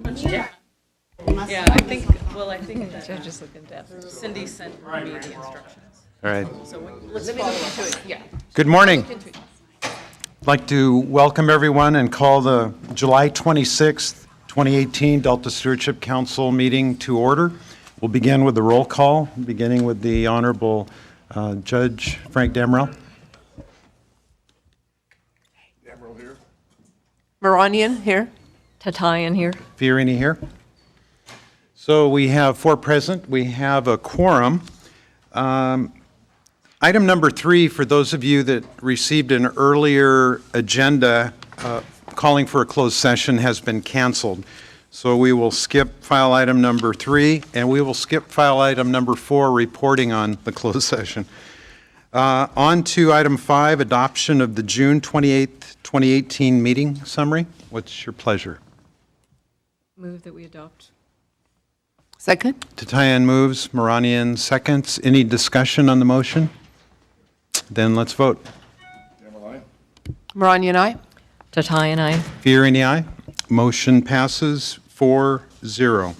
Yeah. Yeah, I think just looking at Cindy sent me the instructions. All right. So let's follow up. Yeah. Good morning. I'd like to welcome everyone and call the July 26th, 2018 Delta Stewardship Council meeting to order. We'll begin with the roll call, beginning with the Honorable Judge Frank Damrell. Damrell here. Maranian here. Tatayan here. Fiorini here. So we have 4 present. We have a quorum. Item number 3, for those of you that received an earlier agenda calling for a closed session, has been canceled. So we will skip file item number 3, and we will skip file item number 4, reporting on the closed session. On to item 5, adoption of the June 28th, 2018 meeting summary. What's your pleasure? Move that we adopt. Second. Tatayan moves, Maranian seconds. Any discussion on the motion? Then let's vote. Damrell, aye. Maranian, aye. Tatayan, aye. Fiorini, aye. Motion passes 4-0.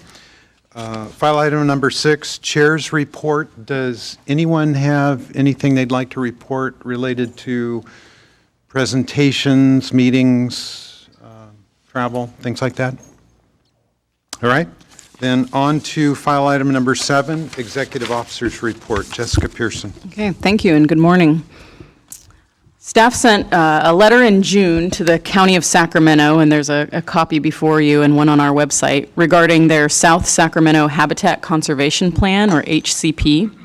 File item number 6, Chair's report. Does anyone have anything they'd like to report related to presentations, meetings, travel, things like that? All right. Then on to file item number 7, Executive Officer's Report. Jessica Pearson. Okay, thank you and good morning. Staff sent a letter in June to the County of Sacramento, and there's a copy before you and one on our website, regarding their South Sacramento Habitat Conservation Plan, or HCP.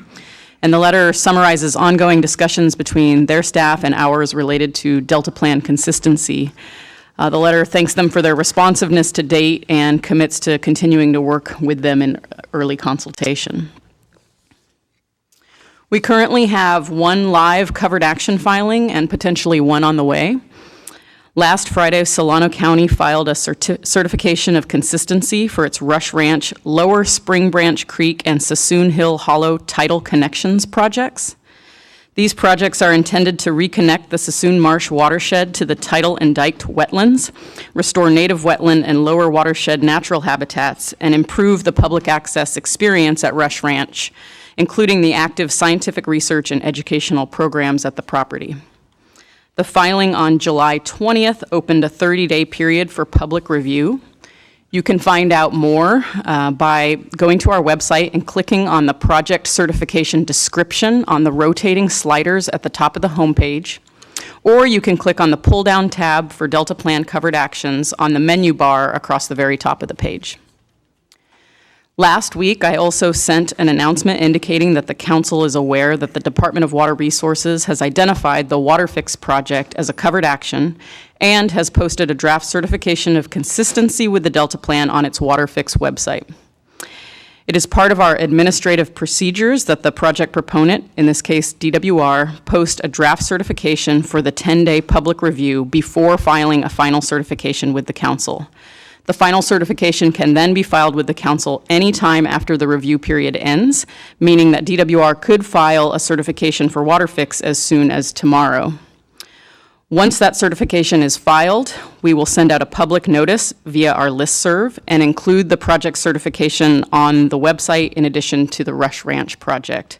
And the letter summarizes ongoing discussions between their staff and ours related to Delta Plan consistency. The letter thanks them for their responsiveness to date and commits to continuing to work with them in early consultation. We currently have 1 live covered action filing and potentially 1 on the way. Last Friday, Solano County filed a certification of consistency for its Rush Ranch, Lower Spring Branch Creek, and Sassoon Hill Hollow tidal connections projects. These projects are intended to reconnect the Sassoon Marsh watershed to the tidal and diked wetlands, restore native wetland and lower watershed natural habitats, and improve the public access experience at Rush Ranch, including the active scientific research and educational programs at the property. The filing on July 20th opened a 30-day period for public review. You can find out more by going to our website and clicking on the project certification description on the rotating sliders at the top of the homepage, or you can click on the pull-down tab for Delta Plan covered actions on the menu bar across the very top of the page. Last week, I also sent an announcement indicating that the Council is aware that the Department of Water Resources has identified the Water Fix project as a covered action and has posted a draft certification of consistency with the Delta Plan on its Water Fix website. It is part of our administrative procedures that the project proponent, in this case DWR, post a draft certification for the 10-day public review before filing a final certification with the Council. The final certification can then be filed with the Council anytime after the review period ends, meaning that DWR could file a certification for Water Fix as soon as tomorrow. Once that certification is filed, we will send out a public notice via our listserv and include the project certification on the website in addition to the Rush Ranch project.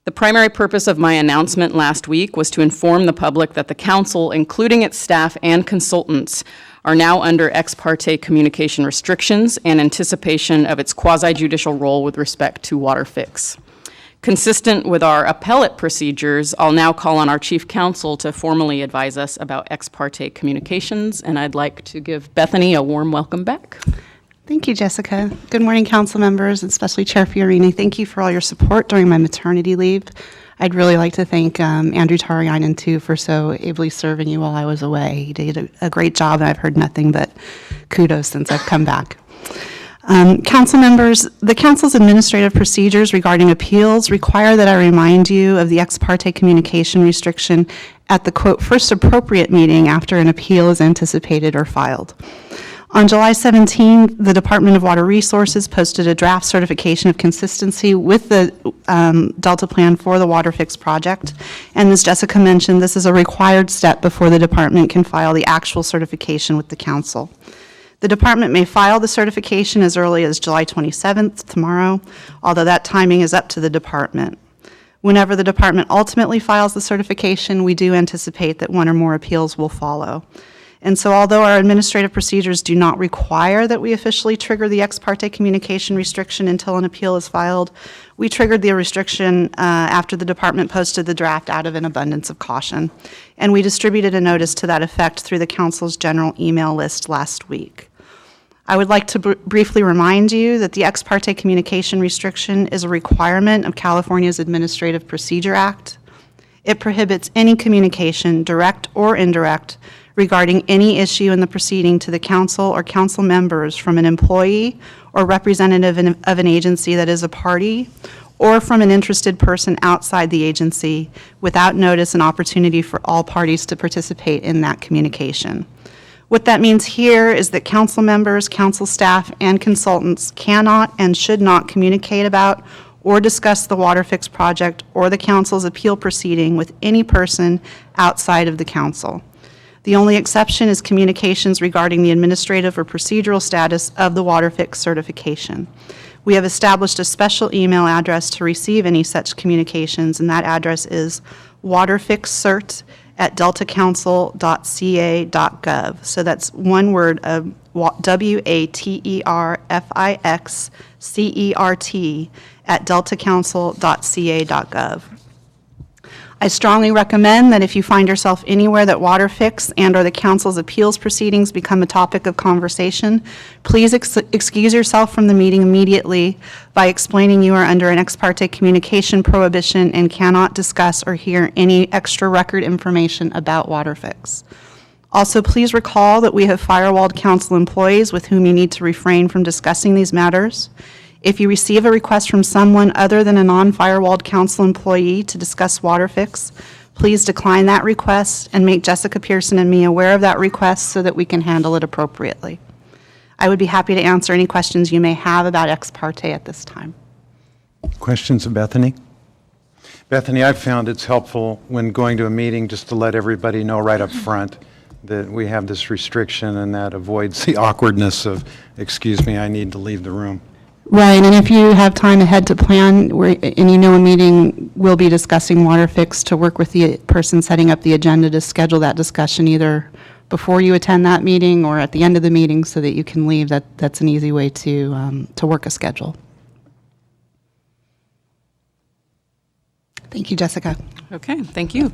The primary purpose of my announcement last week was to inform the public that the Council, including its staff and consultants, are now under ex parte communication restrictions in anticipation of its quasi-judicial role with respect to Water Fix. Consistent with our appellate procedures, I'll now call on our Chief Counsel to formally advise us about ex parte communications, and I'd like to give Bethany a warm welcome back. Thank you, Jessica. Good morning, council members, especially Chair Fiorini. Thank you for all your support during my maternity leave. I'd really like to thank Andrew Tarayanen, too, for so ably serving you while I was away. He did a great job, and I've heard nothing but kudos since I've come back. Council members, the Council's administrative procedures regarding appeals require that I remind you of the ex parte communication restriction at the, quote, first appropriate meeting after an appeal is anticipated or filed. On July 17, the Department of Water Resources posted a draft certification of consistency with the Delta Plan for the Water Fix project. And as Jessica mentioned, this is a required step before the department can file the actual certification with the council. The department may file the certification as early as July 27th, tomorrow, although that timing is up to the department. Whenever the department ultimately files the certification, we do anticipate that one or more appeals will follow. And so although our administrative procedures do not require that we officially trigger the ex parte communication restriction until an appeal is filed, we triggered the restriction after the department posted the draft out of an abundance of caution. And we distributed a notice to that effect through the council's general email list last week. I would like to briefly remind you that the ex parte communication restriction is a requirement of California's Administrative Procedure Act. It prohibits any communication, direct or indirect, regarding any issue in the proceeding to the council or council members from an employee or representative of an agency that is a party, or from an interested person outside the agency without notice and opportunity for all parties to participate in that communication. What that means here is that council members, council staff, and consultants cannot and should not communicate about or discuss the water fix project or the council's appeal proceeding with any person outside of the council. The only exception is communications regarding the administrative or procedural status of the water fix certification. We have established a special email address to receive any such communications, and that address is waterfixcert@deltacouncil.ca.gov. So that's one word of waterfixcert@deltacouncil.ca.gov. I strongly recommend that if you find yourself anywhere that water fix and/or the council's appeals proceedings become a topic of conversation, please excuse yourself from the meeting immediately by explaining you are under an ex parte communication prohibition and cannot discuss or hear any extra record information about water fix. Also, please recall that we have firewalled council employees with whom you need to refrain from discussing these matters. If you receive a request from someone other than a non-firewalled council employee to discuss water fix, please decline that request and make Jessica Pearson and me aware of that request so that we can handle it appropriately. I would be happy to answer any questions you may have about ex parte at this time. Questions of Bethany? Bethany, I've found it's helpful when going to a meeting just to let everybody know right up front that we have this restriction, and that avoids the awkwardness of, excuse me, I need to leave the room. Right, and if you have time ahead to plan, and you know a meeting will be discussing water fix, to work with the person setting up the agenda to schedule that discussion either before you attend that meeting or at the end of the meeting so that you can leave. That's an easy way to work a schedule. Thank you, Jessica. Okay, thank you.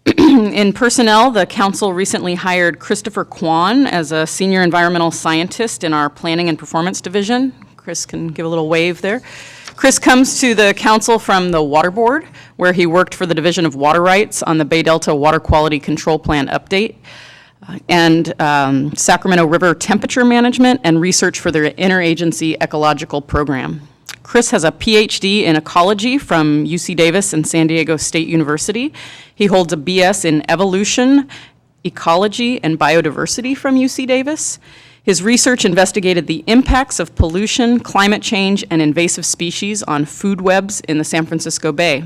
In personnel, the council recently hired Christopher Quan as a senior environmental scientist in our planning and performance division. Chris can give a little wave there. Chris comes to the council from the Water Board, where he worked for the Division of Water Rights on the Bay Delta Water Quality Control Plan update, and Sacramento River temperature management and research for their interagency ecological program. Chris has a PhD in ecology from UC Davis and San Diego State University. He holds a BS in evolution, ecology, and biodiversity from UC Davis. His research investigated the impacts of pollution, climate change, and invasive species on food webs in the San Francisco Bay.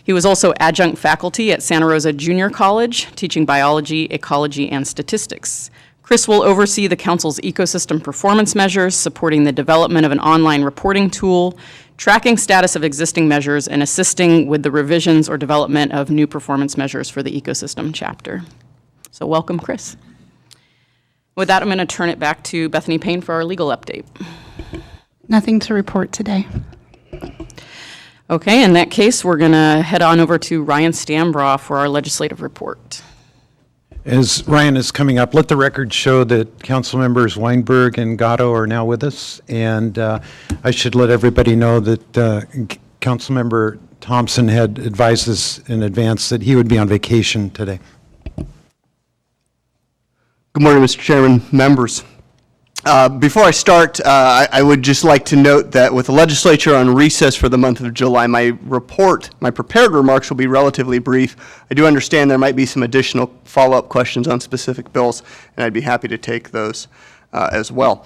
He was also adjunct faculty at Santa Rosa Junior College, teaching biology, ecology, and statistics. Chris will oversee the council's ecosystem performance measures, supporting the development of an online reporting tool, tracking status of existing measures, and assisting with the revisions or development of new performance measures for the ecosystem chapter. So welcome, Chris. With that, I'm going to turn it back to Bethany Payne for our legal update. Nothing to report today. Okay, in that case, we're going to head on over to Ryan Stambraw for our legislative report. As Ryan is coming up, let the record show that council members Weinberg and Gatto are now with us, and I should let everybody know that council member Thompson had advised us in advance that he would be on vacation today. Good morning, Mr. Chairman, members. Before I start, I would just like to note that with the legislature on recess for the month of July, my prepared remarks will be relatively brief. I do understand there might be some additional follow-up questions on specific bills, and I'd be happy to take those as well.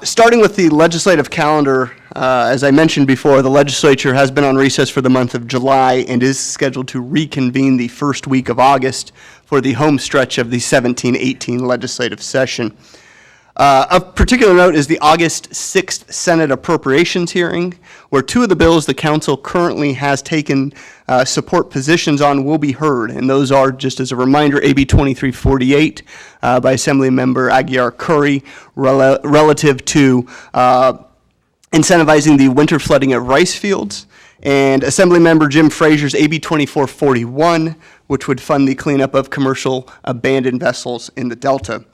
Starting with the legislative calendar, as I mentioned before, the legislature has been on recess for the month of July and is scheduled to reconvene the first week of August for the home stretch of the 17-18 legislative session. Of particular note is the August 6th Senate Appropriations hearing, where two of the bills the council currently has taken support positions on will be heard. And those are, just as a reminder, AB 2348 by Assemblymember Aguiar Curry relative to incentivizing the winter flooding of rice fields, and Assemblymember Jim Frazier's AB 2441, which would fund the cleanup of commercial abandoned vessels in the Delta.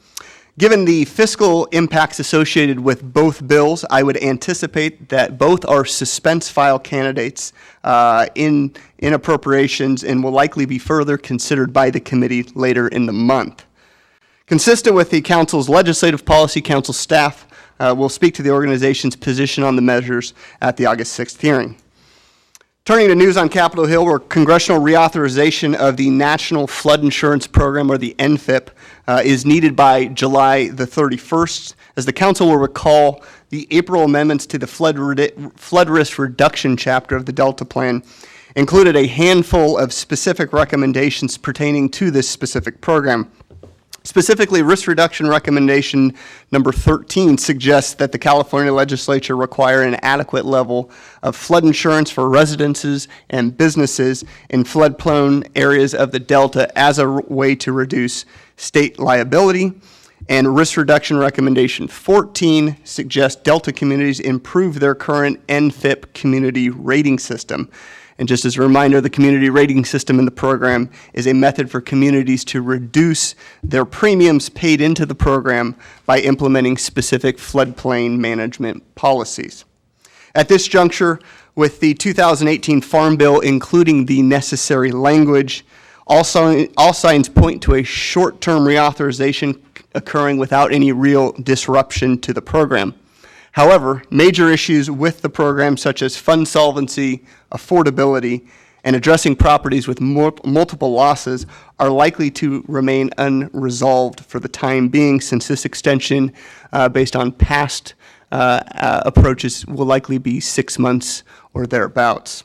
Given the fiscal impacts associated with both bills, I would anticipate that both are suspense file candidates in appropriations and will likely be further considered by the committee later in the month. Consistent with the council's legislative policy, council staff will speak to the organization's position on the measures at the August 6th hearing. Turning to news on Capitol Hill, where congressional reauthorization of the National Flood Insurance Program, or the NFIP, is needed by July the 31st. As the council will recall, the April amendments to the flood risk reduction chapter of the Delta Plan included a handful of specific recommendations pertaining to this specific program. Specifically, risk reduction recommendation number 13 suggests that the California legislature require an adequate level of flood insurance for residences and businesses in flood-prone areas of the Delta as a way to reduce state liability. And risk reduction recommendation 14 suggests Delta communities improve their current NFIP community rating system. And just as a reminder, the community rating system in the program is a method for communities to reduce their premiums paid into the program by implementing specific floodplain management policies. At this juncture, with the 2018 Farm Bill including the necessary language, all signs point to a short-term reauthorization occurring without any real disruption to the program. However, major issues with the program, such as fund solvency, affordability, and addressing properties with multiple losses, are likely to remain unresolved for the time being, since this extension, based on past approaches, will likely be 6 months or thereabouts.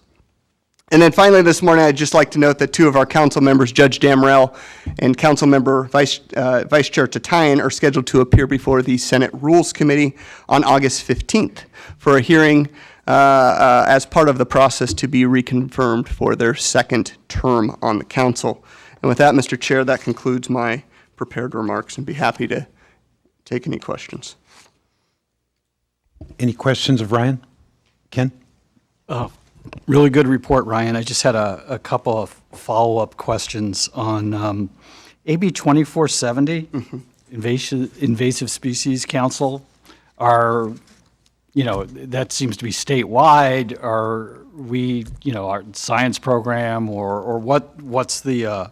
And then finally this morning, I'd just like to note that two of our council members, Judge Damrell and Council Member Vice Chair Tatayan, are scheduled to appear before the Senate Rules Committee on August 15th for a hearing as part of the process to be reconfirmed for their second term on the council. And with that, Mr. Chair, that concludes my prepared remarks, and be happy to take any questions. Any questions of Ryan? Ken? Really good report, Ryan. I just had a couple of follow-up questions on AB 2470, Invasive Species Council. That seems to be statewide. Are we, our science program, or what's the,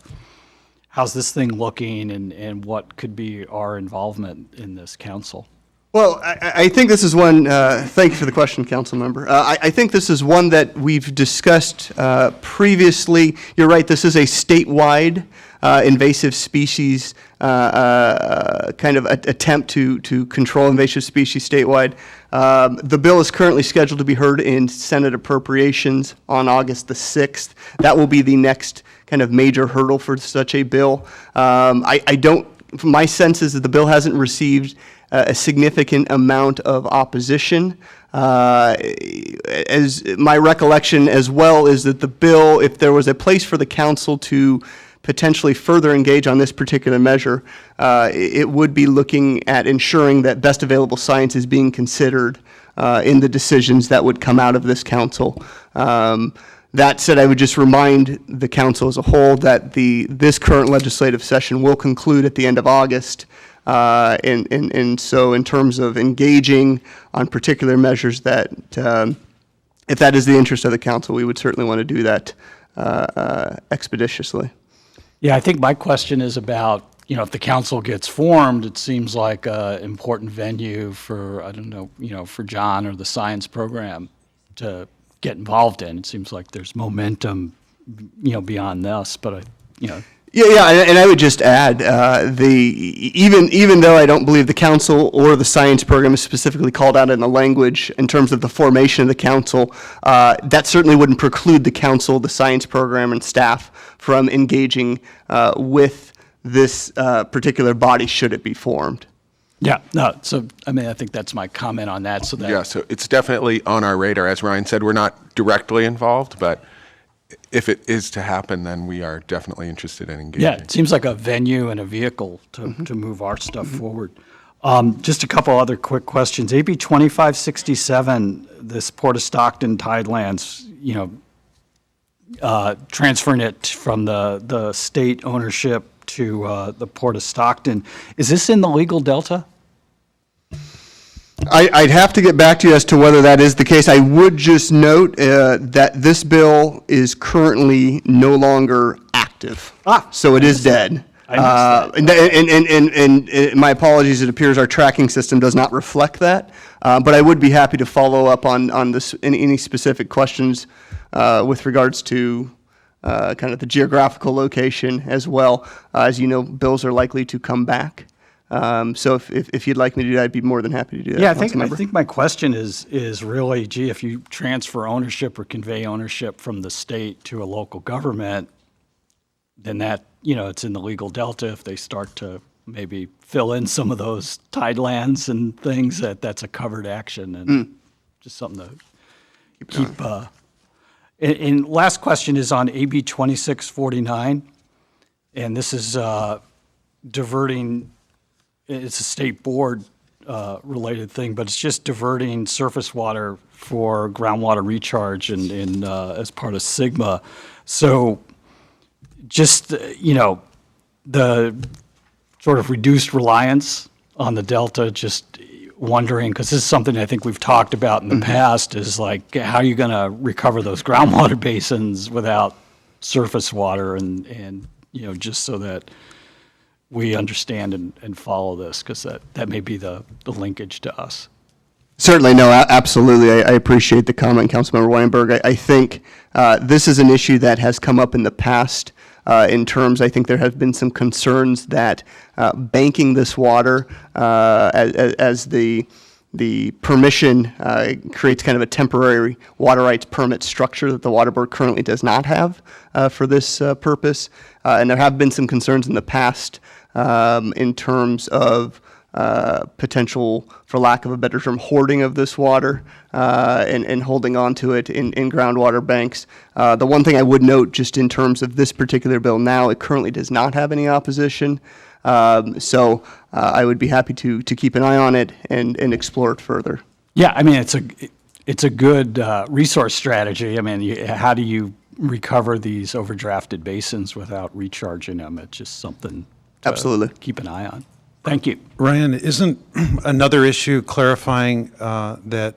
how's this thing looking, and what could be our involvement in this council? Well, I think this is one, thank you for the question, council member. I think this is one that we've discussed previously. You're right, this is a statewide invasive species kind of attempt to control invasive species statewide. The bill is currently scheduled to be heard in Senate Appropriations on August the 6th. That will be the next kind of major hurdle for such a bill. My sense is that the bill hasn't received a significant amount of opposition. As my recollection as well is that the bill, if there was a place for the council to potentially further engage on this particular measure, it would be looking at ensuring that best available science is being considered in the decisions that would come out of this council. That said, I would just remind the council as a whole that this current legislative session will conclude at the end of August. And so in terms of engaging on particular measures that, if that is the interest of the council, we would certainly want to do that expeditiously. Yeah, I think my question is about, if the council gets formed, it seems like an important venue for, for John or the science program to get involved in. It seems like there's momentum, beyond this, but Yeah, and I would just add, even though I don't believe the council or the science program is specifically called out in the language in terms of the formation of the council, that certainly wouldn't preclude the council, the science program, and staff from engaging with this particular body should it be formed. Yeah, no, so, I mean, I think that's my comment on that, so that. Yeah, so it's definitely on our radar. As Ryan said, we're not directly involved, but if it is to happen, then we are definitely interested in engaging. Yeah, it seems like a venue and a vehicle to move our stuff forward. Just a couple other quick questions. AB 2567, this Port of Stockton Tidelands, transferring it from the state ownership to the Port of Stockton. Is this in the legal delta? I'd have to get back to you as to whether that is the case. I would just note that this bill is currently no longer active. So it is dead. And my apologies, it appears our tracking system does not reflect that. But I would be happy to follow up on this, any specific questions with regards to kind of the geographical location as well. As you know, bills are likely to come back. So if you'd like me to do that, I'd be more than happy to do that. Yeah, I think my question is really, gee, if you transfer ownership or convey ownership from the state to a local government, then that, it's in the legal delta. If they start to maybe fill in some of those tidelands and things, that's a covered action and just something to keep. And last question is on AB 2649, and this is diverting. It's a state board related thing, but it's just diverting surface water for groundwater recharge and as part of Sigma. So just, the sort of reduced reliance on the Delta, just wondering, because this is something I think we've talked about in the past, is like, how are you going to recover those groundwater basins without surface water and just so that we understand and follow this, because that may be the linkage to us. Certainly, no, absolutely. I appreciate the comment, Councilmember Weinberg. I think this is an issue that has come up in the past in terms, I think there have been some concerns that banking this water as the permission creates kind of a temporary water rights permit structure that the Water Board currently does not have for this purpose. And there have been some concerns in the past in terms of potential, for lack of a better term, hoarding of this water and holding on to it in groundwater banks. The one thing I would note, just in terms of this particular bill now, it currently does not have any opposition. So I would be happy to keep an eye on it and explore it further. Yeah, I mean, it's a good resource strategy. I mean, how do you recover these overdrafted basins without recharging them? It's just something to Absolutely. keep an eye on. Thank you. Ryan, isn't another issue clarifying that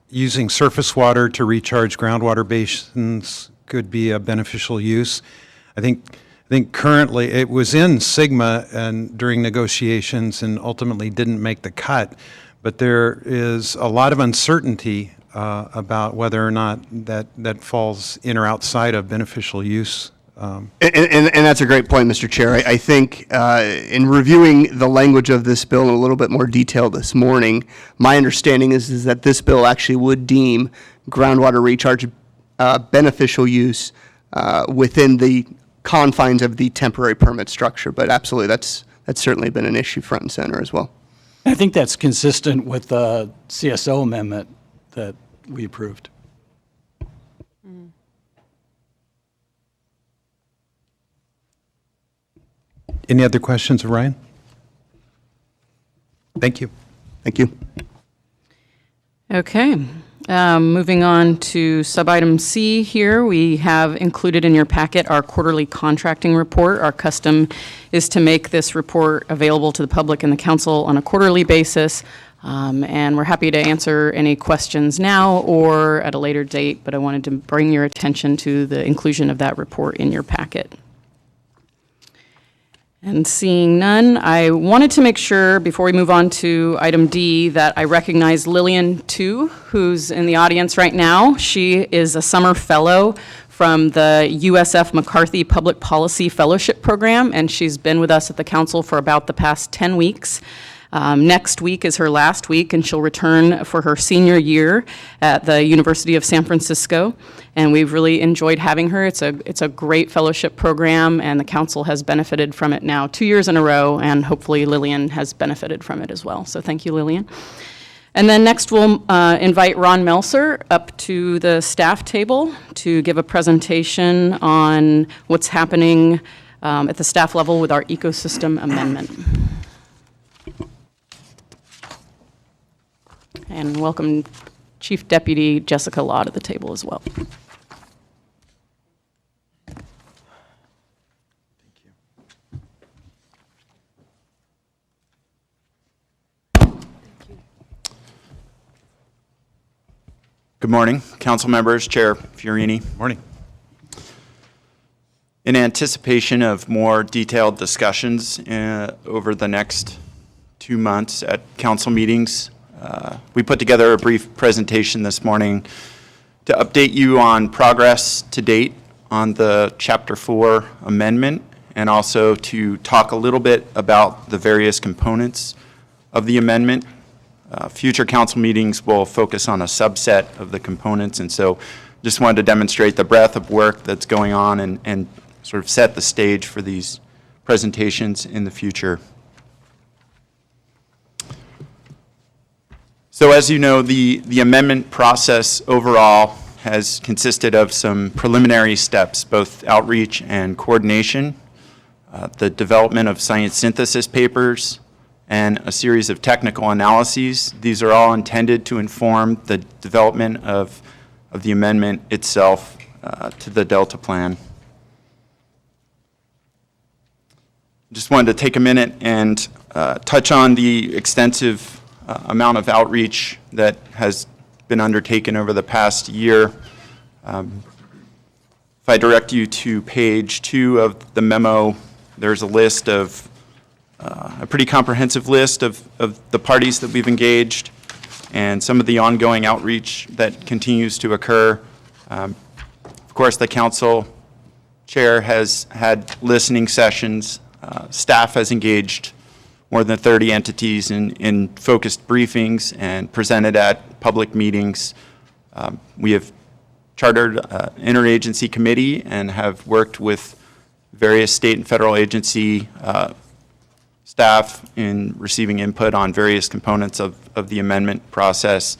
using surface water to recharge groundwater basins could be a beneficial use? I think currently it was in Sigma and during negotiations and ultimately didn't make the cut, but there is a lot of uncertainty about whether or not that falls in or outside of beneficial use. And that's a great point, Mr. Chair. I think in reviewing the language of this bill in a little bit more detail this morning, my understanding is that this bill actually would deem groundwater recharge beneficial use within the confines of the temporary permit structure. But absolutely, that's certainly been an issue front and center as well. I think that's consistent with the CSO amendment that we approved. Any other questions of Ryan? Thank you. Thank you. Okay. Moving on to sub-item C here, we have included in your packet our quarterly contracting report. Our custom is to make this report available to the public and the council on a quarterly basis. And we're happy to answer any questions now or at a later date, but I wanted to bring your attention to the inclusion of that report in your packet. And seeing none, I wanted to make sure, before we move on to item D, that I recognize Lillian Tu, who's in the audience right now. She is a summer fellow from the USF McCarthy Public Policy Fellowship Program, and she's been with us at the council for about the past 10 weeks. Next week is her last week, and she'll return for her senior year at the University of San Francisco. And we've really enjoyed having her. It's a great fellowship program, and the council has benefited from it now 2 years in a row, and hopefully Lillian has benefited from it as well. So thank you, Lillian. And then next we'll invite Ron Melser up to the staff table to give a presentation on what's happening at the staff level with our ecosystem amendment. And welcome Chief Deputy Jessica Law to the table as well. Good morning, council members, Chair Fiorini. Morning. In anticipation of more detailed discussions over the next 2 months at council meetings, we put together a brief presentation this morning to update you on progress to date on the Chapter 4 amendment, and also to talk a little bit about the various components of the amendment. Future council meetings will focus on a subset of the components, and so just wanted to demonstrate the breadth of work that's going on and sort of set the stage for these presentations in the future. So as you know, the amendment process overall has consisted of some preliminary steps, both outreach and coordination, the development of science synthesis papers, and a series of technical analyses. These are all intended to inform the development of the amendment itself to the Delta Plan. Just wanted to take a minute and touch on the extensive amount of outreach that has been undertaken over the past year. If I direct you to page 2 of the memo, there's a list of a pretty comprehensive list of the parties that we've engaged and some of the ongoing outreach that continues to occur. Of course, the council chair has had listening sessions. Staff has engaged more than 30 entities in focused briefings and presented at public meetings. We have chartered an interagency committee and have worked with various state and federal agency staff in receiving input on various components of the amendment process.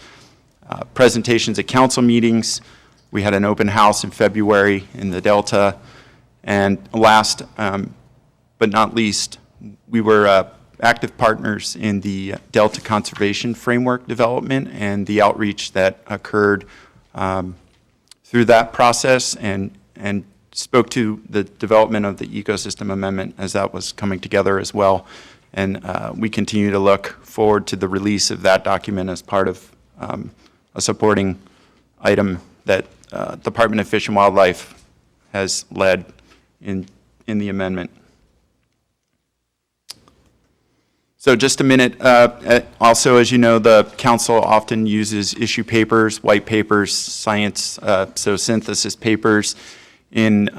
Presentations at council meetings. We had an open house in February in the Delta. And last but not least, we were active partners in the Delta Conservation Framework development and the outreach that occurred through that process, and spoke to the development of the ecosystem amendment as that was coming together as well. And we continue to look forward to the release of that document as part of a supporting item that Department of Fish and Wildlife has led in the amendment. So just a minute, also, as you know, the council often uses issue papers, white papers, science, so synthesis papers in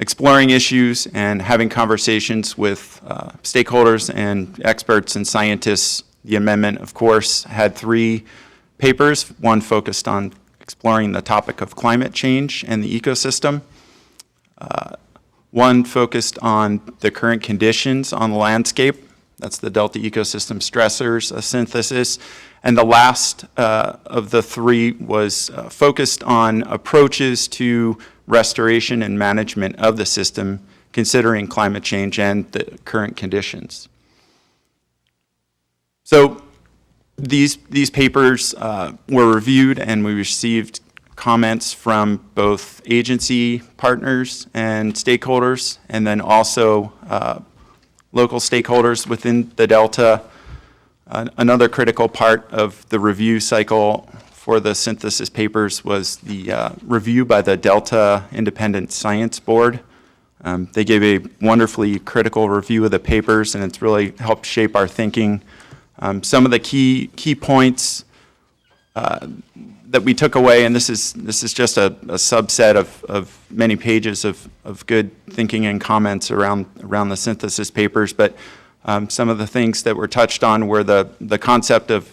exploring issues and having conversations with stakeholders and experts and scientists. The amendment, of course, had 3 papers, one focused on exploring the topic of climate change and the ecosystem, one focused on the current conditions on the landscape. That's the Delta Ecosystem Stressors, a synthesis. And the last of the 3 was focused on approaches to restoration and management of the system, considering climate change and the current conditions. So these papers were reviewed, and we received comments from both agency partners and stakeholders, and then also local stakeholders within the Delta. Another critical part of the review cycle for the synthesis papers was the review by the Delta Independent Science Board. They gave a wonderfully critical review of the papers, and it's really helped shape our thinking. Some of the key points that we took away, and this is just a subset of many pages of good thinking and comments around the synthesis papers, but Some of the things that were touched on were the concept of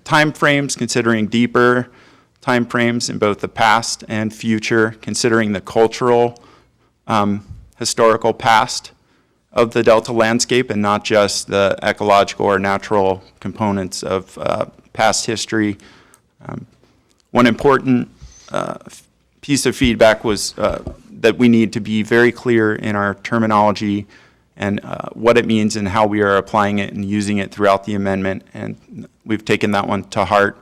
timeframes, considering deeper timeframes in both the past and future, considering the cultural, historical past of the Delta landscape and not just the ecological or natural components of past history. One important piece of feedback was that we need to be very clear in our terminology and what it means and how we are applying it and using it throughout the amendment, and we've taken that one to heart.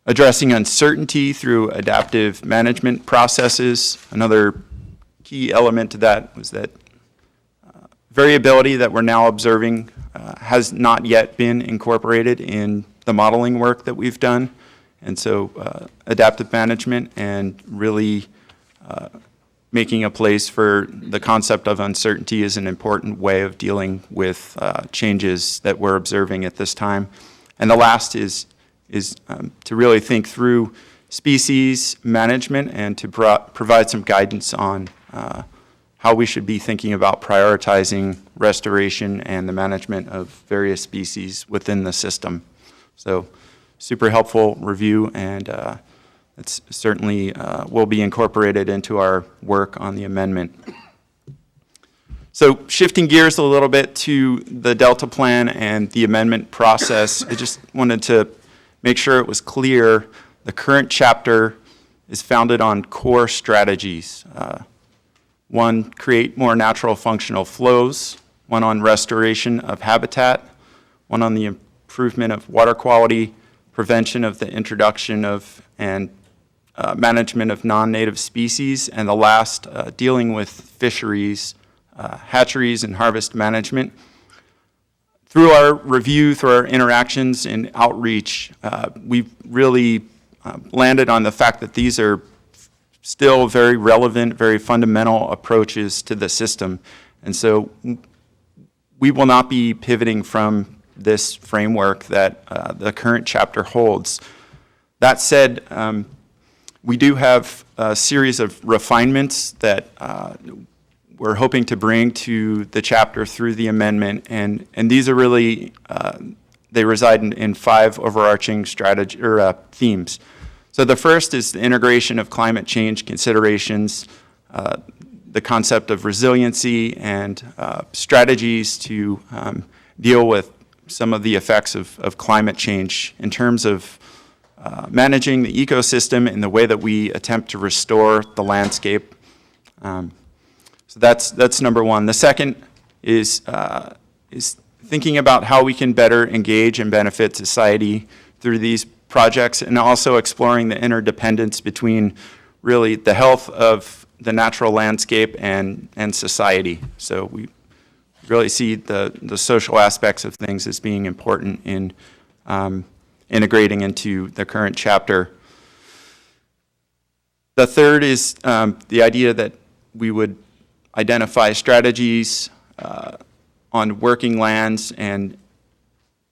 Addressing uncertainty through adaptive management processes. Another key element to that was that variability that we're now observing has not yet been incorporated in the modeling work that we've done. And so adaptive management and really making a place for the concept of uncertainty is an important way of dealing with changes that we're observing at this time. And the last is to really think through species management and to provide some guidance on how we should be thinking about prioritizing restoration and the management of various species within the system. So super helpful review, and it's certainly will be incorporated into our work on the amendment. So shifting gears a little bit to the Delta Plan and the amendment process, I just wanted to make sure it was clear the current chapter is founded on core strategies. One, create more natural functional flows, one on restoration of habitat, one on the improvement of water quality, prevention of the introduction of and management of non-native species, and the last, dealing with fisheries, hatcheries, and harvest management. Through our review, through our interactions and outreach, we've really landed on the fact that these are still very relevant, very fundamental approaches to the system. And so we will not be pivoting from this framework that the current chapter holds. That said, we do have a series of refinements that we're hoping to bring to the chapter through the amendment, and these are really, they reside in 5 overarching strategy or themes. So the first is the integration of climate change considerations, the concept of resiliency, and strategies to deal with some of the effects of climate change in terms of managing the ecosystem in the way that we attempt to restore the landscape. So that's number one. The second is thinking about how we can better engage and benefit society through these projects, and also exploring the interdependence between really the health of the natural landscape and society. So we really see the social aspects of things as being important in integrating into the current chapter. The third is the idea that we would identify strategies on working lands and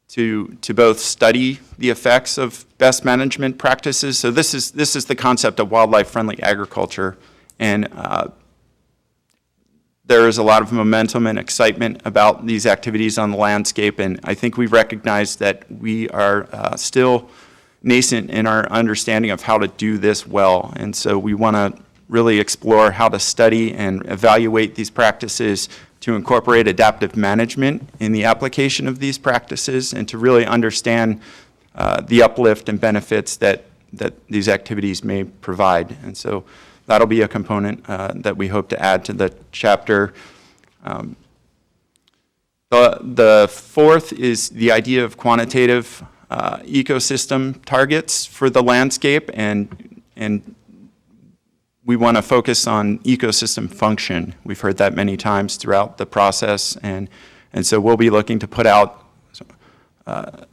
to both study the effects of best management practices. So this is the concept of wildlife-friendly agriculture, and there is a lot of momentum and excitement about these activities on the landscape, and I think we've recognized that we are still nascent in our understanding of how to do this well, and so we want to really explore how to study and evaluate these practices to incorporate adaptive management in the application of these practices, and to really understand the uplift and benefits that these activities may provide. And so that'll be a component that we hope to add to the chapter. The fourth is the idea of quantitative ecosystem targets for the landscape, and we want to focus on ecosystem function. We've heard that many times throughout the process, and so we'll be looking to put out a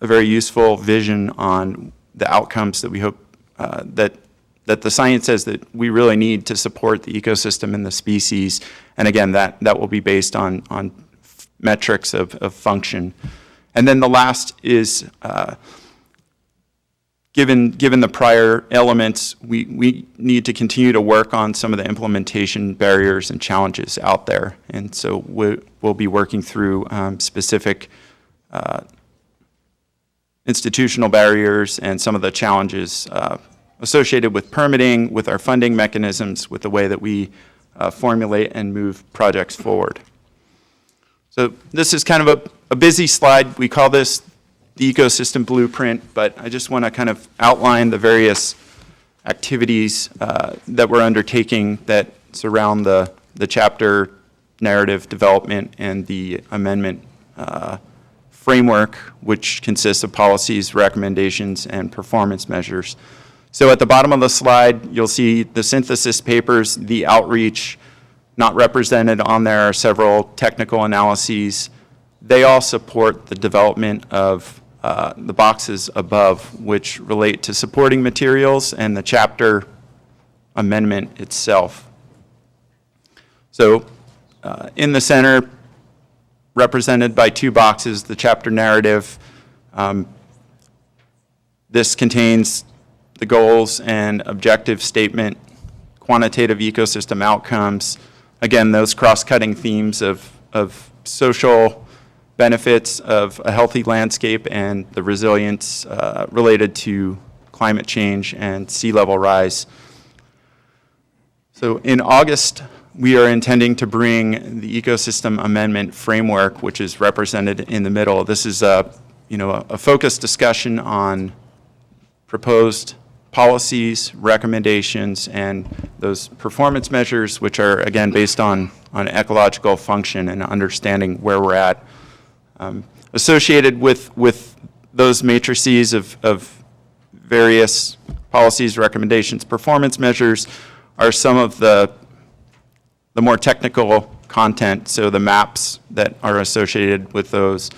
very useful vision on the outcomes that we hope that the science says that we really need to support the ecosystem and the species. And again, that will be based on metrics of function. And then the last is given the prior elements, we need to continue to work on some of the implementation barriers and challenges out there. And so we'll be working through specific institutional barriers and some of the challenges associated with permitting, with our funding mechanisms, with the way that we formulate and move projects forward. So this is kind of a busy slide. We call this the ecosystem blueprint, but I just want to kind of outline the various activities that we're undertaking that surround the chapter narrative development and the amendment framework, which consists of policies, recommendations, and performance measures. So at the bottom of the slide, you'll see the synthesis papers, the outreach. Not represented on there are several technical analyses. They all support the development of the boxes above, which relate to supporting materials and the chapter amendment itself. So in the center, represented by two boxes, the chapter narrative. This contains the goals and objective statement, quantitative ecosystem outcomes. Again, those cross-cutting themes of social benefits of a healthy landscape and the resilience related to climate change and sea level rise. So in August, we are intending to bring the ecosystem amendment framework, which is represented in the middle. This is a focused discussion on proposed policies, recommendations, and those performance measures, which are, again, based on ecological function and understanding where we're at. Associated with those matrices of various policies, recommendations, performance measures are some of the more technical content, so the maps that are associated with those,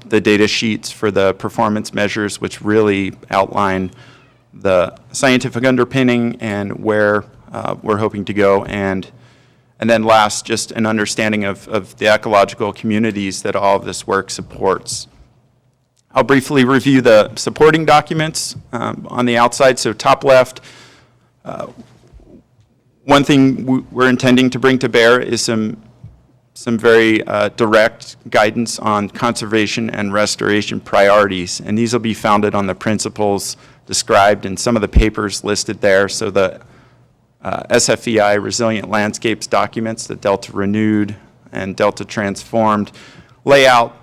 the data sheets for the performance measures, which really outline the scientific underpinning and where we're hoping to go, and then last, just an understanding of the ecological communities that all of this work supports. I'll briefly review the supporting documents on the outside. So top left, one thing we're intending to bring to bear is some very direct guidance on conservation and restoration priorities, and these will be founded on the principles described in some of the papers listed there. So the SFEI Resilient Landscapes documents, the Delta Renewed and Delta Transformed, lay out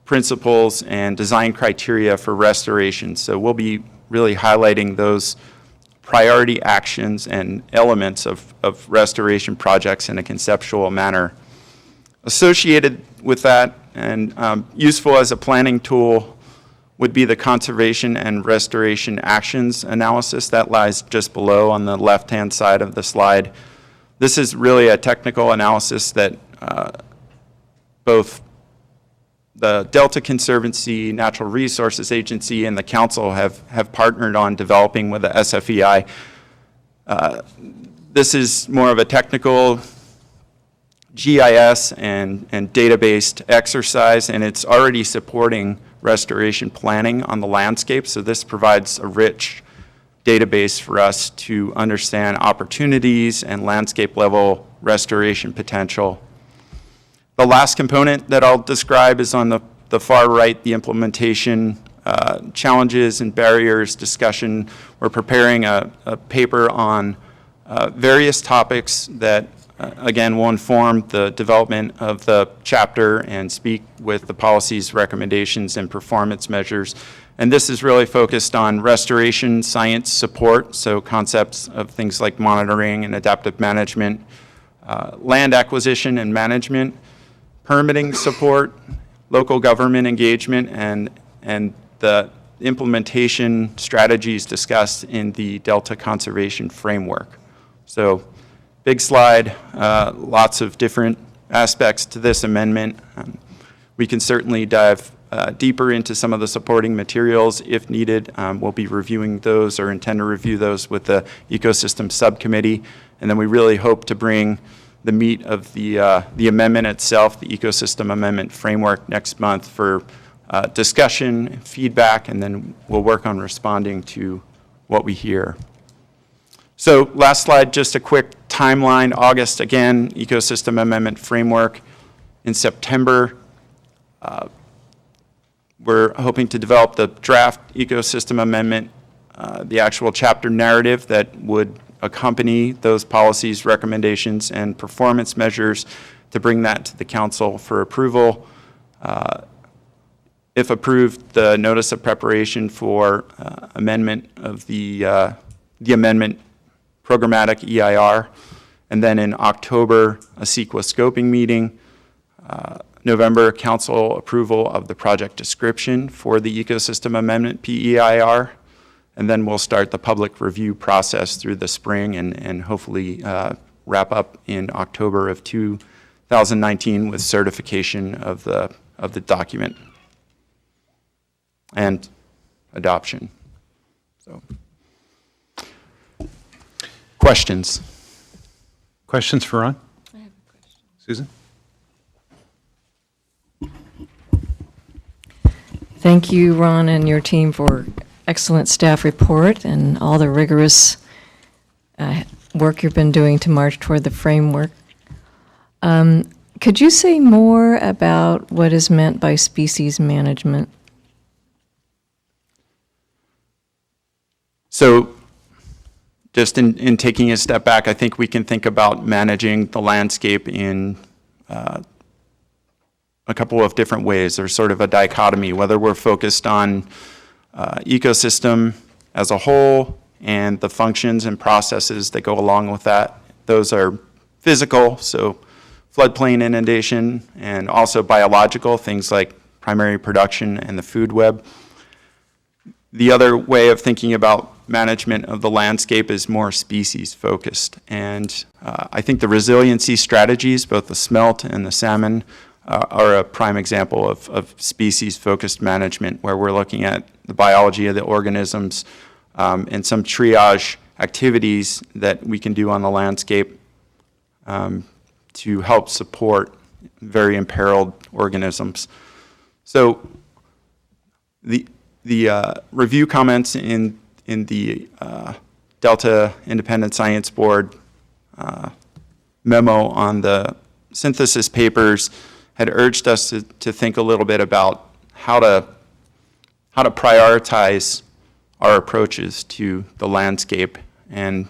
principles and design criteria for restoration. So we'll be really highlighting those priority actions and elements of restoration projects in a conceptual manner. Associated with that and useful as a planning tool would be the conservation and restoration actions analysis that lies just below on the left-hand side of the slide. This is really a technical analysis that both the Delta Conservancy, Natural Resources Agency, and the Council have partnered on developing with the SFEI. This is more of a technical GIS and data-based exercise, and it's already supporting restoration planning on the landscape. So this provides a rich database for us to understand opportunities and landscape level restoration potential. The last component that I'll describe is on the far right, the implementation challenges and barriers discussion. We're preparing a paper on various topics that again, will inform the development of the chapter and speak with the policies, recommendations, and performance measures. And this is really focused on restoration science support, so concepts of things like monitoring and adaptive management, land acquisition and management, permitting support, local government engagement, and the implementation strategies discussed in the Delta Conservation Framework. So big slide, lots of different aspects to this amendment. We can certainly dive deeper into some of the supporting materials if needed. We'll be reviewing those or intend to review those with the Ecosystem Subcommittee. And then we really hope to bring the meat of the amendment itself, the Ecosystem Amendment Framework, next month for discussion, feedback, and then we'll work on responding to what we hear. So last slide, just a quick timeline. August, again, Ecosystem Amendment Framework. In September, we're hoping to develop the draft ecosystem amendment, the actual chapter narrative that would accompany those policies, recommendations, and performance measures to bring that to the council for approval. If approved, the notice of preparation for amendment of the amendment programmatic EIR, and then in October, a CEQA scoping meeting. November, council approval of the project description for the ecosystem amendment PEIR, and then we'll start the public review process through the spring and hopefully wrap up in October of 2019 with certification of the document and adoption. So, questions? Questions for Ron? I have a question. Susan? Thank you, Ron, and your team for excellent staff report and all the rigorous work you've been doing to march toward the framework. Could you say more about what is meant by species management? So just in taking a step back, I think we can think about managing the landscape in a couple of different ways. There's sort of a dichotomy, whether we're focused on ecosystem as a whole and the functions and processes that go along with that. Those are physical, so floodplain inundation, and also biological, things like primary production and the food web. The other way of thinking about management of the landscape is more species focused. And I think the resiliency strategies, both the smelt and the salmon, are a prime example of species-focused management, where we're looking at the biology of the organisms and some triage activities that we can do on the landscape to help support very imperiled organisms. So the review comments in the Delta Independent Science Board memo on the synthesis papers had urged us to think a little bit about how to prioritize our approaches to the landscape. And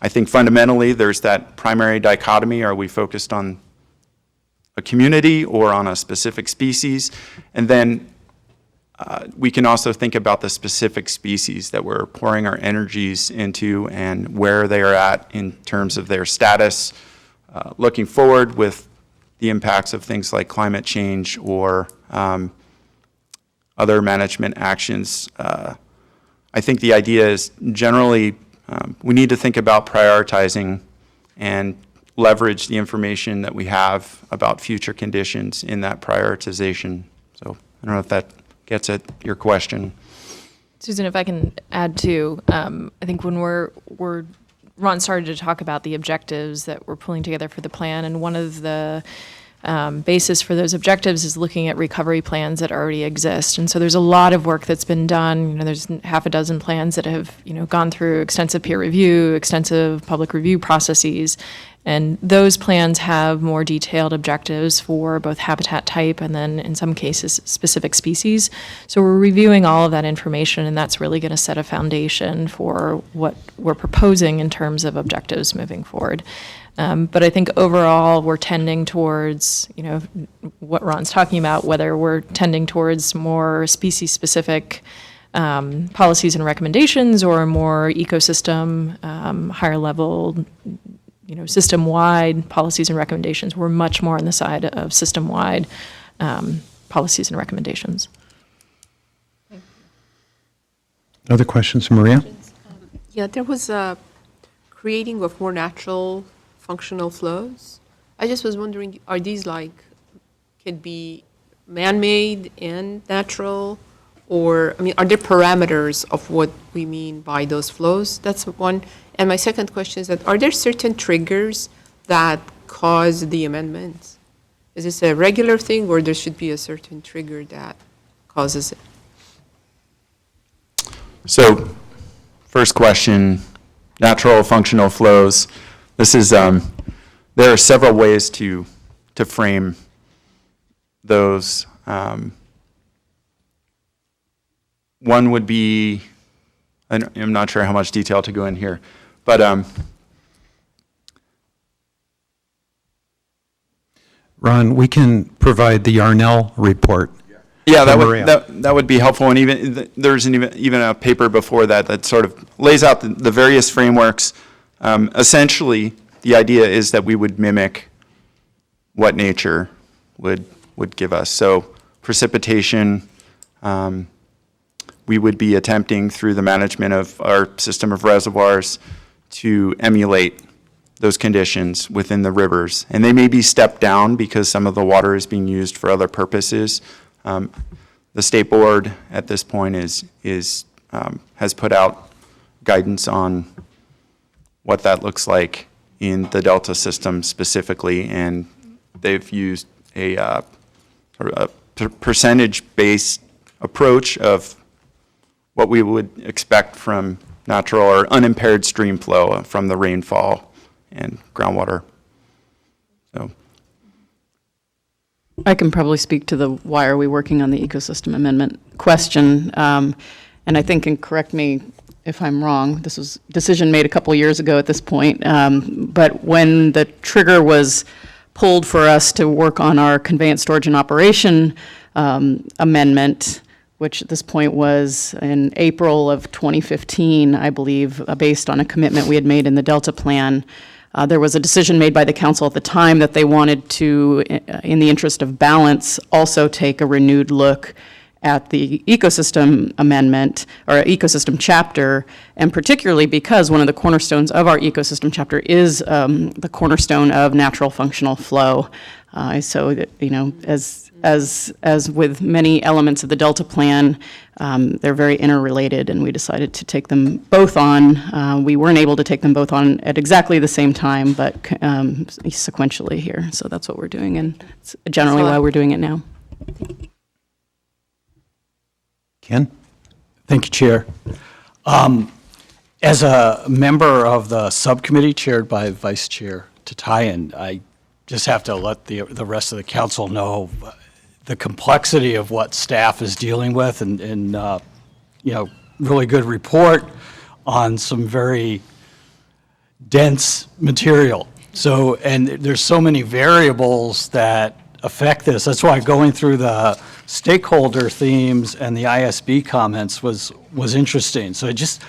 I think fundamentally there's that primary dichotomy. Are we focused on a community or on a specific species? And then we can also think about the specific species that we're pouring our energies into and where they are at in terms of their status, looking forward with the impacts of things like climate change or other management actions. I think the idea is generally we need to think about prioritizing and leverage the information that we have about future conditions in that prioritization. So I don't know if that gets at your question. Susan, if I can add too, I think when Ron started to talk about the objectives that we're pulling together for the plan, and one of the basis for those objectives is looking at recovery plans that already exist. And so there's a lot of work that's been done. There's half a dozen plans that have gone through extensive peer review, extensive public review processes, and those plans have more detailed objectives for both habitat type and then in some cases specific species. So we're reviewing all of that information, and that's really going to set a foundation for what we're proposing in terms of objectives moving forward. But I think overall we're tending towards, what Ron's talking about, whether we're tending towards more species-specific policies and recommendations or more ecosystem, higher level, system-wide policies and recommendations. We're much more on the side of system-wide policies and recommendations. Other questions, Maria? Yeah, there was a creating of more natural functional flows. I just was wondering, are these could be man-made and natural, or, are there parameters of what we mean by those flows? That's one. And my second question is that, are there certain triggers that cause the amendments? Is this a regular thing, or there should be a certain trigger that causes it? So, first question, natural functional flows. This is, there are several ways to frame those. One would be, I'm not sure how much detail to go in here, but Ron, we can provide the Yarnell report. yeah, from Maria. that would be helpful. And even there's even a paper before that that sort of lays out the various frameworks. Essentially, the idea is that we would mimic what nature would give us. So precipitation, we would be attempting through the management of our system of reservoirs to emulate those conditions within the rivers. And they may be stepped down because some of the water is being used for other purposes. The state board at this point has put out guidance on what that looks like in the Delta system specifically, and they've used a percentage-based approach of what we would expect from natural or unimpaired stream flow from the rainfall and groundwater. So, I can probably speak to the why are we working on the ecosystem amendment question. And I think, and correct me if I'm wrong, this was a decision made a couple years ago at this point, but when the trigger was pulled for us to work on our conveyance, storage, and operation amendment, which at this point was in April of 2015, I believe, based on a commitment we had made in the Delta Plan. There was a decision made by the council at the time that they wanted to, in the interest of balance, also take a renewed look at the ecosystem amendment, or ecosystem chapter, and particularly because one of the cornerstones of our ecosystem chapter is the cornerstone of natural functional flow. So that, you know, as with many elements of the Delta Plan, they're very interrelated, and we decided to take them both on. We weren't able to take them both on at exactly the same time, but sequentially here. So that's what we're doing, and it's generally why we're doing it now. Ken? Thank you, Chair. As a member of the subcommittee chaired by Vice Chair Tatayan, I just have to let the rest of the council know the complexity of what staff is dealing with, and you know, really good report on some very dense material. So, and there's so many variables that affect this. That's why going through the stakeholder themes and the ISB comments was interesting. So I just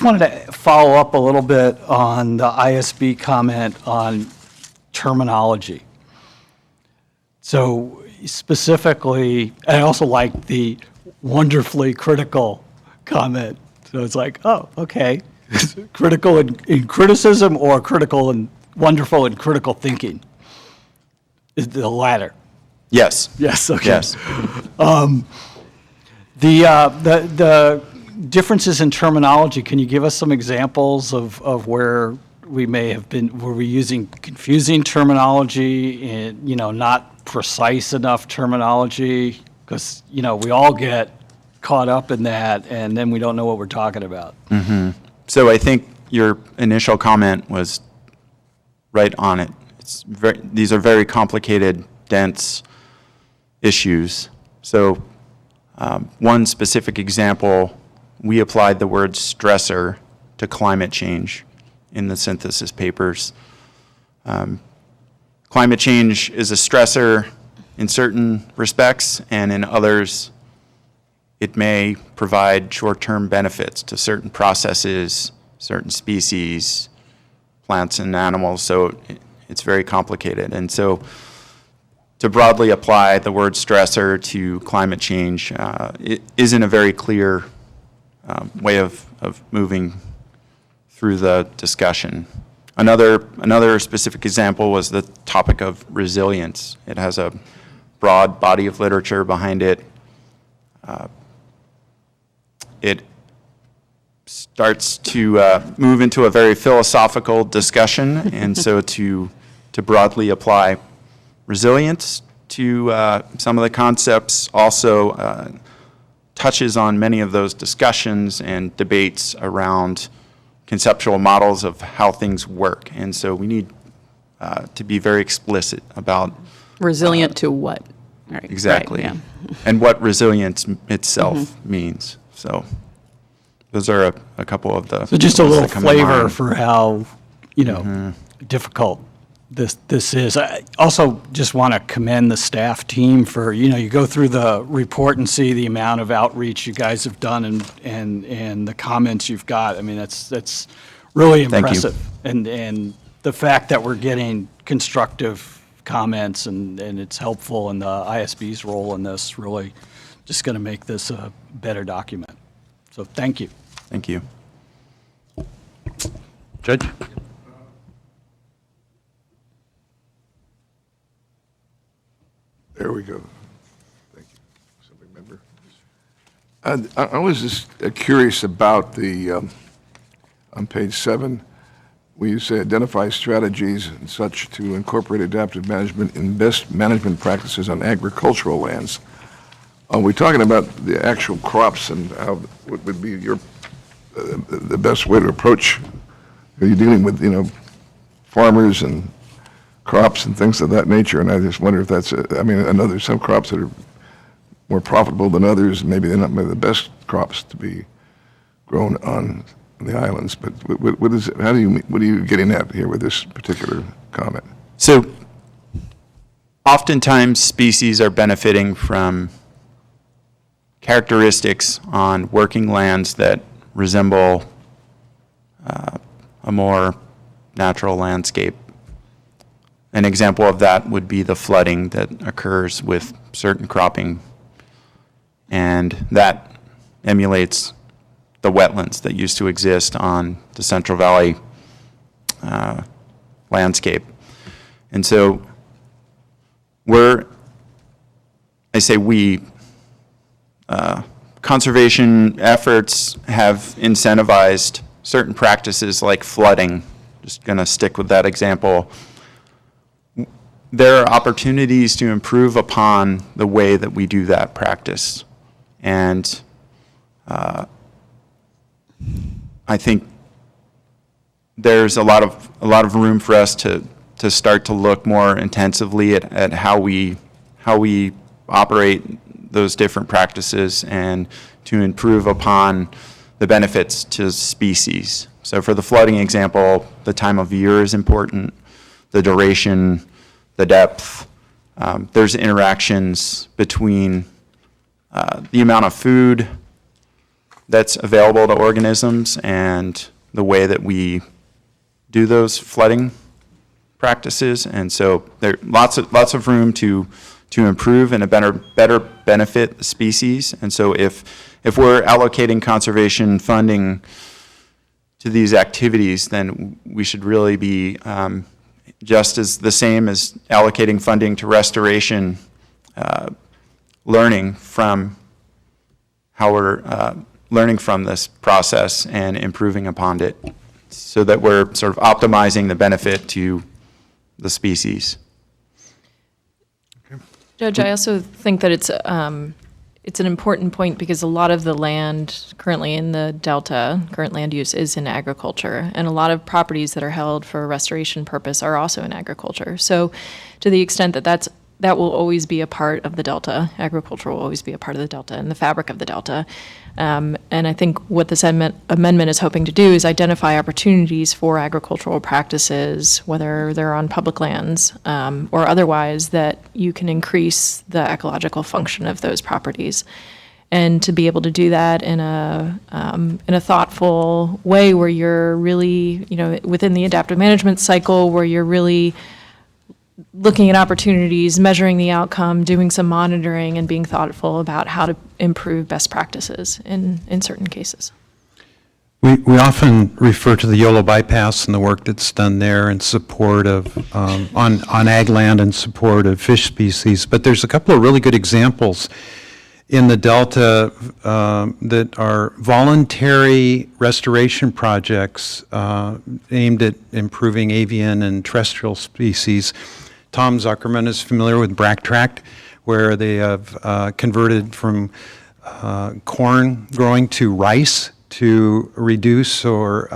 wanted to follow up a little bit on the ISB comment on terminology. So specifically, I also like the wonderfully critical comment. So it's like, oh, okay. Critical in criticism, or critical and wonderful in critical thinking? Is the latter. yes. Yes, okay. Yes. The differences in terminology, can you give us some examples of where we may have been, were we using confusing terminology and, you know, not precise enough terminology? Because, you know, we all get caught up in that, and then we don't know what we're talking about. Mm-hmm. So I think your initial comment was right on it. These are very complicated, dense issues. So one specific example, we applied the word stressor to climate change in the synthesis papers. Climate change is a stressor in certain respects, and in others, it may provide short-term benefits to certain processes, certain species, plants and animals. So it's very complicated. And so to broadly apply the word stressor to climate change, it isn't a very clear way of moving through the discussion. Another specific example was the topic of resilience. It has a broad body of literature behind it. It starts to move into a very philosophical discussion, and so to broadly apply resilience to some of the concepts, also touches on many of those discussions and debates around conceptual models of how things work. And so we need to be very explicit about Resilient to what? Right, exactly, right, and what resilience itself means. So those are a couple of the. So just a ones little that come to flavor mind. for how, difficult this is. I also just want to commend the staff team for, you go through the report and see the amount of outreach you guys have done and the comments you've got. I mean, that's really Thank you. impressive. And the fact that we're getting constructive comments and it's helpful, and the ISB's role in this really just going to make this a better document. So thank you. Thank you. Judge? There we go. Thank you, Assembly Member. I was just curious about the, on page 7, where you say identify strategies and such to incorporate adaptive management in best management practices on agricultural lands. Are we talking about the actual crops and how, what would be your, the best way to approach? Are you dealing with, farmers and crops and things of that nature? And I just wonder if that's, I know there's some crops that are more profitable than others, and maybe they're not the best crops to be grown on the islands, but what is it, what are you getting at here with this particular comment? So oftentimes species are benefiting from characteristics on working lands that resemble a more natural landscape. An example of that would be the flooding that occurs with certain cropping, and that emulates the wetlands that used to exist on the Central Valley landscape. And so conservation efforts have incentivized certain practices like flooding. Just going to stick with that example. There are opportunities to improve upon the way that we do that practice. And I think there's a lot of room for us to start to look more intensively at how we operate those different practices and to improve upon the benefits to species. So for the flooding example, the time of year is important, the duration, the depth. There's interactions between the amount of food that's available to organisms and the way that we do those flooding practices. And so there's lots of room to improve and a better benefit the species. And so if we're allocating conservation funding to these activities, then we should really be just as the same as allocating funding to restoration, learning from how we're learning from this process and improving upon it so that we're sort of optimizing the benefit to the species. Judge, I also think that it's an important point because a lot of the land currently in the Delta, current land use is in agriculture, and a lot of properties that are held for restoration purpose are also in agriculture. So to the extent that will always be a part of the Delta, agriculture will always be a part of the Delta and the fabric of the Delta. And I think what this amendment is hoping to do is identify opportunities for agricultural practices, whether they're on public lands or otherwise, that you can increase the ecological function of those properties. And to be able to do that in a thoughtful way where you're really, within the adaptive management cycle, where you're really looking at opportunities, measuring the outcome, doing some monitoring, and being thoughtful about how to improve best practices in certain cases. We often refer to the YOLO bypass and the work that's done there in support of, on ag land in support of fish species, but there's a couple of really good examples in the Delta that are voluntary restoration projects aimed at improving avian and terrestrial species Tom Zuckerman is familiar with Tract, where they have converted from corn growing to rice to reduce or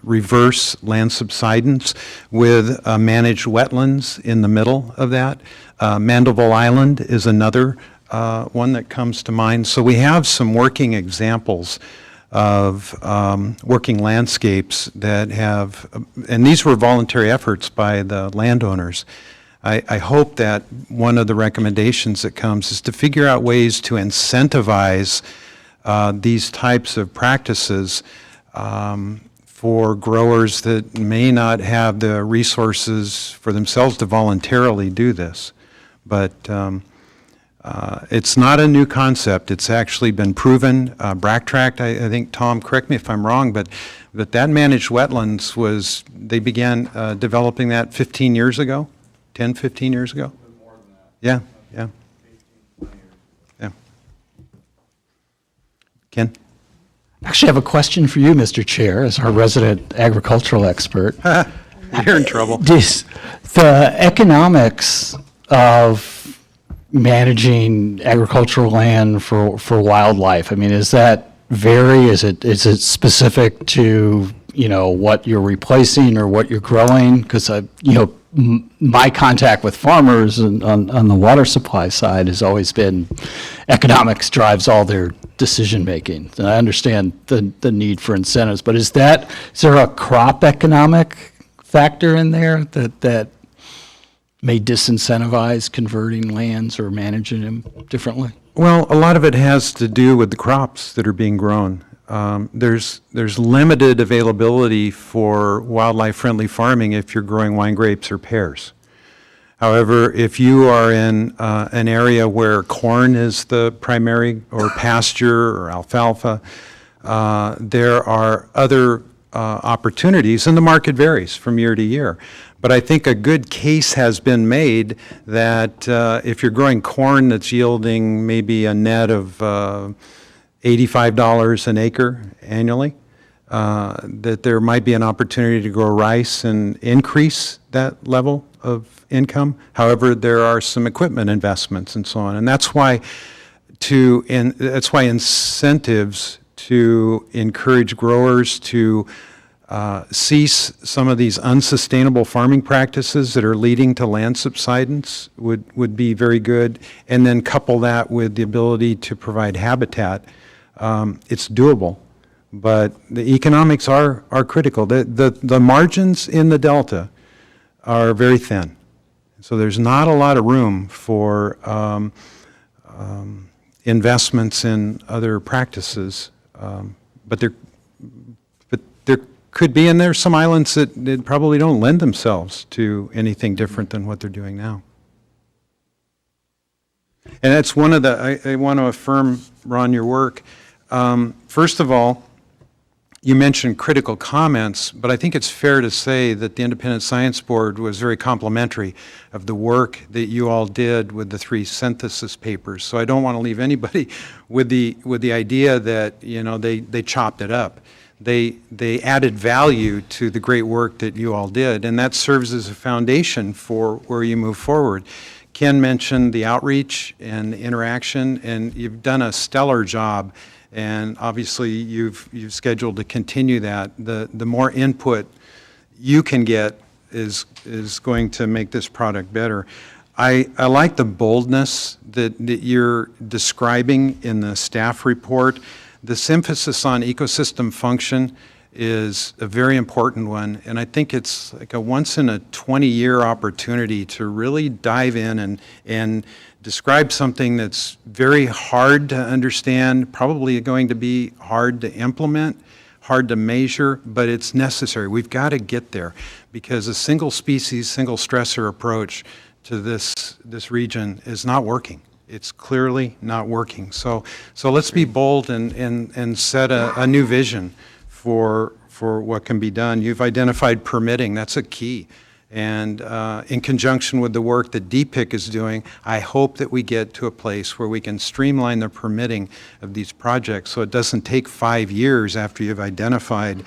reverse land subsidence with managed wetlands in the middle of that. Mandeville Island is another one that comes to mind. So we have some working examples of working landscapes that have, and these were voluntary efforts by the landowners. I hope that one of the recommendations that comes is to figure out ways to incentivize these types of practices for growers that may not have the resources for themselves to voluntarily do this. But it's not a new concept. It's actually been proven. Tract, I think, Tom, correct me if I'm wrong, but that managed wetlands was, they began developing that 15 years ago, 10, 15 years ago? More than that. Yeah. Yeah. Ken? Actually, I have a question for you, Mr. Chair, as our resident agricultural expert. You're in trouble. The economics of managing agricultural land for wildlife, I mean, does that vary? Is it specific to, what you're replacing or what you're growing? Because, my contact with farmers on the water supply side has always been economics drives all their decision making. And I understand the need for incentives, but is there a crop economic factor in there that may disincentivize converting lands or managing them differently? Well, a lot of it has to do with the crops that are being grown. There's limited availability for wildlife-friendly farming if you're growing wine grapes or pears. However, if you are in an area where corn is the primary, or pasture, or alfalfa, there are other opportunities, and the market varies from year to year. But I think a good case has been made that if you're growing corn that's yielding maybe a net of $85 an acre annually, that there might be an opportunity to grow rice and increase that level of income. However, there are some equipment investments and so on, and that's why incentives to encourage growers to cease some of these unsustainable farming practices that are leading to land subsidence would be very good, and then couple that with the ability to provide habitat. It's doable, but the economics are critical. The margins in the Delta are very thin, so there's not a lot of room for investments in other practices, but there could be, and there's some islands that probably don't lend themselves to anything different than what they're doing now. And that's one of the, I want to affirm, Ron, your work. First of all, you mentioned critical comments, but I think it's fair to say that the Independent Science Board was very complimentary of the work that you all did with the 3 synthesis papers. So I don't want to leave anybody with the idea that, they chopped it up. They added value to the great work that you all did, and that serves as a foundation for where you move forward. Ken mentioned the outreach and the interaction, and you've done a stellar job. And obviously, you've scheduled to continue that. The more input you can get is going to make this product better. I like the boldness that you're describing in the staff report. This emphasis on ecosystem function is a very important one, and I think it's like a once-in-a-20-year opportunity to really dive in and describe something that's very hard to understand, probably going to be hard to implement, hard to measure, but it's necessary. We've got to get there, because a single species, single stressor approach to this region is not working. It's clearly not working. So let's be bold and set a new vision for what can be done. You've identified permitting. That's a key. And in conjunction with the work that DPIC is doing, I hope that we get to a place where we can streamline the permitting of these projects so it doesn't take 5 years after you've identified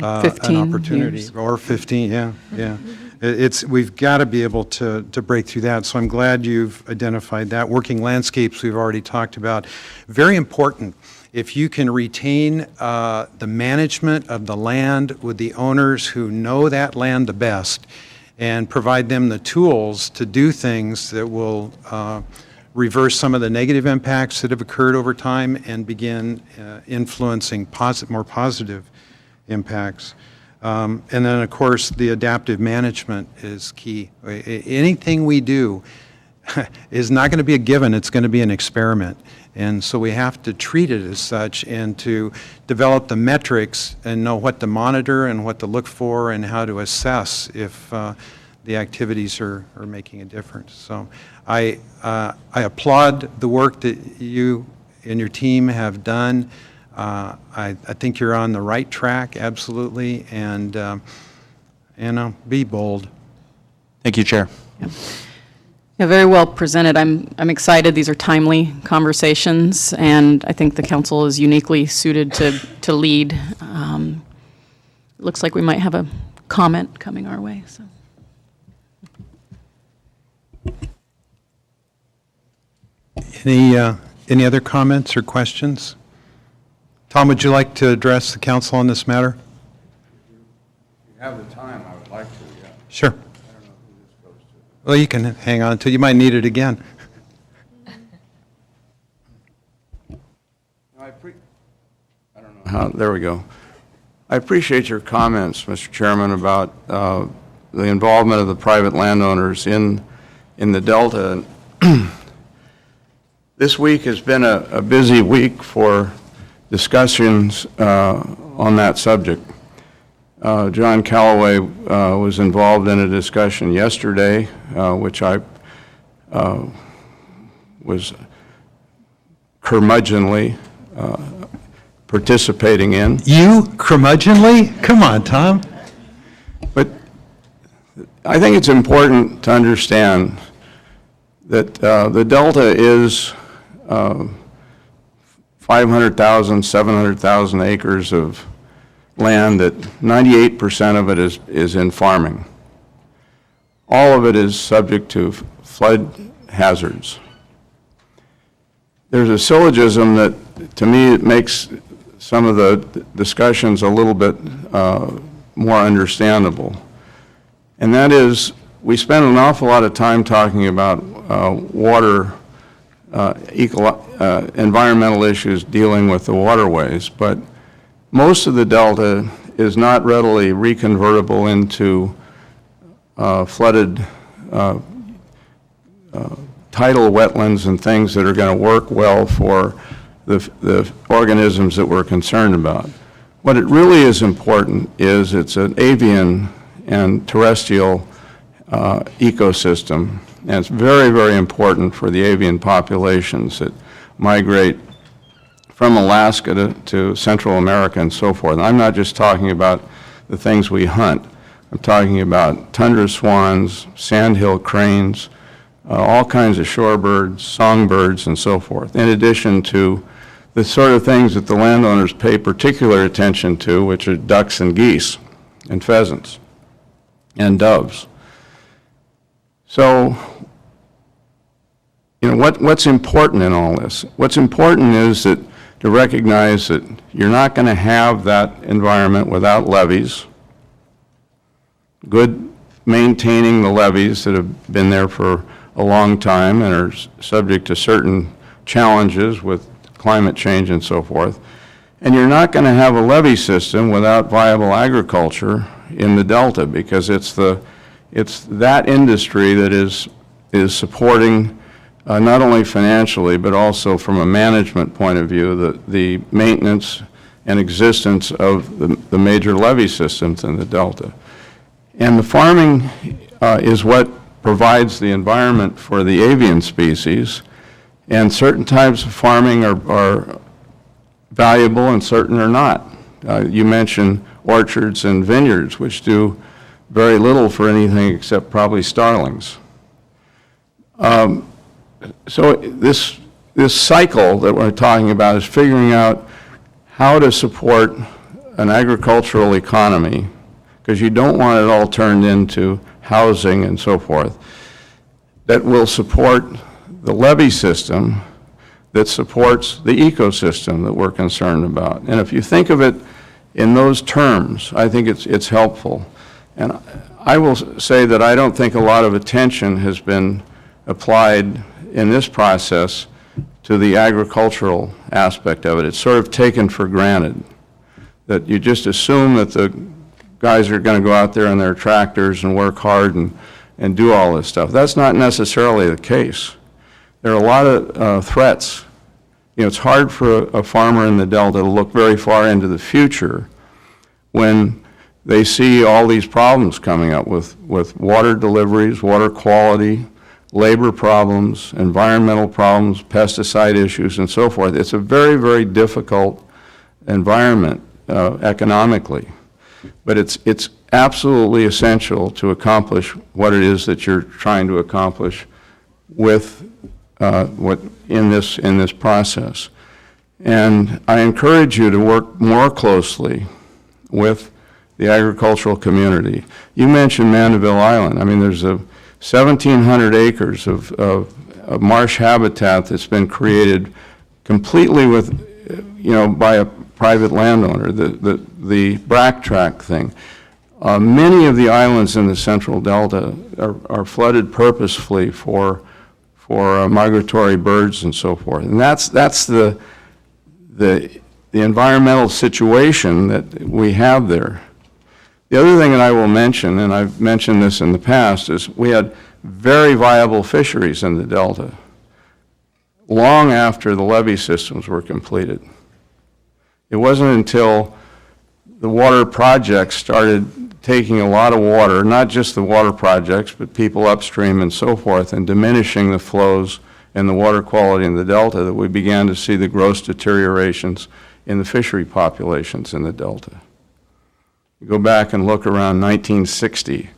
an opportunity. Or 15, yeah. we've got to be able to break through that. So I'm glad you've identified that. Working landscapes, we've already talked about. Very important. If you can retain the management of the land with the owners who know that land the best and provide them the tools to do things that will reverse some of the negative impacts that have occurred over time and begin influencing more positive impacts. And then, of course, the adaptive management is key. Anything we do is not going to be a given, it's going to be an experiment. And so we have to treat it as such and to develop the metrics and know what to monitor and what to look for and how to assess if the activities are making a difference. So I applaud the work that you and your team have done. I think you're on the right track, absolutely, and be bold. Thank you, Chair. Yeah, very well presented. I'm excited. These are timely conversations, and I think the council is uniquely suited to lead. Looks like we might have a comment coming our way. So. Any other comments or questions? Tom, would you like to address the council on this matter? If you have the time, I would like to, yeah. Sure. I don't know who this goes to. Well, you can hang on until you might need it again. I don't know how, there we go. I appreciate your comments, Mr. Chairman, about the involvement of the private landowners in the Delta. This week has been a busy week for discussions on that subject. John Callaway was involved in a discussion yesterday, which I was curmudgeonly participating in. You curmudgeonly? Come on, Tom. But I think it's important to understand that the Delta is 500,000, 700,000 acres of land that 98% of it is in farming. All of it is subject to flood hazards. There's a syllogism that, to me, it makes some of the discussions a little bit more understandable. And that is, we spend an awful lot of time talking about water, environmental issues dealing with the waterways, but most of the Delta is not readily reconvertible into flooded tidal wetlands and things that are going to work well for the organisms that we're concerned about. What it really is important is it's an avian and terrestrial ecosystem, and it's very, very important for the avian populations that migrate from Alaska to Central America and so forth. And I'm not just talking about the things we hunt. I'm talking about tundra swans, sandhill cranes, all kinds of shorebirds, songbirds, and so forth, in addition to the sort of things that the landowners pay particular attention to, which are ducks and geese and pheasants and doves. So, you know, what's important in all this? What's important is that to recognize that you're not going to have that environment without levees, good maintaining the levees that have been there for a long time and are subject to certain challenges with climate change and so forth. And you're not going to have a levee system without viable agriculture in the Delta, because it's that industry that is supporting not only financially but also from a management point of view the maintenance and existence of the major levee systems in the Delta. And the farming is what provides the environment for the avian species, and certain types of farming are valuable and certain are not. You mentioned orchards and vineyards, which do very little for anything except probably starlings. So this cycle that we're talking about is figuring out how to support an agricultural economy, because you don't want it all turned into housing and so forth, that will support the levee system that supports the ecosystem that we're concerned about. And if you think of it in those terms, I think it's helpful. And I will say that I don't think a lot of attention has been applied in this process to the agricultural aspect of it. It's sort of taken for granted that you just assume that the guys are going to go out there in their tractors and work hard and do all this stuff. That's not necessarily the case. There are a lot of threats. You know, it's hard for a farmer in the Delta to look very far into the future when they see all these problems coming up with water deliveries, water quality, labor problems, environmental problems, pesticide issues, and so forth. It's a very, very difficult environment economically. But it's absolutely essential to accomplish what it is that you're trying to accomplish with what in this process. And I encourage you to work more closely with the agricultural community. You mentioned Mandeville Island. I mean, there's 1,700 acres of marsh habitat that's been created completely with, by a private landowner, the Brack Track thing. Many of the islands in the Central Delta are flooded purposefully for migratory birds and so forth. And that's the environmental situation that we have there. The other thing that I will mention, and I've mentioned this in the past, is we had very viable fisheries in the Delta long after the levee systems were completed. It wasn't until the water projects started taking a lot of water, not just the water projects, but people upstream and so forth, and diminishing the flows and the water quality in the Delta, that we began to see the gross deteriorations in the fishery populations in the Delta. You go back and look around 1960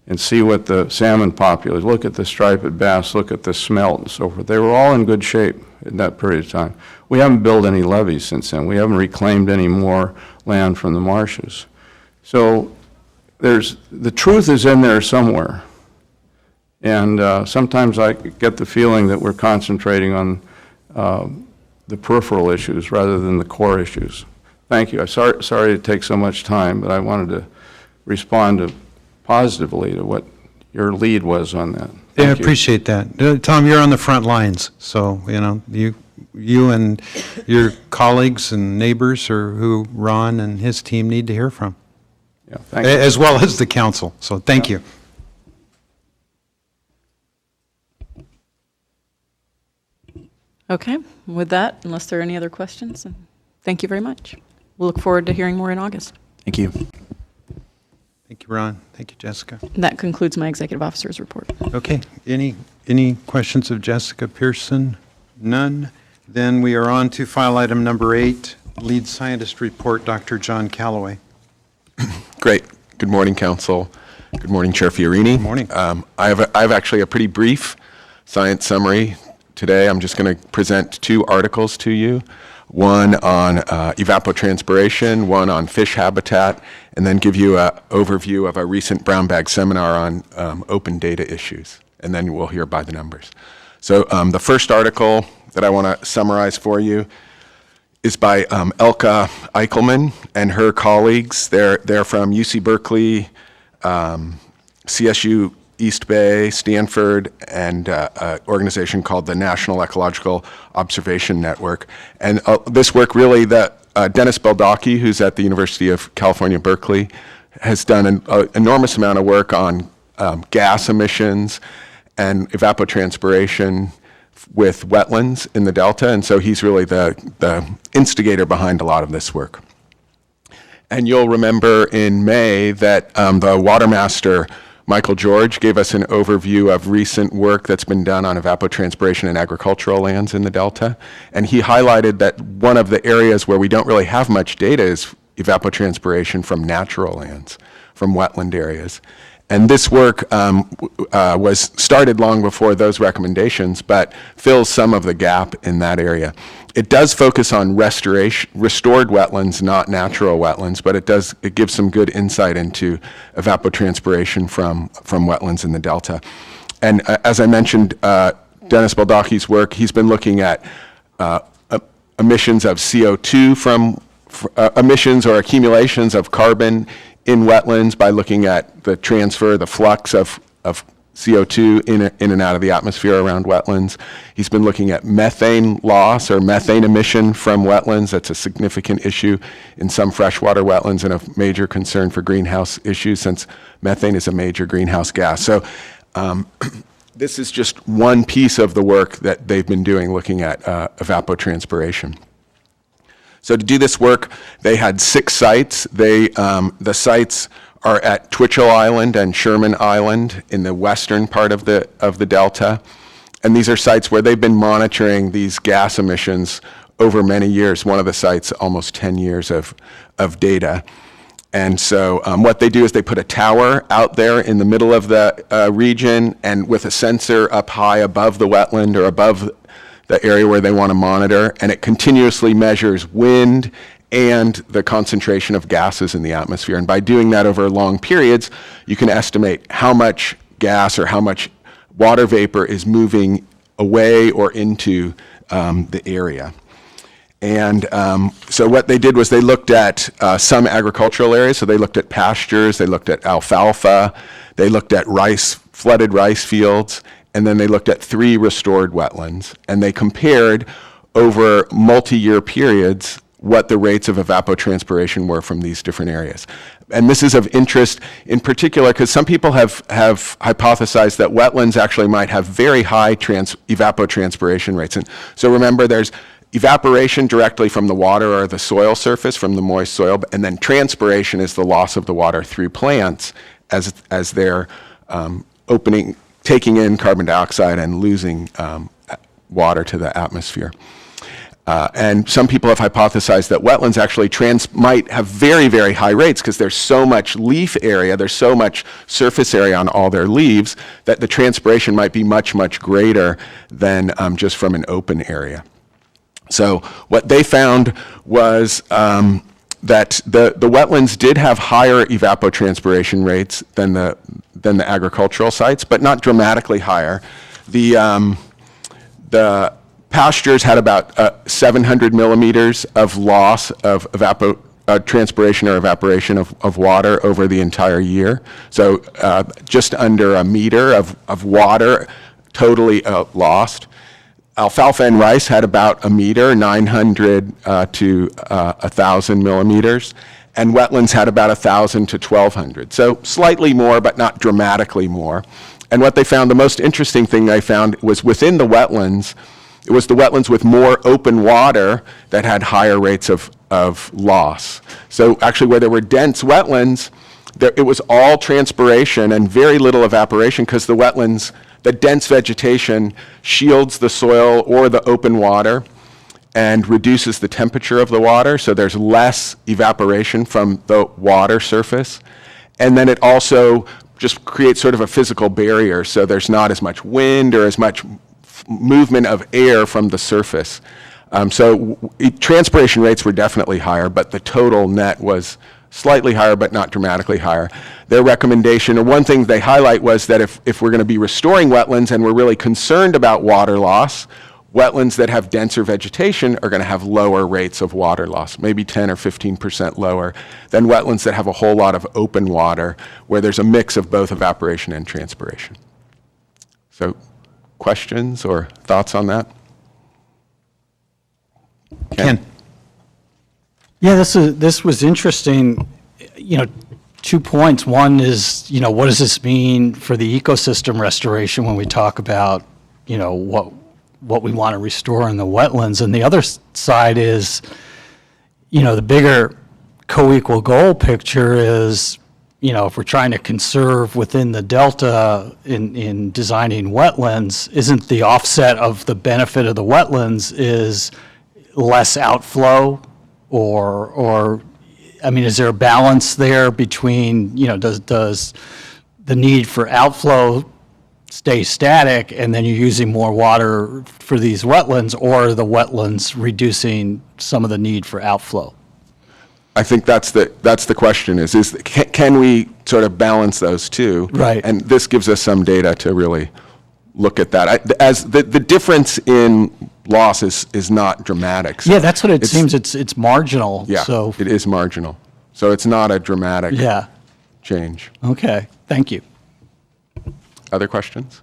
and see what the salmon population, look at the striped bass, look at the smelt and so forth. They were all in good shape in that period of time. We haven't built any levees since then. We haven't reclaimed any more land from the marshes. So the truth is in there somewhere. And sometimes I get the feeling that we're concentrating on the peripheral issues rather than the core issues. Thank you. I'm sorry to take so much time, but I wanted to respond positively to what your lead was on that. I appreciate that. Tom, you're on the front lines, so, you and your colleagues and neighbors are who Ron and his team need to hear from. Yeah, thank you. As well as the council, so thank you. Okay, with that, unless there are any other questions, thank you very much. We'll look forward to hearing more in August. Thank you. Thank you, Ron. Thank you, Jessica. That concludes my executive officer's report. Okay, any questions of Jessica Pearson? None? Then we are on to file item number 8, lead scientist report, Dr. John Callaway. Great. Good morning, Council. Good morning, Chair Fiorini. Good morning. I have actually a pretty brief science summary today. I'm just going to present 2 articles to you, one on evapotranspiration, one on fish habitat, and then give you an overview of a recent brown bag seminar on open data issues, and then we'll hear by the numbers. So the first article that I want to summarize for you is by Elka Eichelman and her colleagues. They're from UC Berkeley, CSU East Bay, Stanford, and an organization called the National Ecological Observation Network. And this work really, Dennis Beldocki, who's at the University of California, Berkeley, has done an enormous amount of work on gas emissions and evapotranspiration with wetlands in the Delta, and so he's really the instigator behind a lot of this work. And you'll remember in May that the water master, Michael George, gave us an overview of recent work that's been done on evapotranspiration in agricultural lands in the Delta, and he highlighted that one of the areas where we don't really have much data is evapotranspiration from natural lands, wetland areas. And this work was started long before those recommendations, but fills some of the gap in that area. It does focus on restored wetlands, not natural wetlands, but it gives some good insight into evapotranspiration from wetlands in the delta. And as I mentioned, Dennis Baldacchi's work, he's been looking at emissions of CO2 from emissions or accumulations of carbon in wetlands by looking at the transfer, the flux of CO2 in and out of the atmosphere around wetlands. He's been looking at methane loss or methane emission from wetlands. That's a significant issue in some freshwater wetlands and a major concern for greenhouse issues since methane is a major greenhouse gas. So this is just one piece of the work that they've been doing looking at evapotranspiration. So to do this work, they had 6 sites. The sites are at Twitchell Island and Sherman Island in the western part of the delta. And these are sites where they've been monitoring these gas emissions over many years. One of the sites, almost 10 years of data. And so what they do is they put a tower out there in the middle of the region and with a sensor up high above the wetland or above the area where they want to monitor, and it continuously measures wind and the concentration of gases in the atmosphere. And by doing that over long periods, you can estimate how much gas or how much water vapor is moving away or into the area. And so what they did was they looked at some agricultural areas. So they looked at pastures, they looked at alfalfa, they looked at flooded rice fields, and then they looked at 3 restored wetlands, and they compared over multi-year periods what the rates of evapotranspiration were from these different areas. And this is of interest in particular because some people have hypothesized that wetlands actually might have very high evapotranspiration rates. And so remember, there's evaporation directly from the water or the soil surface, from the moist soil, and then transpiration is the loss of the water through plants as they're taking in carbon dioxide and losing water to the atmosphere. And some people have hypothesized that wetlands actually might have very, very high rates because there's so much leaf area, there's so much surface area on all their leaves that the transpiration might be much, much greater than just from an open area. So what they found was that the wetlands did have higher evapotranspiration rates than the agricultural sites, but not dramatically higher. The pastures had about 700 millimeters of loss of transpiration or evaporation of water over the entire year. So just under a meter of water totally lost. Alfalfa and rice had about a meter, 900 to 1,000 millimeters, and wetlands had about 1,000 to 1,200. So slightly more, but not dramatically more. And what they found, the most interesting thing they found was within the wetlands, it was the wetlands with more open water that had higher rates of loss. So actually where there were dense wetlands, it was all transpiration and very little evaporation because the wetlands, the dense vegetation shields the soil or the open water and reduces the temperature of the water, so there's less evaporation from the water surface. And then it also just creates sort of a physical barrier, so there's not as much wind or as much movement of air from the surface. Transpiration rates were definitely higher, but the total net was slightly higher, but not dramatically higher. Their recommendation, or one thing they highlight, was that if we're going to be restoring wetlands and we're really concerned about water loss, wetlands that have denser vegetation are going to have lower rates of water loss, maybe 10 or 15% lower than wetlands that have a whole lot of open water where there's a mix of both evaporation and transpiration. So questions or thoughts on that? Ken? Yeah, this was interesting. 2 points. One is, what does this mean for the ecosystem restoration when we talk about, what we want to restore in the wetlands? And the other side is, the bigger co-equal goal picture is, if we're trying to conserve within the delta in designing wetlands, isn't the offset of the benefit of the wetlands is less outflow or I mean, is there a balance there between, does the need for outflow stay static and then you're using more water for these wetlands, or are the wetlands reducing some of the need for outflow? I think that's the question can we sort of balance those two? Right. And this gives us some data to really look at that. As the difference in loss is not dramatic. So Yeah, that's what it seems. It's marginal. Yeah, So, it is marginal. So it's not a dramatic yeah. change. Okay. Thank you. Other questions?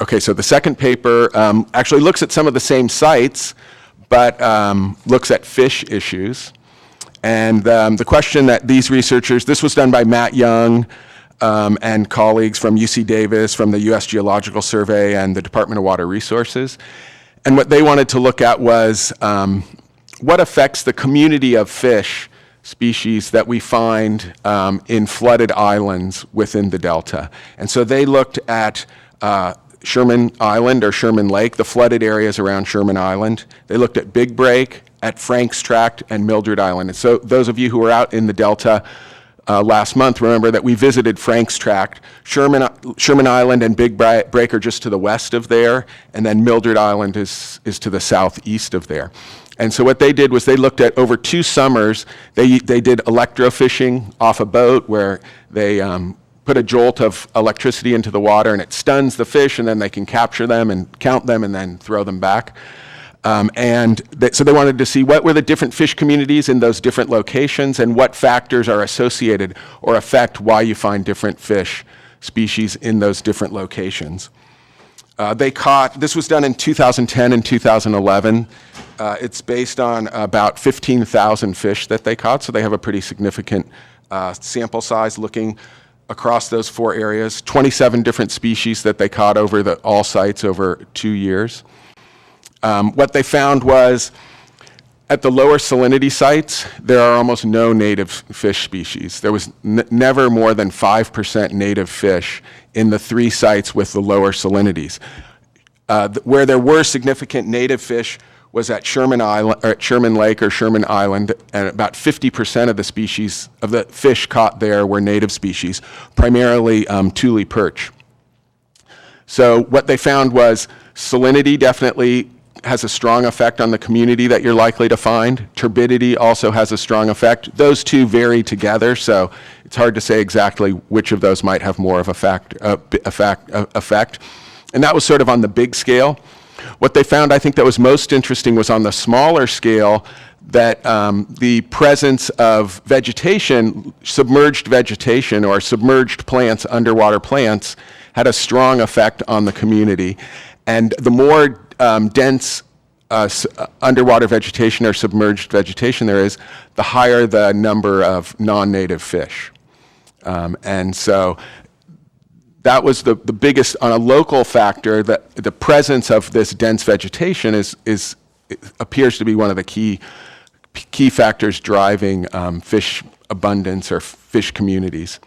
Okay, so the second paper actually looks at some of the same sites, but looks at fish issues. And the question that these researchers, this was done by Matt Young and colleagues from UC Davis, from the US Geological Survey and the Department of Water Resources. And what they wanted to look at was what affects the community of fish species that we find in flooded islands within the Delta. And so they looked at Sherman Island or Sherman Lake, the flooded areas around Sherman Island. They looked at Big Break, at Frank's Tract, and Mildred Island. And so those of you who were out in the Delta last month, remember that we visited Frank's Tract. Sherman Island and Big Break are just to the west of there, and then Mildred Island is to the southeast of there. And so what they did was they looked at over 2 summers, they did electrofishing off a boat where they put a jolt of electricity into the water and it stuns the fish, and then they can capture them and count them and then throw them back. So they wanted to see what were the different fish communities in those different locations and what factors are associated or affect why you find different fish species in those different locations. This was done in 2010 and 2011. It's based on about 15,000 fish that they caught, so they have a pretty significant sample size looking across those 4 areas, 27 different species that they caught over all sites over 2 years. What they found was at the lower salinity sites, there are almost no native fish species. There was never more than 5% native fish in the 3 sites with the lower salinities. Where there were significant native fish was at Sherman Island, or at Sherman Lake or Sherman Island, and about 50% of the species of the fish caught there were native species, primarily tule perch. So what they found was salinity definitely has a strong effect on the community that you're likely to find. Turbidity also has a strong effect. Those two vary together, so it's hard to say exactly which of those might have more of effect. And that was sort of on the big scale. What they found, I think, that was most interesting was on the smaller scale, that the presence of vegetation, submerged vegetation or submerged plants, underwater plants, had a strong effect on the community. And the more dense underwater vegetation or submerged vegetation there is, the higher the number of non-native fish. And so that was the biggest, on a local factor, that the presence of this dense vegetation appears to be one of the key factors driving fish abundance or fish communities.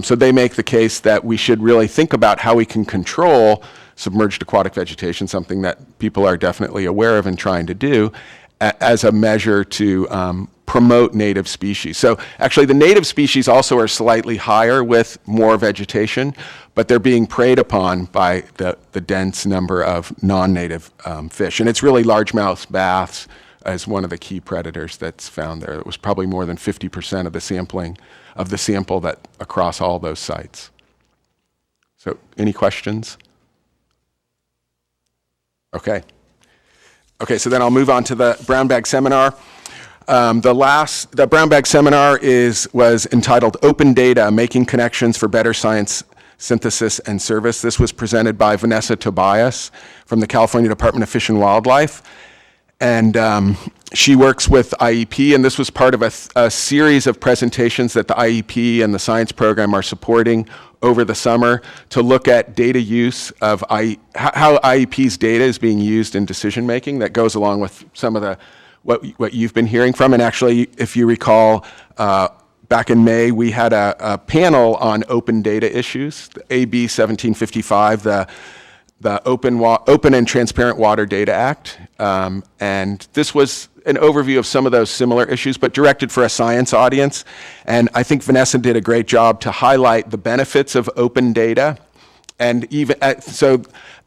So they make the case that we should really think about how we can control submerged aquatic vegetation, something that people are definitely aware of and trying to do, as a measure to promote native species. So actually the native species also are slightly higher with more vegetation, but they're being preyed upon by the dense number of non-native fish. And it's really largemouth bass as one of the key predators that's found there. It was probably more than 50% of the sample that across all those sites. So any questions? Okay, so then I'll move on to the brown bag seminar. The brown bag seminar was entitled Open Data, Making Connections for Better Science Synthesis and Service. This was presented by Vanessa Tobias from the California Department of Fish and Wildlife. And she works with IEP, and this was part of a series of presentations that the IEP and the science program are supporting over the summer to look at data use of how IEP's data is being used in decision making. That goes along with some of what you've been hearing from. And actually, if you recall, back in May, we had a panel on open data issues, the AB 1755, the Open and Transparent Water Data Act. And this was an overview of some of those similar issues, but directed for a science audience. And I think Vanessa did a great job to highlight the benefits of open data. And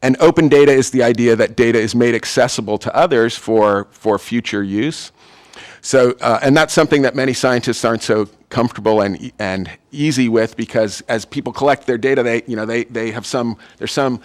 and open data is the idea that data is made accessible to others for future use. So, and that's something that many scientists aren't so comfortable and easy with, because as people collect their data, they have there's some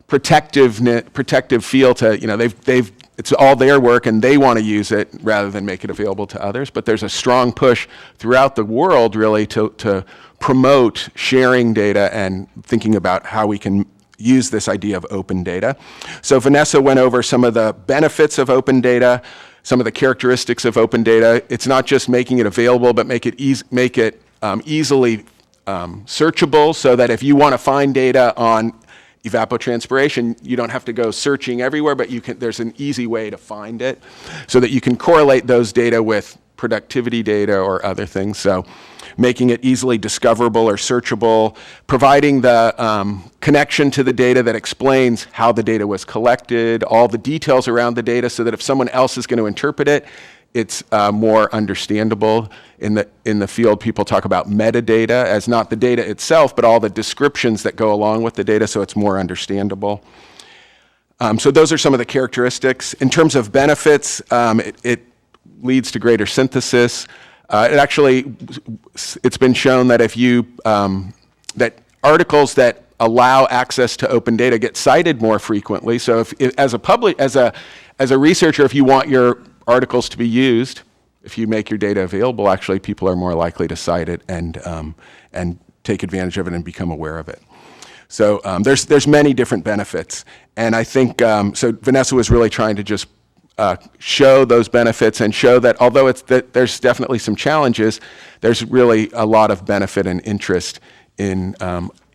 protective feel to, it's all their work and they want to use it rather than make it available to others. But there's a strong push throughout the world really to promote sharing data and thinking about how we can use this idea of open data. So Vanessa went over some of the benefits of open data, some of the characteristics of open data. It's not just making it available, but make it easily searchable, so that if you want to find data on evapotranspiration, you don't have to go searching everywhere, but there's an easy way to find it, so that you can correlate those data with productivity data or other things. So making it easily discoverable or searchable, providing the connection to the data that explains how the data was collected, all the details around the data, so that if someone else is going to interpret it, it's more understandable. In the field, people talk about metadata as not the data itself, but all the descriptions that go along with the data, so it's more understandable. So those are some of the characteristics. In terms of benefits, it leads to greater synthesis. It's been shown that that articles that allow access to open data get cited more frequently. So as a researcher, if you want your articles to be used, if you make your data available, actually people are more likely to cite it and take advantage of it and become aware of it. So there's many different benefits. And I think, so Vanessa was really trying to just show those benefits and show that although there's definitely some challenges, there's really a lot of benefit and interest in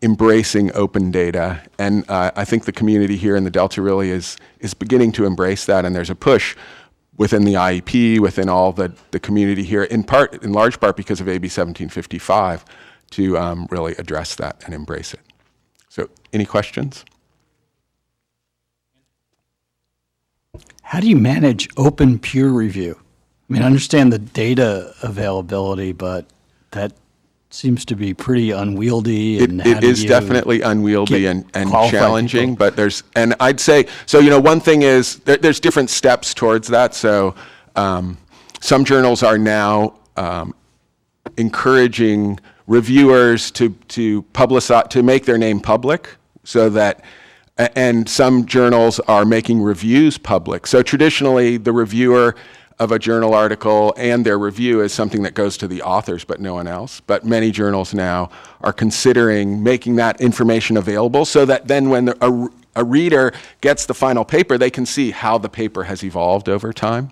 embracing open data. And I think the community here in the Delta really is beginning to embrace that, and there's a push within the IEP, within all the community here, in large part because of AB 1755, to really address that and embrace it. So any questions? How do you manage open peer review? I mean, I understand the data availability, but that seems to be pretty unwieldy. And it is definitely unwieldy and challenging, but and I'd say, so, one thing is there's different steps towards that. So some journals are now encouraging reviewers to publicize, to make their name public, so that, and some journals are making reviews public. So traditionally, the reviewer of a journal article and their review is something that goes to the authors, but no one else. But many journals now are considering making that information available, so that then when a reader gets the final paper, they can see how the paper has evolved over time.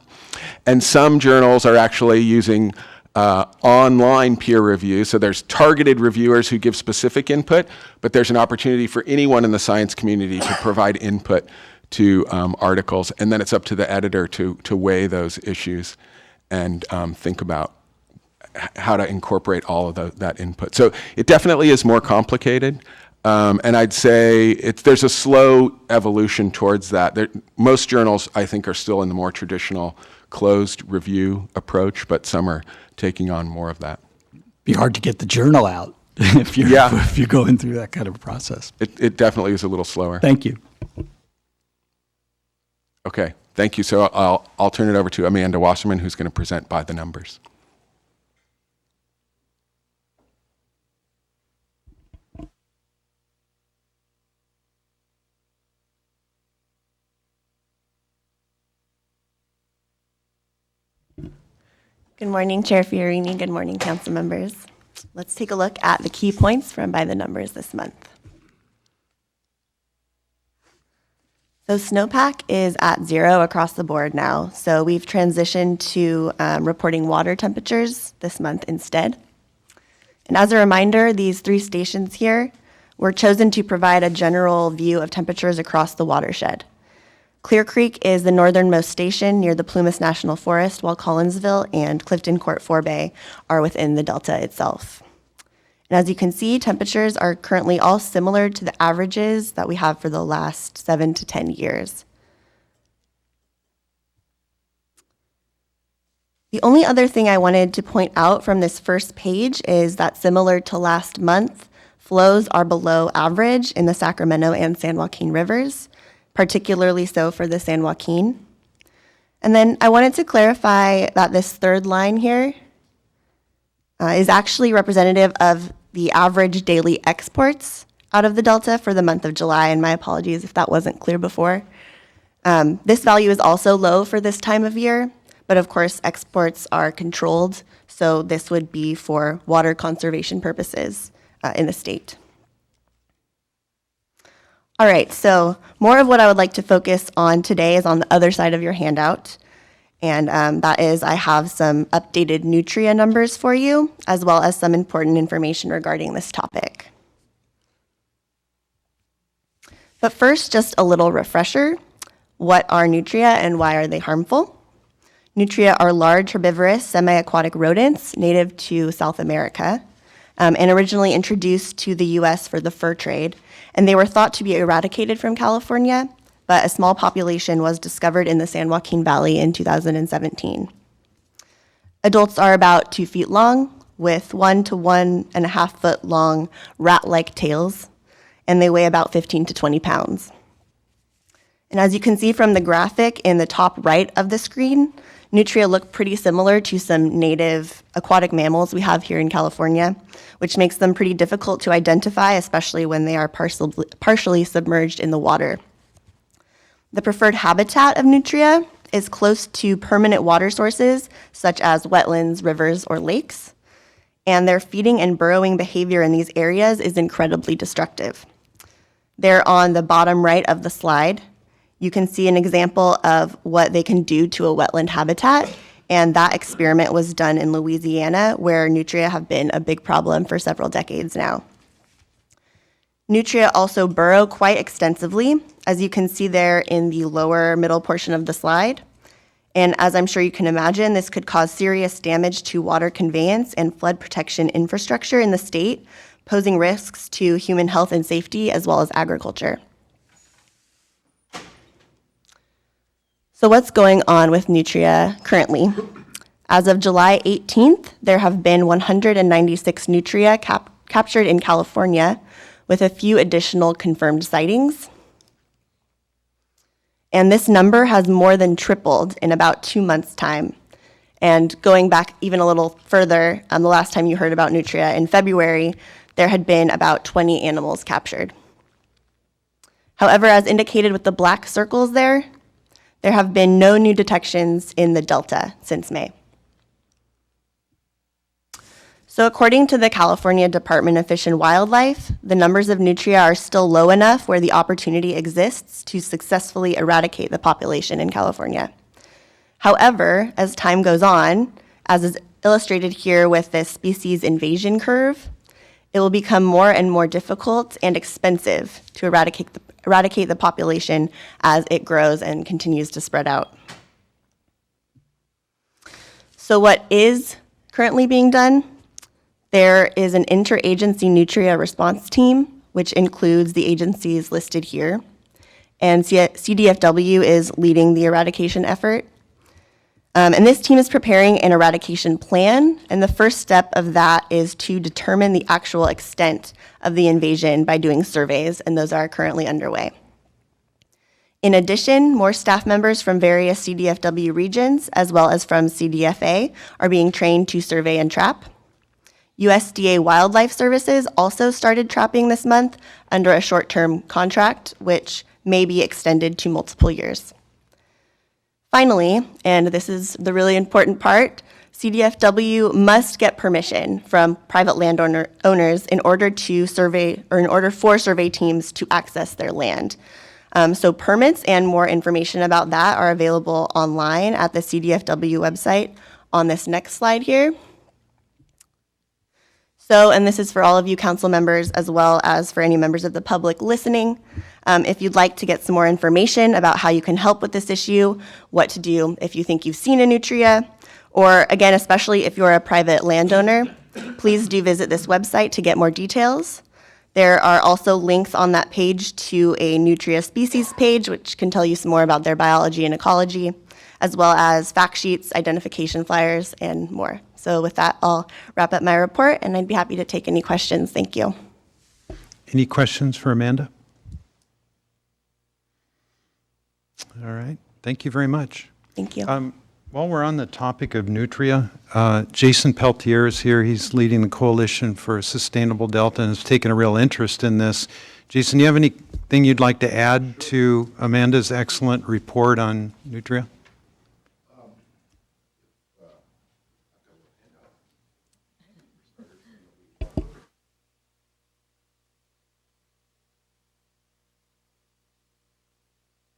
And some journals are actually using online peer review. So there's targeted reviewers who give specific input, but there's an opportunity for anyone in the science community to provide input to articles, and then it's up to the editor to weigh those issues and think about how to incorporate all of that input. So it definitely is more complicated, and I'd say there's a slow evolution towards that. Most journals, I think, are still in the more traditional closed review approach, but some are taking on more of that. Be hard to get the journal out if you're going through that kind of process. It definitely is a little slower. Thank you. Okay, thank you. So I'll turn it over to Amanda Wasserman, who's going to present by the numbers. Good morning, Chair Fiorini. Good morning, council members. Let's take a look at the key points from By the Numbers this month. So snowpack is at 0 across the board now. So we've transitioned to reporting water temperatures this month instead. And as a reminder, these 3 stations here were chosen to provide a general view of temperatures across the watershed. Clear Creek is the northernmost station near the Plumas National Forest, while Collinsville and Clifton Court Forebay are within the delta itself. And as you can see, temperatures are currently all similar to the averages that we have for the last 7 to 10 years. The only other thing I wanted to point out from this first page is that similar to last month, flows are below average in the Sacramento and San Joaquin rivers, particularly so for the San Joaquin. And then I wanted to clarify that this third line here is actually representative of the average daily exports out of the Delta for the month of July, and my apologies if that wasn't clear before. This value is also low for this time of year, but of course exports are controlled, so this would be for water conservation purposes in the state. All right, so more of what I would like to focus on today is on the other side of your handout, and that is I have some updated Nutria numbers for you, as well as some important information regarding this topic. But first, just a little refresher. What are nutria and why are they harmful? Nutria are large herbivorous semi-aquatic rodents native to South America and originally introduced to the US for the fur trade. And they were thought to be eradicated from California, but a small population was discovered in the San Joaquin Valley in 2017. Adults are about 2 feet long with 1 to 1.5 foot long rat-like tails, and they weigh about 15 to 20 pounds. And as you can see from the graphic in the top right of the screen, nutria look pretty similar to some native aquatic mammals we have here in California, which makes them pretty difficult to identify, especially when they are partially submerged in the water. The preferred habitat of nutria is close to permanent water sources, such as wetlands, rivers, or lakes, and their feeding and burrowing behavior in these areas is incredibly destructive. They're on the bottom right of the slide. You can see an example of what they can do to a wetland habitat, and that experiment was done in Louisiana, where nutria have been a big problem for several decades now. Nutria also burrow quite extensively, as you can see there in the lower middle portion of the slide. And as I'm sure you can imagine, this could cause serious damage to water conveyance and flood protection infrastructure in the state, posing risks to human health and safety as well as agriculture. So what's going on with nutria currently? As of July 18th, there have been 196 nutria captured in California, with a few additional confirmed sightings. And this number has more than tripled in about 2 months' time. And going back even a little further, the last time you heard about nutria in February, there had been about 20 animals captured. However, as indicated with the black circles there have been no new detections in the Delta since May. So according to the California Department of Fish and Wildlife, the numbers of nutria are still low enough where the opportunity exists to successfully eradicate the population in California. However, as time goes on, as is illustrated here with this species invasion curve, it will become more and more difficult and expensive to eradicate the population as it grows and continues to spread out. So what is currently being done? There is an interagency nutria response team, which includes the agencies listed here, and CDFW is leading the eradication effort. And this team is preparing an eradication plan, and the first step of that is to determine the actual extent of the invasion by doing surveys, and those are currently underway. In addition, more staff members from various CDFW regions, as well as from CDFA, are being trained to survey and trap. USDA Wildlife Services also started trapping this month under a short-term contract, which may be extended to multiple years. Finally, and this is the really important part, CDFW must get permission from private landowners in order for survey teams to access their land. So permits and more information about that are available online at the CDFW website on this next slide here. So, and this is for all of you council members as well as for any members of the public listening. If you'd like to get some more information about how you can help with this issue, what to do if you think you've seen a nutria, or again, especially if you're a private landowner, please do visit this website to get more details. There are also links on that page to a nutria species page, which can tell you some more about their biology and ecology, as well as fact sheets, identification flyers, and more. So with that, I'll wrap up my report, and I'd be happy to take any questions. Thank you. Any questions for Amanda? All right, thank you very much. Thank you. While we're on the topic of Nutria, Jason Peltier is here. He's leading the Coalition for a Sustainable Delta and has taken a real interest in this. Jason, do you have anything you'd like to add to Amanda's excellent report on Nutria?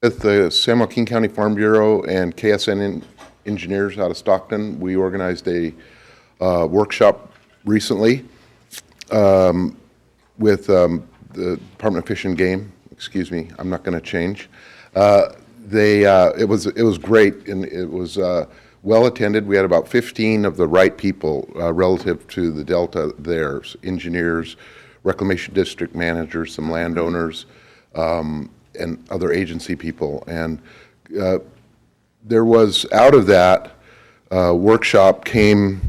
With the San Joaquin County Farm Bureau and KSN engineers out of Stockton, we organized a workshop recently with the Department of Fish and Game. Excuse me, I'm not going to change. It was great, and it was well attended. We had about 15 of the right people relative to the Delta there: engineers, reclamation district managers, some landowners, and other agency people. And there was, out of that workshop came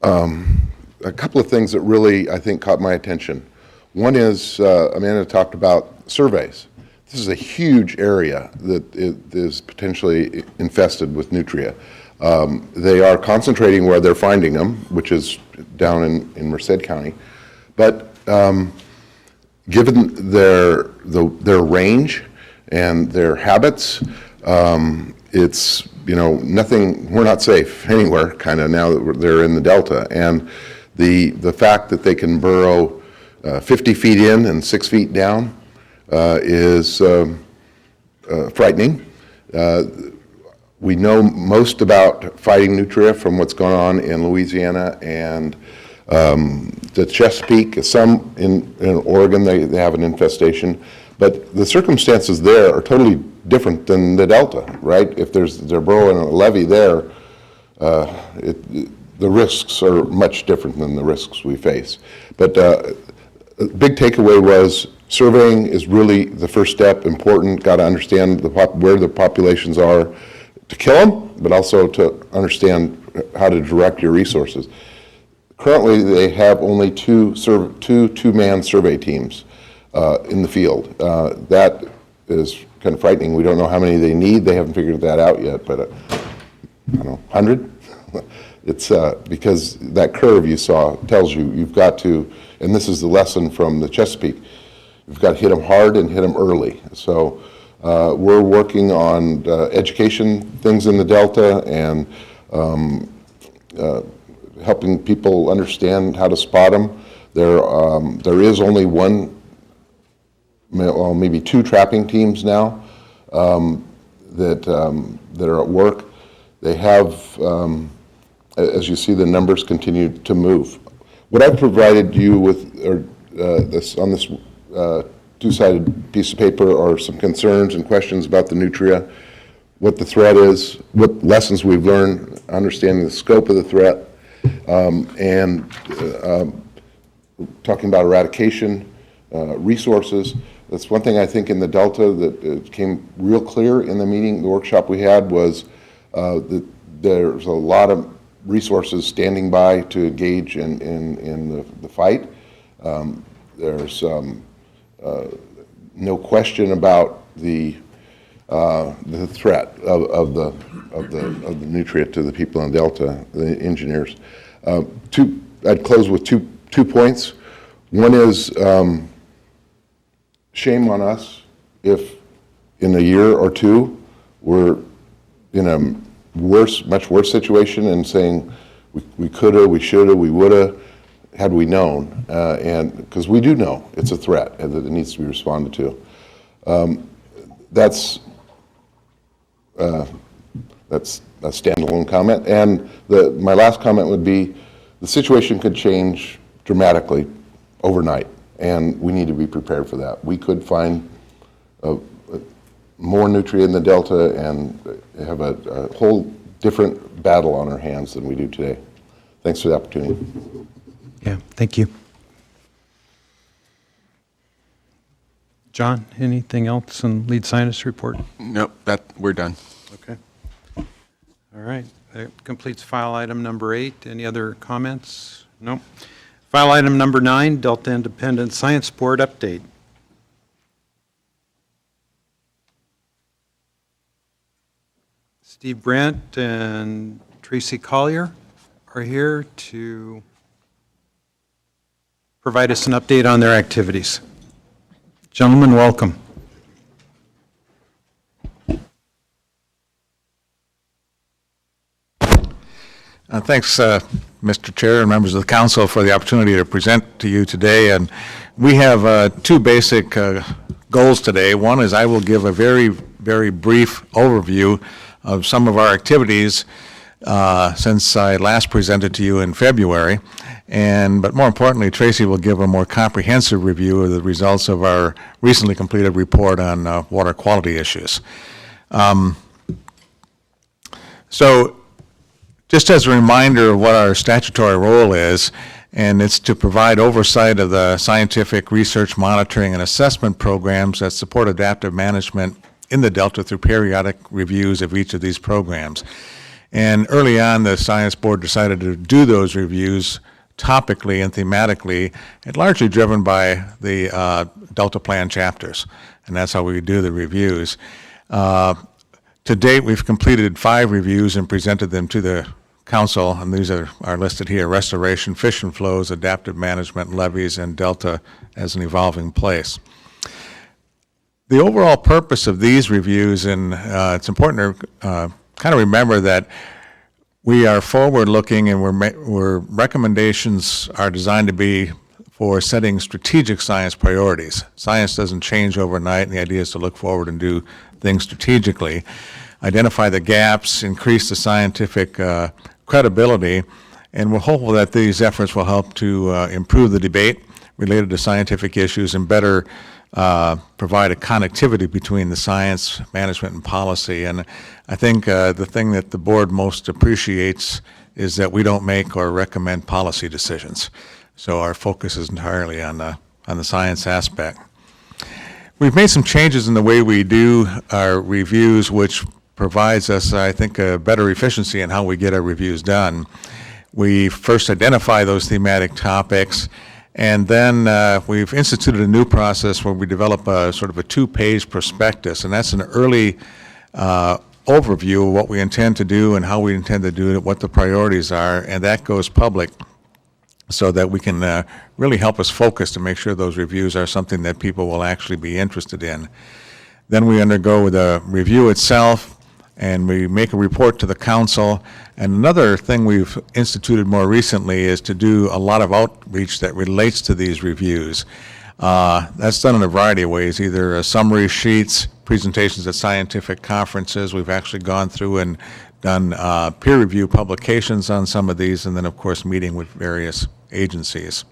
a couple of things that really, I think, caught my attention. One is, Amanda talked about surveys. This is a huge area that is potentially infested with nutria. They are concentrating where they're finding them, which is down in Merced County. But given their range and their habits, it's, nothing, we're not safe anywhere kind of now that they're in the Delta. And the fact that they can burrow 50 feet in and 6 feet down is frightening. We know most about fighting nutria from what's going on in Louisiana and the Chesapeake. Some in Oregon, they have an infestation, but the circumstances there are totally different than the Delta, right? If they're burrowing a levee there, the risks are much different than the risks we face. But a big takeaway was surveying is really the first step, important, got to understand where the populations are to kill them, but also to understand how to direct your resources. Currently, they have only two-man survey teams in the field. That is kind of frightening. We don't know how many they need. They haven't figured that out yet, but I don't know, 100? It's because that curve you saw tells you you've got to, and this is the lesson from the Chesapeake, you've got to hit them hard and hit them early. So we're working on education things in the Delta and helping people understand how to spot them. There is only one, well, maybe two trapping teams now that are at work. They have, as you see, the numbers continue to move. What I've provided you with on this two-sided piece of paper are some concerns and questions about the nutria, what the threat is, what lessons we've learned, understanding the scope of the threat, and talking about eradication, resources. That's one thing I think in the Delta that came real clear in the meeting, the workshop we had, was that there's a lot of resources standing by to engage in the fight. There's no question about the threat of the nutria to the people in Delta, the engineers. I'd close with two points. One is shame on us if in a year or two we're in a much worse situation and saying we coulda, we shoulda, we woulda, had we known, and because we do know it's a threat and that it needs to be responded to. That's a standalone comment. And my last comment would be the situation could change dramatically overnight, and we need to be prepared for that. We could find more nutria in the Delta and have a whole different battle on our hands than we do today. Thanks for the opportunity. Yeah, thank you. John, anything else in lead scientist report? Nope, we're done. Okay. All right, that completes file item number 8. Any other comments? No. File item number 9, Delta Independent Science Board update. Steve Brandt and Tracy Collier are here to provide us an update on their activities. Gentlemen, welcome. Thanks, Mr. Chair and members of the council, for the opportunity to present to you today. And we have two basic goals today. One is I will give a very, very brief overview of some of our activities since I last presented to you in February. But more importantly, Tracy will give a more comprehensive review of the results of our recently completed report on water quality issues. So just as a reminder of what our statutory role is, and it's to provide oversight of the scientific research, monitoring, and assessment programs that support adaptive management in the Delta through periodic reviews of each of these programs. And early on, the Science Board decided to do those reviews topically and thematically, and largely driven by the Delta Plan chapters. And that's how we do the reviews. To date, we've completed 5 reviews and presented them to the council, and these are listed here: restoration, fish and flows, adaptive management, levees, and Delta as an evolving place. The overall purpose of these reviews, and it's important to kind of remember that we are forward-looking, and we're recommendations are designed to be for setting strategic science priorities. Science doesn't change overnight, and the idea is to look forward and do things strategically, identify the gaps, increase the scientific credibility, and we're hopeful that these efforts will help to improve the debate related to scientific issues and better provide a connectivity between the science, management, and policy. And I think the thing that the board most appreciates is that we don't make or recommend policy decisions. So our focus is entirely on the science aspect. We've made some changes in the way we do our reviews, which provides us, I think, a better efficiency in how we get our reviews done. We first identify those thematic topics, and then we've instituted a new process where we develop a sort of a 2-page prospectus, and that's an early overview of what we intend to do and how we intend to do it, what the priorities are, and that goes public so that we can really help us focus to make sure those reviews are something that people will actually be interested in. Then we undergo the review itself, and we make a report to the council. And another thing we've instituted more recently is to do a lot of outreach that relates to these reviews. That's done in a variety of ways, either summary sheets, presentations at scientific conferences. We've actually gone through and done peer review publications on some of these, and then, of course, meeting with various agencies.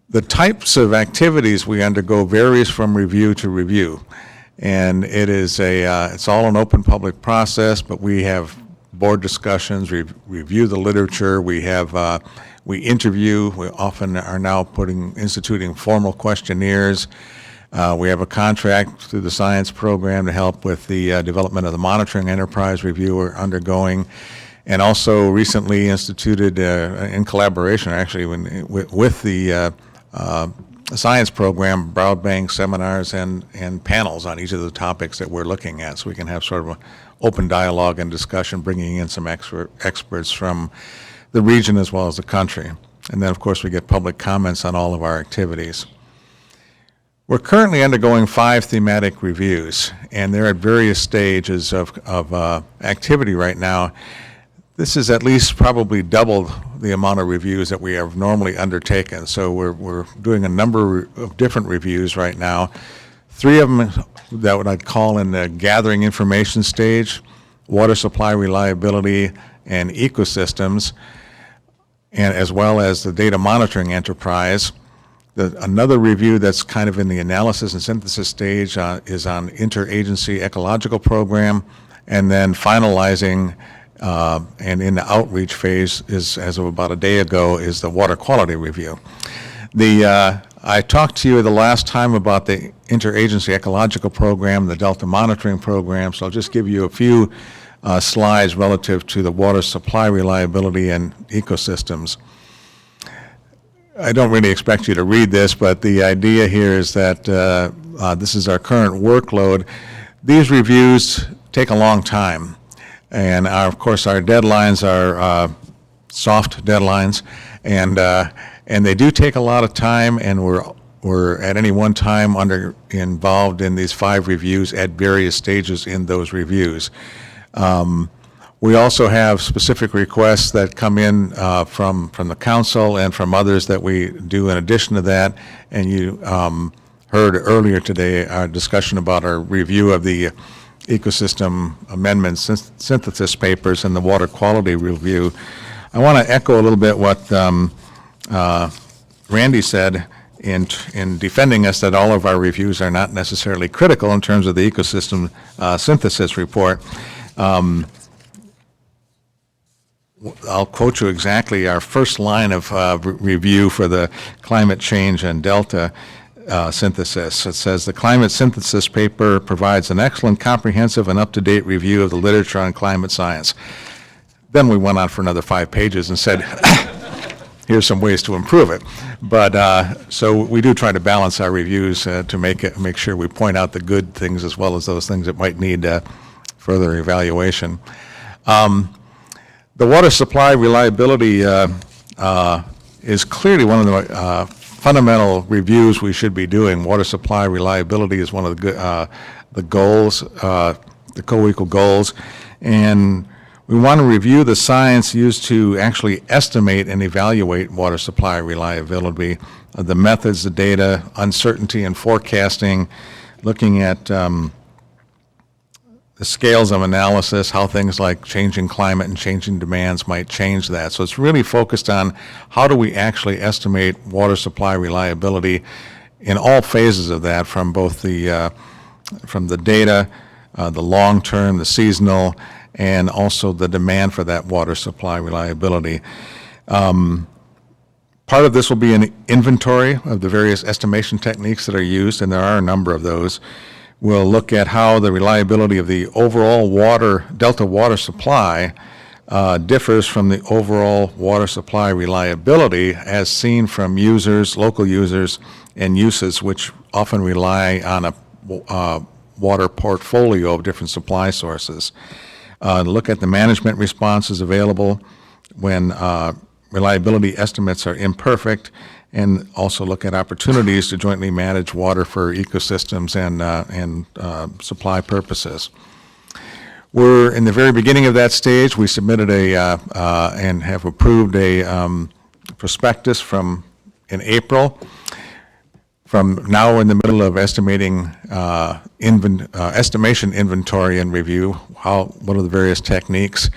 The types of activities we undergo varies from review to review. And it is it's all an open public process, but we have board discussions, review the literature, we interview, we often are now instituting formal questionnaires. We have a contract through the science program to help with the development of the monitoring enterprise review we're undergoing, and also recently instituted in collaboration, actually, with the science program, broadbank seminars and panels on each of the topics that we're looking at, so we can have sort of an open dialogue and discussion, bringing in some experts from the region as well as the country. And then, of course, we get public comments on all of our activities. We're currently undergoing 5 thematic reviews, and they're at various stages of activity right now. This is at least probably double the amount of reviews that we have normally undertaken. So we're doing a number of different reviews right now. 3 of them that what I'd call in the gathering information stage: water supply reliability and ecosystems, and as well as the data monitoring enterprise. Another review that's kind of in the analysis and synthesis stage is on interagency ecological program, and then finalizing and in the outreach phase is, as of about a day ago, is the water quality review. I talked to you the last time about the interagency ecological program, the Delta monitoring program, so I'll just give you a few slides relative to the water supply reliability and ecosystems. I don't really expect you to read this, but the idea here is that this is our current workload. These reviews take a long time, and of course our deadlines are soft deadlines, and they do take a lot of time, and we're at any one time involved in these 5 reviews at various stages in those reviews. We also have specific requests that come in from the council and from others that we do in addition to that. And you heard earlier today our discussion about our review of the ecosystem amendment synthesis papers and the water quality review. I want to echo a little bit what Randy said in defending us that all of our reviews are not necessarily critical in terms of the ecosystem synthesis report. I'll quote you exactly our first line of review for the climate change and delta synthesis. It says, the climate synthesis paper provides an excellent, comprehensive, and up-to-date review of the literature on climate science. Then we went on for another 5 pages and said, here's some ways to improve it. But so we do try to balance our reviews to make sure we point out the good things as well as those things that might need further evaluation. The water supply reliability is clearly one of the fundamental reviews we should be doing. Water supply reliability is one of the goals, the co-equal goals, and we want to review the science used to actually estimate and evaluate water supply reliability, the methods, the data, uncertainty and forecasting, looking at the scales of analysis, how things like changing climate and changing demands might change that. So it's really focused on how do we actually estimate water supply reliability in all phases of that, from both from the data, the long-term, the seasonal, and also the demand for that water supply reliability. Part of this will be an inventory of the various estimation techniques that are used, and there are a number of those. We'll look at how the reliability of the overall delta water supply differs from the overall water supply reliability as seen from users, local users, and uses which often rely on a water portfolio of different supply sources. Look at the management responses available when reliability estimates are imperfect, and also look at opportunities to jointly manage water for ecosystems and supply purposes. We're in the very beginning of that stage. We submitted and have approved a prospectus in April. From now we're in the middle of estimating estimation inventory and review, what are the various techniques.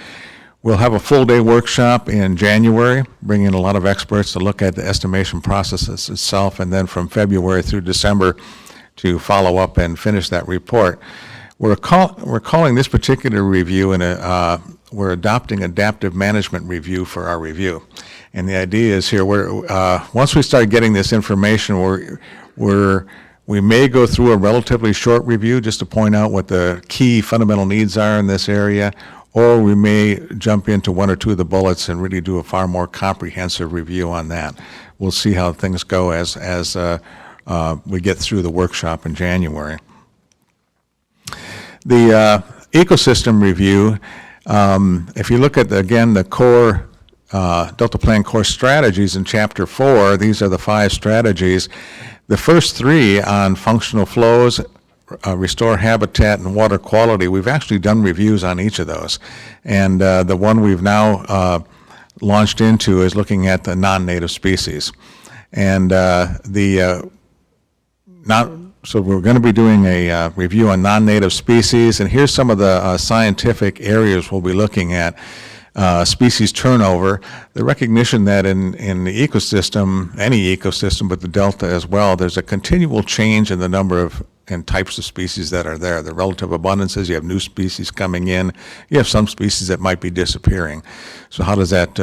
We'll have a full-day workshop in January, bring in a lot of experts to look at the estimation processes itself, and then from February through December to follow up and finish that report. We're calling this particular review, we're adopting adaptive management review for our review. And the idea is here, once we start getting this information, we may go through a relatively short review just to point out what the key fundamental needs are in this area, or we may jump into 1 or 2 of the bullets and really do a far more comprehensive review on that. We'll see how things go as we get through the workshop in January. The ecosystem review, if you look at, again, the core Delta Plan core strategies in Chapter 4, these are the 5 strategies. The first 3 on functional flows, restore habitat, and water quality, we've actually done reviews on each of those. And the one we've now launched into is looking at the non-native species. And so we're going to be doing a review on non-native species, and here's some of the scientific areas we'll be looking at. Species turnover, the recognition that in the ecosystem, any ecosystem, but the delta as well, there's a continual change in the number of and types of species that are there. The relative abundances, you have new species coming in, you have some species that might be disappearing. So how does that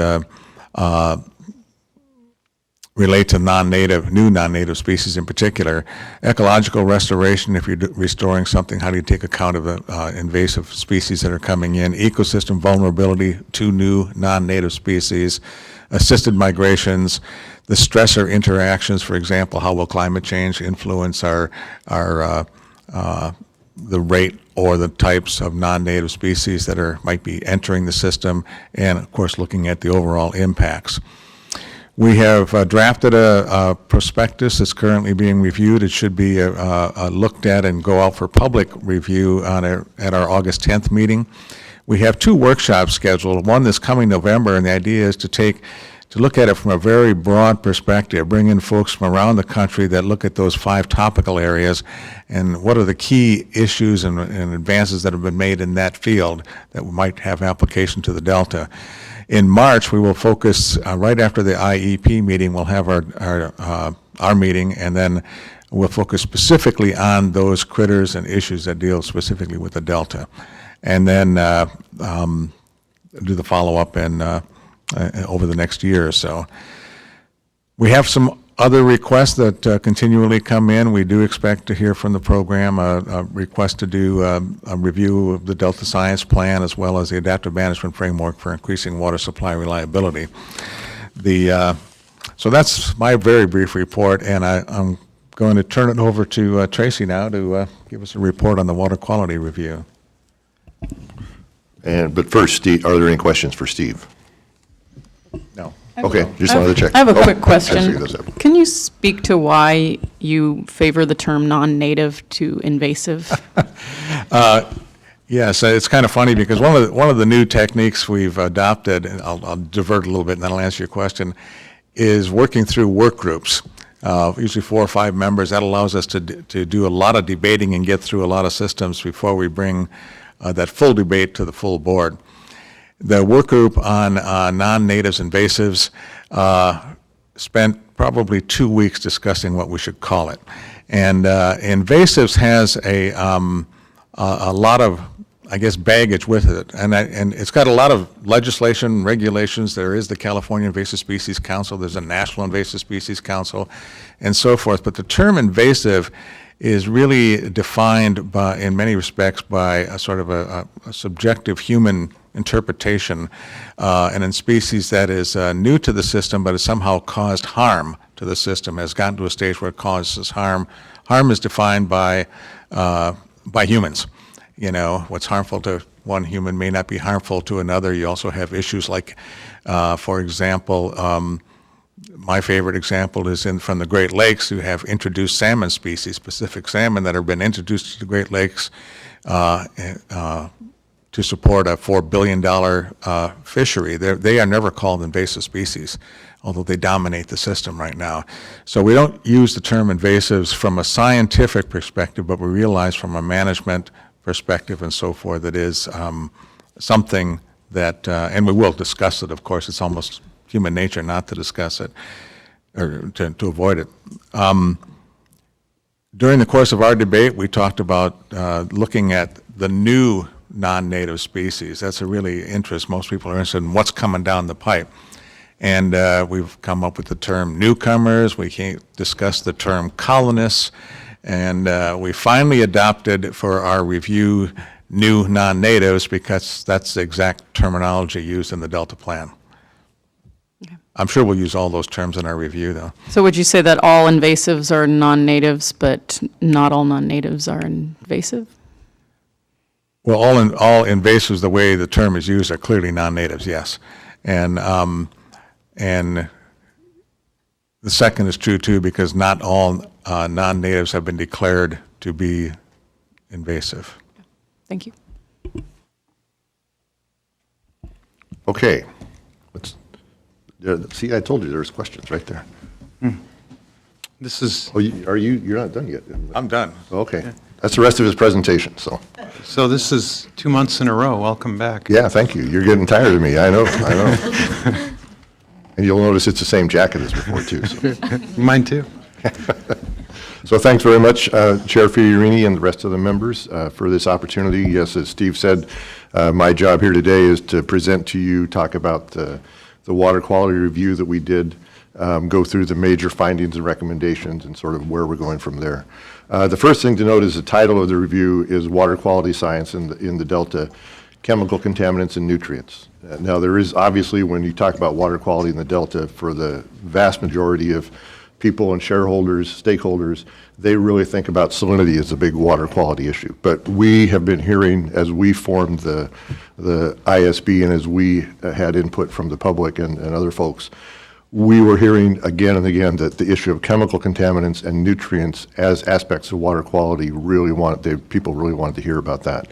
relate to new non-native species in particular. Ecological restoration, if you're restoring something, how do you take account of the invasive species that are coming in? Ecosystem vulnerability to new non-native species. Assisted migrations, the stressor interactions, for example, how will climate change influence the rate or the types of non-native species that might be entering the system, and of course looking at the overall impacts. We have drafted a prospectus that's currently being reviewed. It should be looked at and go out for public review at our August 10th meeting. We have 2 workshops scheduled, one this coming November, and the idea is to look at it from a very broad perspective, bring in folks from around the country that look at those 5 topical areas and what are the key issues and advances that have been made in that field that might have application to the Delta. In March, we will focus, right after the IEP meeting, we'll have our meeting, and then we'll focus specifically on those critters and issues that deal specifically with the Delta. And then do the follow-up over the next year or so. We have some other requests that continually come in. We do expect to hear from the program a request to do a review of the Delta Science Plan as well as the Adaptive Management Framework for increasing water supply reliability. So that's my very brief report, and I'm going to turn it over to Tracy now to give us a report on the water quality review. But first, Steve, are there any questions for Steve? No. Okay, just wanted to check. I have a quick I question. see those up. Can you speak to why you favor the term non-native to invasive? Yes, it's kind of funny because one of the new techniques we've adopted, and I'll divert a little bit and then I'll answer your question, is working through work groups. Usually 4 or 5 members. That allows us to do a lot of debating and get through a lot of systems before we bring that full debate to the full board. The work group on non-natives invasives spent probably 2 weeks discussing what we should call it. And invasives has a lot of, I guess, baggage with it. And it's got a lot of legislation, regulations. There is the California Invasive Species Council. There's a National Invasive Species Council and so forth. But the term invasive is really defined in many respects by a sort of a subjective human interpretation, and in species that is new to the system but has somehow caused harm to the system, has gotten to a stage where it causes harm. Harm is defined by humans. You know, what's harmful to one human may not be harmful to another. You also have issues like, for example, my favorite example is from the Great Lakes, who have introduced salmon species, Pacific salmon, that have been introduced to the Great Lakes to support a $4 billion fishery. They are never called invasive species, although they dominate the system right now. So we don't use the term invasives from a scientific perspective, but we realize from a management perspective and so forth, that is something that, and we will discuss it, of course. It's almost human nature not to discuss it or to avoid it. During the course of our debate, we talked about looking at the new non-native species. That's a really interest. Most people are interested in what's coming down the pipe. And we've come up with the term newcomers. We can't discuss the term colonists. And we finally adopted for our review new non-natives because that's the exact terminology used in the Delta Plan. Okay. I'm sure we'll use all those terms in our review, though. So would you say that all invasives are non-natives, but not all non-natives are invasive? Well, all invasives, the way the term is used, are clearly non-natives, yes. And the second is true, too, because not all non-natives have been declared to be invasive. Thank you. Okay. See, I told you there was questions right there. This is... Oh, you're not done yet? I'm done. Okay. Yeah. That's the rest of his presentation, so. So this is 2 months in a row. Welcome back. Yeah, thank you. You're getting tired of me. I know. And you'll notice it's the same jacket as before, too. So. Mine, too. So thanks very much, Chair Fiorini and the rest of the members for this opportunity. Yes, as Steve said, my job here today is to present to you, talk about the water quality review that we did go through the major findings and recommendations and sort of where we're going from there. The first thing to note is the title of the review is Water Quality Science in the Delta, Chemical Contaminants and Nutrients. Now, there is obviously, when you talk about water quality in the Delta, for the vast majority of people and shareholders, stakeholders, they really think about salinity as a big water quality issue. But we have been hearing, as we formed the ISB and as we had input from the public and other folks, we were hearing again and again that the issue of chemical contaminants and nutrients as aspects of water quality people really wanted to hear about that.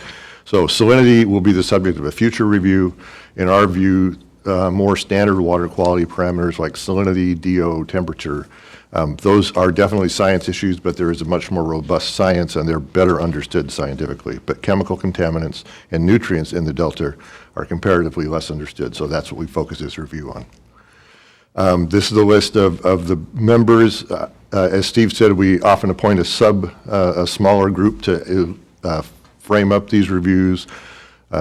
So salinity will be the subject of a future review. In our view, more standard water quality parameters like salinity, DO, temperature, those are definitely science issues, but there is a much more robust science and they're better understood scientifically. But chemical contaminants and nutrients in the Delta are comparatively less understood, so that's what we focus this review on. This is the list of the members. As Steve said, we often appoint a smaller group to frame up these reviews,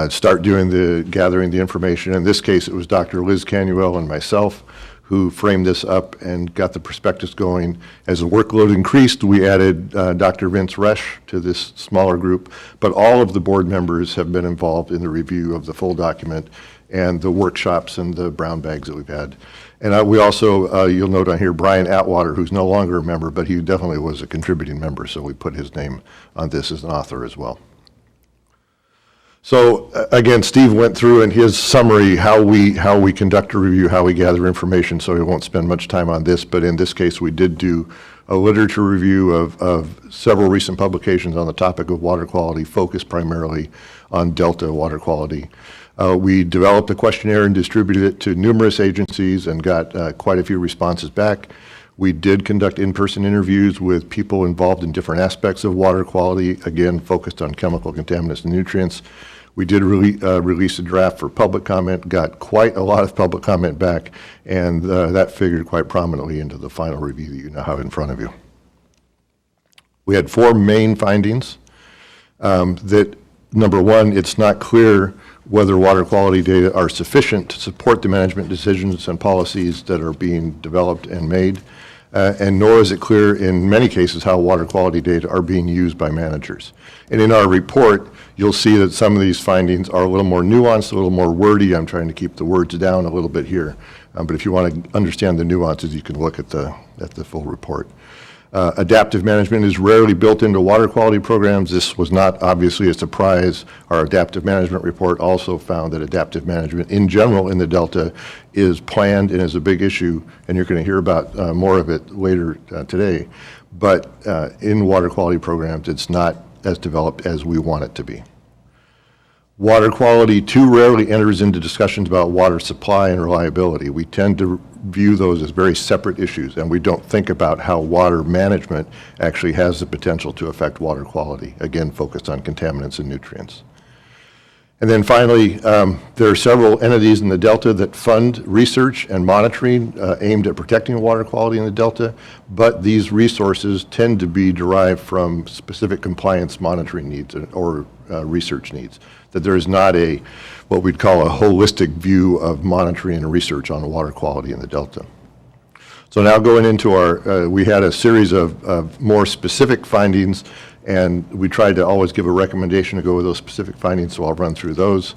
start gathering the information. In this case, it was Dr. Liz Canuel and myself who framed this up and got the prospectus going. As the workload increased, we added Dr. Vince Resch to this smaller group, but all of the board members have been involved in the review of the full document and the workshops and the brown bags that we've had. And we also, you'll note on here, Brian Atwater, who's no longer a member, but he definitely was a contributing member, so we put his name on this as an author as well. So again, Steve went through in his summary how we conduct a review, how we gather information, so we won't spend much time on this, but in this case we did do a literature review of several recent publications on the topic of water quality, focused primarily on Delta water quality. We developed a questionnaire and distributed it to numerous agencies and got quite a few responses back. We did conduct in-person interviews with people involved in different aspects of water quality, again, focused on chemical contaminants and nutrients. We did release a draft for public comment, got quite a lot of public comment back, and that figured quite prominently into the final review that you now have in front of you. We had 4 main findings. That, number one, it's not clear whether water quality data are sufficient to support the management decisions and policies that are being developed and made, and nor is it clear in many cases how water quality data are being used by managers. And in our report, you'll see that some of these findings are a little more nuanced, a little more wordy. I'm trying to keep the words down a little bit here. But if you want to understand the nuances, you can look at the full report. Adaptive management is rarely built into water quality programs. This was not obviously a surprise. Our adaptive management report also found that adaptive management in general in the Delta is planned and is a big issue, and you're going to hear about more of it later today. But in water quality programs, it's not as developed as we want it to be. Water quality too rarely enters into discussions about water supply and reliability. We tend to view those as very separate issues, and we don't think about how water management actually has the potential to affect water quality, again, focused on contaminants and nutrients. And then finally, there are several entities in the Delta that fund research and monitoring aimed at protecting water quality in the Delta, but these resources tend to be derived from specific compliance monitoring needs or research needs, that there is not what we'd call a holistic view of monitoring and research on water quality in the Delta. So now going into we had a series of more specific findings, and we tried to always give a recommendation to go with those specific findings, so I'll run through those.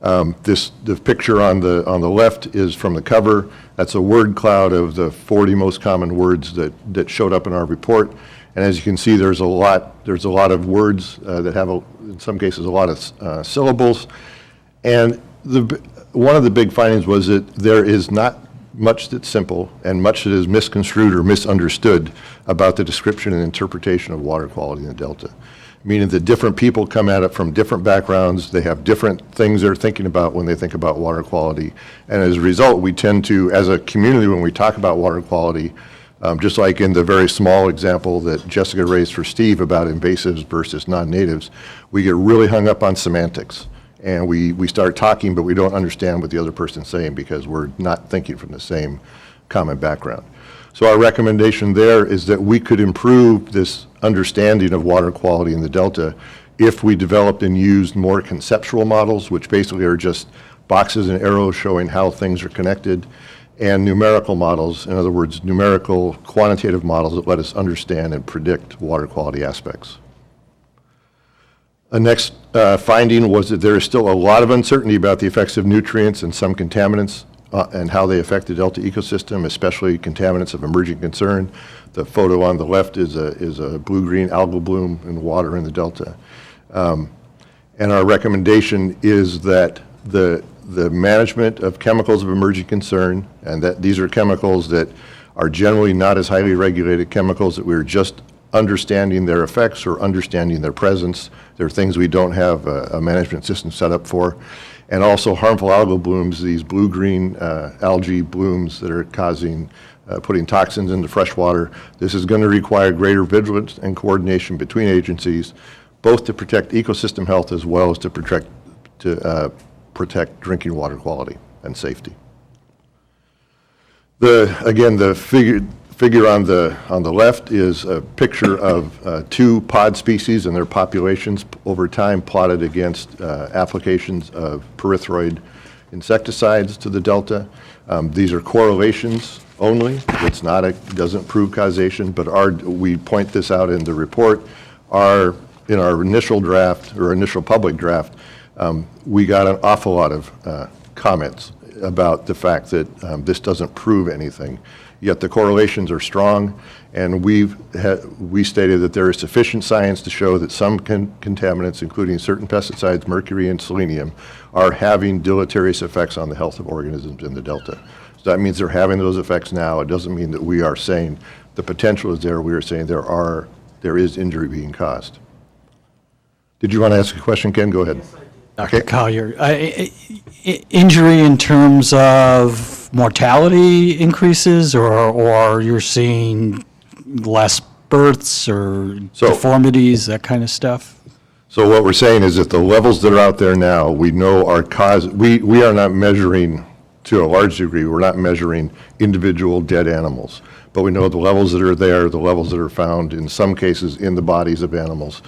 The picture on the left is from the cover. That's a word cloud of the 40 most common words that showed up in our report. And as you can see, there's a lot of words that have, in some cases, a lot of syllables. And one of the big findings was that there is not much that's simple and much that is misconstrued or misunderstood about the description and interpretation of water quality in the Delta. Meaning that different people come at it from different backgrounds, they have different things they're thinking about when they think about water quality. And as a result, we tend to, as a community, when we talk about water quality, just like in the very small example that Jessica raised for Steve about invasives versus non-natives, we get really hung up on semantics. And we start talking, but we don't understand what the other person's saying because we're not thinking from the same common background. So our recommendation there is that we could improve this understanding of water quality in the Delta if we developed and used more conceptual models, which basically are just boxes and arrows showing how things are connected, and numerical models, in other words, numerical quantitative models that let us understand and predict water quality aspects. The next finding was that there is still a lot of uncertainty about the effects of nutrients and some contaminants and how they affect the Delta ecosystem, especially contaminants of emerging concern. The photo on the left is a blue-green algal bloom in the water in the Delta. And our recommendation is that the management of chemicals of emerging concern, and that these are chemicals that are generally not as highly regulated chemicals, that we're just understanding their effects or understanding their presence. There are things we don't have a management system set up for. And also harmful algal blooms, these blue-green algae blooms that are causing, putting toxins into fresh water. This is going to require greater vigilance and coordination between agencies, both to protect ecosystem health as well as to protect drinking water quality and safety. Again, the figure on the left is a picture of two pod species and their populations over time plotted against applications of pyrethroid insecticides to the Delta. These are correlations only. It's not doesn't prove causation, but we point this out in the report. In our initial draft or initial public draft, we got an awful lot of comments about the fact that this doesn't prove anything. Yet the correlations are strong, and we stated that there is sufficient science to show that some contaminants, including certain pesticides, mercury and selenium, are having deleterious effects on the health of organisms in the Delta. So that means they're having those effects now. It doesn't mean that we are saying the potential is there. We are saying there is injury being caused. Did you want to ask a question, Ken? Go ahead. Dr. Collier, injury in terms of mortality increases, or you're seeing less births or deformities, that kind of stuff? So what we're saying is that the levels that are out there now, we know are we are not measuring, to a large degree, we're not measuring individual dead animals, but we know the levels that are there, the levels that are found in some cases in the bodies of animals,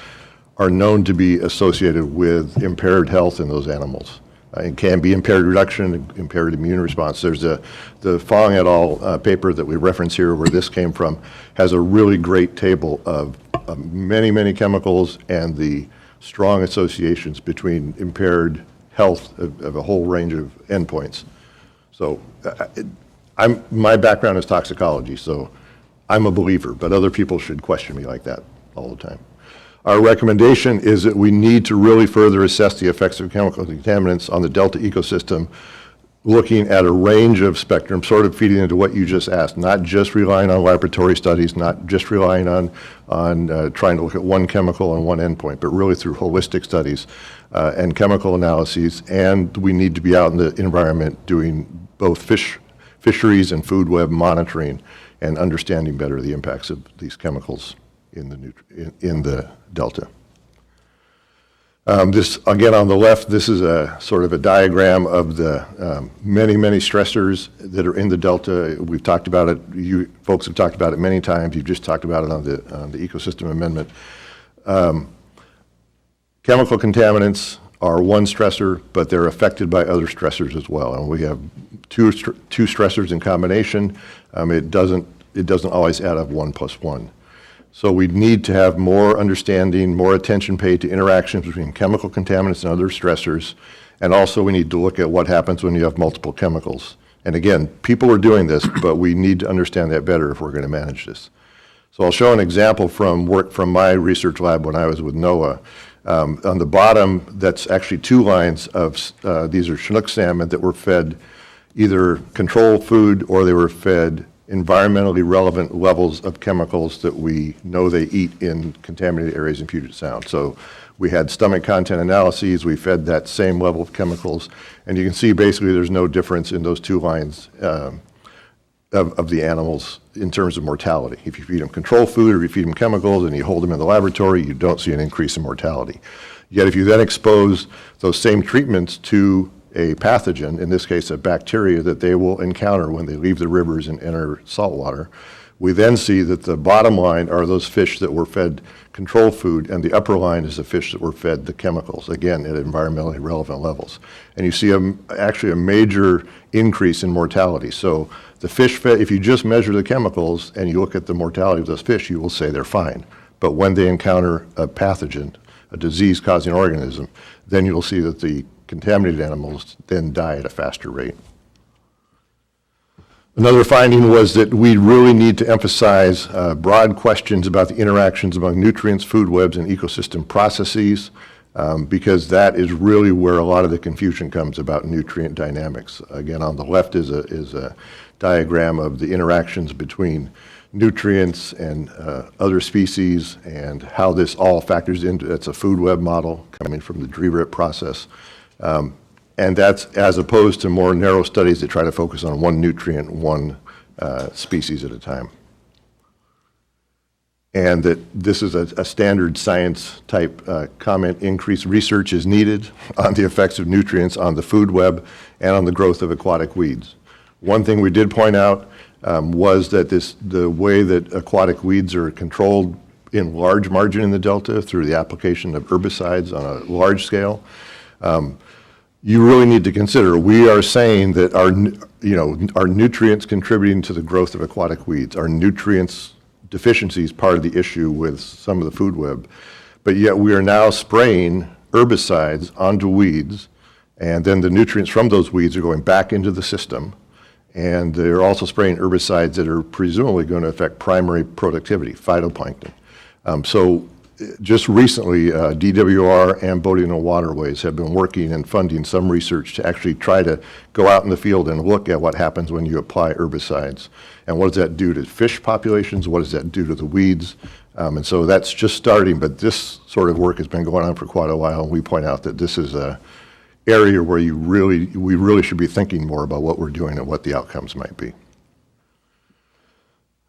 are known to be associated with impaired health in those animals. It can be impaired reduction, impaired immune response. There's the Fong et al. Paper that we reference here, where this came from, has a really great table of many, many chemicals and the strong associations between impaired health of a whole range of endpoints. So my background is toxicology, so I'm a believer, but other people should question me like that all the time. Our recommendation is that we need to really further assess the effects of chemical contaminants on the Delta ecosystem, looking at a range of spectrum, sort of feeding into what you just asked, not just relying on laboratory studies, not just relying on trying to look at one chemical and one endpoint, but really through holistic studies and chemical analyses. And we need to be out in the environment doing both fisheries and food web monitoring and understanding better the impacts of these chemicals in the Delta. This, again, on the left, this is a sort of a diagram of the many, many stressors that are in the Delta. We've talked about it. You folks have talked about it many times. You've just talked about it on the ecosystem amendment. Chemical contaminants are one stressor, but they're affected by other stressors as well. And we have two stressors in combination. It doesn't always add up 1 + 1. So we need to have more understanding, more attention paid to interactions between chemical contaminants and other stressors. And also we need to look at what happens when you have multiple chemicals. And again, people are doing this, but we need to understand that better if we're going to manage this. So I'll show an example from work from my research lab when I was with NOAA. On the bottom, that's actually 2 lines of, these are Chinook salmon that were fed either control food or they were fed environmentally relevant levels of chemicals that we know they eat in contaminated areas in Puget Sound. So we had stomach content analyses, we fed that same level of chemicals, and you can see basically there's no difference in those 2 lines of the animals in terms of mortality. If you feed them control food or you feed them chemicals and you hold them in the laboratory, you don't see an increase in mortality. Yet if you then expose those same treatments to a pathogen, in this case a bacteria that they will encounter when they leave the rivers and enter saltwater, We then see that the bottom line are those fish that were fed control food, and the upper line is the fish that were fed the chemicals, again, at environmentally relevant levels. And you see actually a major increase in mortality. So the fish fed, if you just measure the chemicals and you look at the mortality of those fish, you will say they're fine. But when they encounter a pathogen, a disease-causing organism, then you'll see that the contaminated animals then die at a faster rate. Another finding was that we really need to emphasize broad questions about the interactions among nutrients, food webs, and ecosystem processes, because that is really where a lot of the confusion comes about nutrient dynamics. Again, on the left is a diagram of the interactions between nutrients and other species and how this all factors into, it's a food web model coming from the Dreverett process. And that's as opposed to more narrow studies that try to focus on one nutrient, one species at a time. And that this is a standard science type comment. Increased research is needed on the effects of nutrients on the food web and on the growth of aquatic weeds. One thing we did point out was that the way that aquatic weeds are controlled in large margin in the Delta through the application of herbicides on a large scale, you really need to consider, we are saying that our nutrients contributing to the growth of aquatic weeds, our nutrients deficiency is part of the issue with some of the food web, but yet we are now spraying herbicides onto weeds, and then the nutrients from those weeds are going back into the system, and they're also spraying herbicides that are presumably going to affect primary productivity, phytoplankton. So just recently, DWR and Boating and Waterways have been working and funding some research to actually try to go out in the field and look at what happens when you apply herbicides. And what does that do to fish populations? What does that do to the weeds? And so that's just starting, but this sort of work has been going on for quite a while. And we point out that this is an area where we really should be thinking more about what we're doing and what the outcomes might be.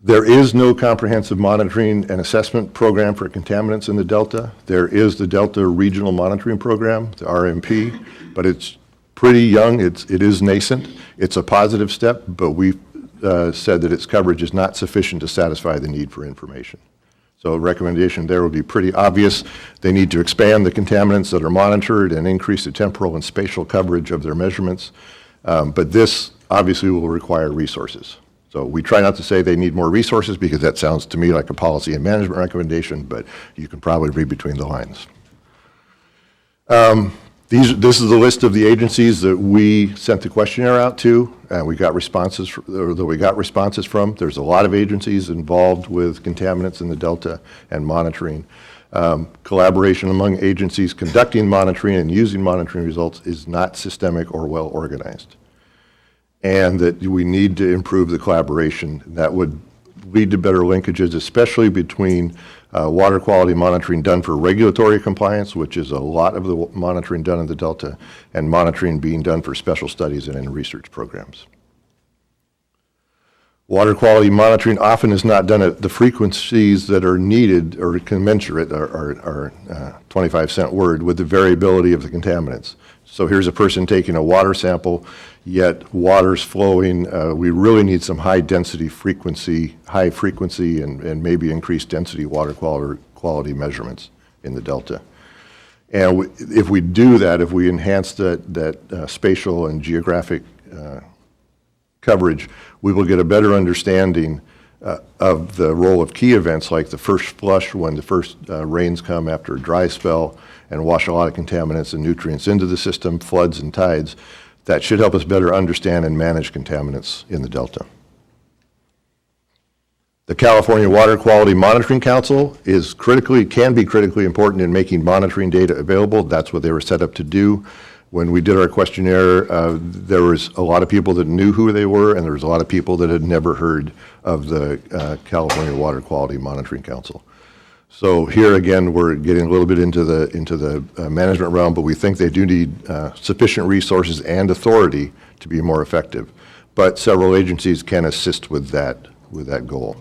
There is no comprehensive monitoring and assessment program for contaminants in the Delta. There is the Delta Regional Monitoring Program, the RMP, but it's pretty young. It is nascent. It's a positive step, but we've said that its coverage is not sufficient to satisfy the need for information. So a recommendation there would be pretty obvious. They need to expand the contaminants that are monitored and increase the temporal and spatial coverage of their measurements. But this obviously will require resources. So we try not to say they need more resources because that sounds to me like a policy and management recommendation, but you can probably read between the lines. This is the list of the agencies that we sent the questionnaire out to, and we got responses, from. There's a lot of agencies involved with contaminants in the Delta and monitoring. Collaboration among agencies conducting monitoring and using monitoring results is not systemic or well organized. And that we need to improve the collaboration. That would lead to better linkages, especially between water quality monitoring done for regulatory compliance, which is a lot of the monitoring done in the Delta, and monitoring being done for special studies and in research programs. Water quality monitoring often is not done at the frequencies that are needed or commensurate, our 25-cent word, with the variability of the contaminants. So here's a person taking a water sample, yet water's flowing. We really need some high frequency, and maybe increased density water quality measurements in the Delta. And if we do that, if we enhance that spatial and geographic coverage, we will get a better understanding of the role of key events like the first flush when the first rains come after a dry spell and wash a lot of contaminants and nutrients into the system, floods and tides. That should help us better understand and manage contaminants in the Delta. The California Water Quality Monitoring Council can be critically important in making monitoring data available. That's what they were set up to do. When we did our questionnaire, there was a lot of people that knew who they were, and there was a lot of people that had never heard of the California Water Quality Monitoring Council. So here again, we're getting a little bit into the management realm, but we think they do need sufficient resources and authority to be more effective. But several agencies can assist with that goal.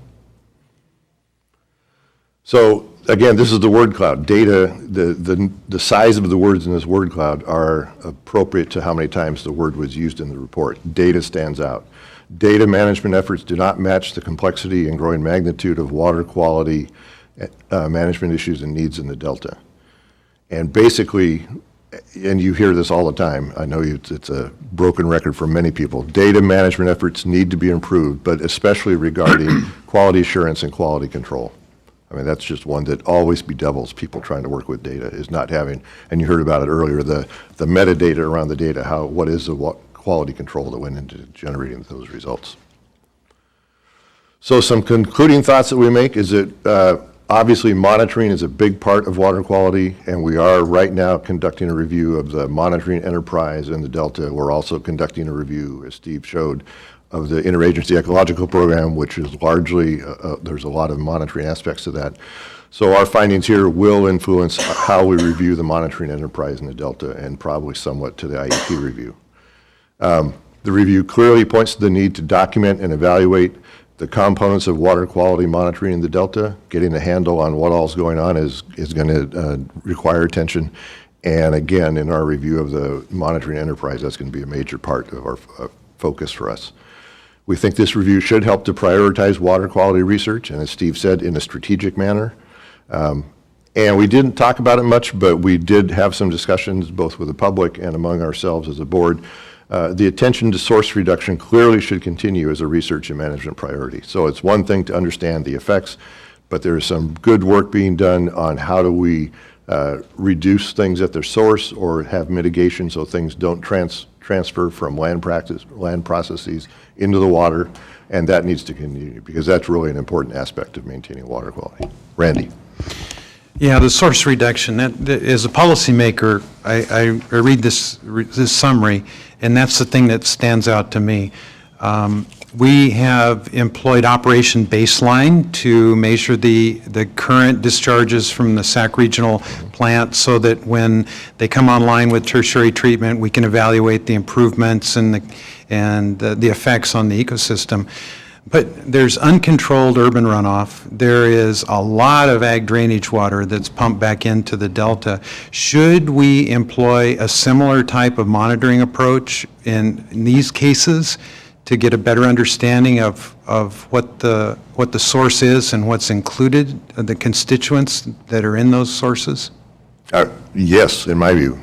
So again, this is the word cloud. Data, the size of the words in this word cloud are appropriate to how many times the word was used in the report. Data stands out. Data management efforts do not match the complexity and growing magnitude of water quality management issues and needs in the Delta. And basically, and you hear this all the time, I know it's a broken record for many people, data management efforts need to be improved, but especially regarding quality assurance and quality control. I mean, that's just one that always bedevils people trying to work with data, is not having, and you heard about it earlier, the metadata around the data, what is the quality control that went into generating those results. So some concluding thoughts that we make is that obviously monitoring is a big part of water quality, and we are right now conducting a review of the monitoring enterprise in the Delta. We're also conducting a review, as Steve showed, of the interagency ecological program, which is largely, there's a lot of monitoring aspects to that. So our findings here will influence how we review the monitoring enterprise in the Delta, and probably somewhat to the IEP review. The review clearly points to the need to document and evaluate the components of water quality monitoring in the Delta. Getting a handle on what all's going on is going to require attention. And again, in our review of the monitoring enterprise, that's going to be a major part of our focus for us. We think this review should help to prioritize water quality research, and as Steve said, in a strategic manner. And we didn't talk about it much, but we did have some discussions both with the public and among ourselves as a board. The attention to source reduction clearly should continue as a research and management priority. So it's one thing to understand the effects, but there's some good work being done on how do we reduce things at their source or have mitigation so things don't transfer from land processes into the water, and that needs to continue because that's really an important aspect of maintaining water quality. Randy. Yeah, the source reduction, as a policymaker, I read this summary, and that's the thing that stands out to me. We have employed Operation Baseline to measure the current discharges from the Sac Regional plant so that when they come online with tertiary treatment, we can evaluate the improvements and the effects on the ecosystem. But there's uncontrolled urban runoff. There is a lot of ag drainage water that's pumped back into the Delta. Should we employ a similar type of monitoring approach in these cases to get a better understanding of what the source is and what's included, the constituents that are in those sources? Yes, in my view.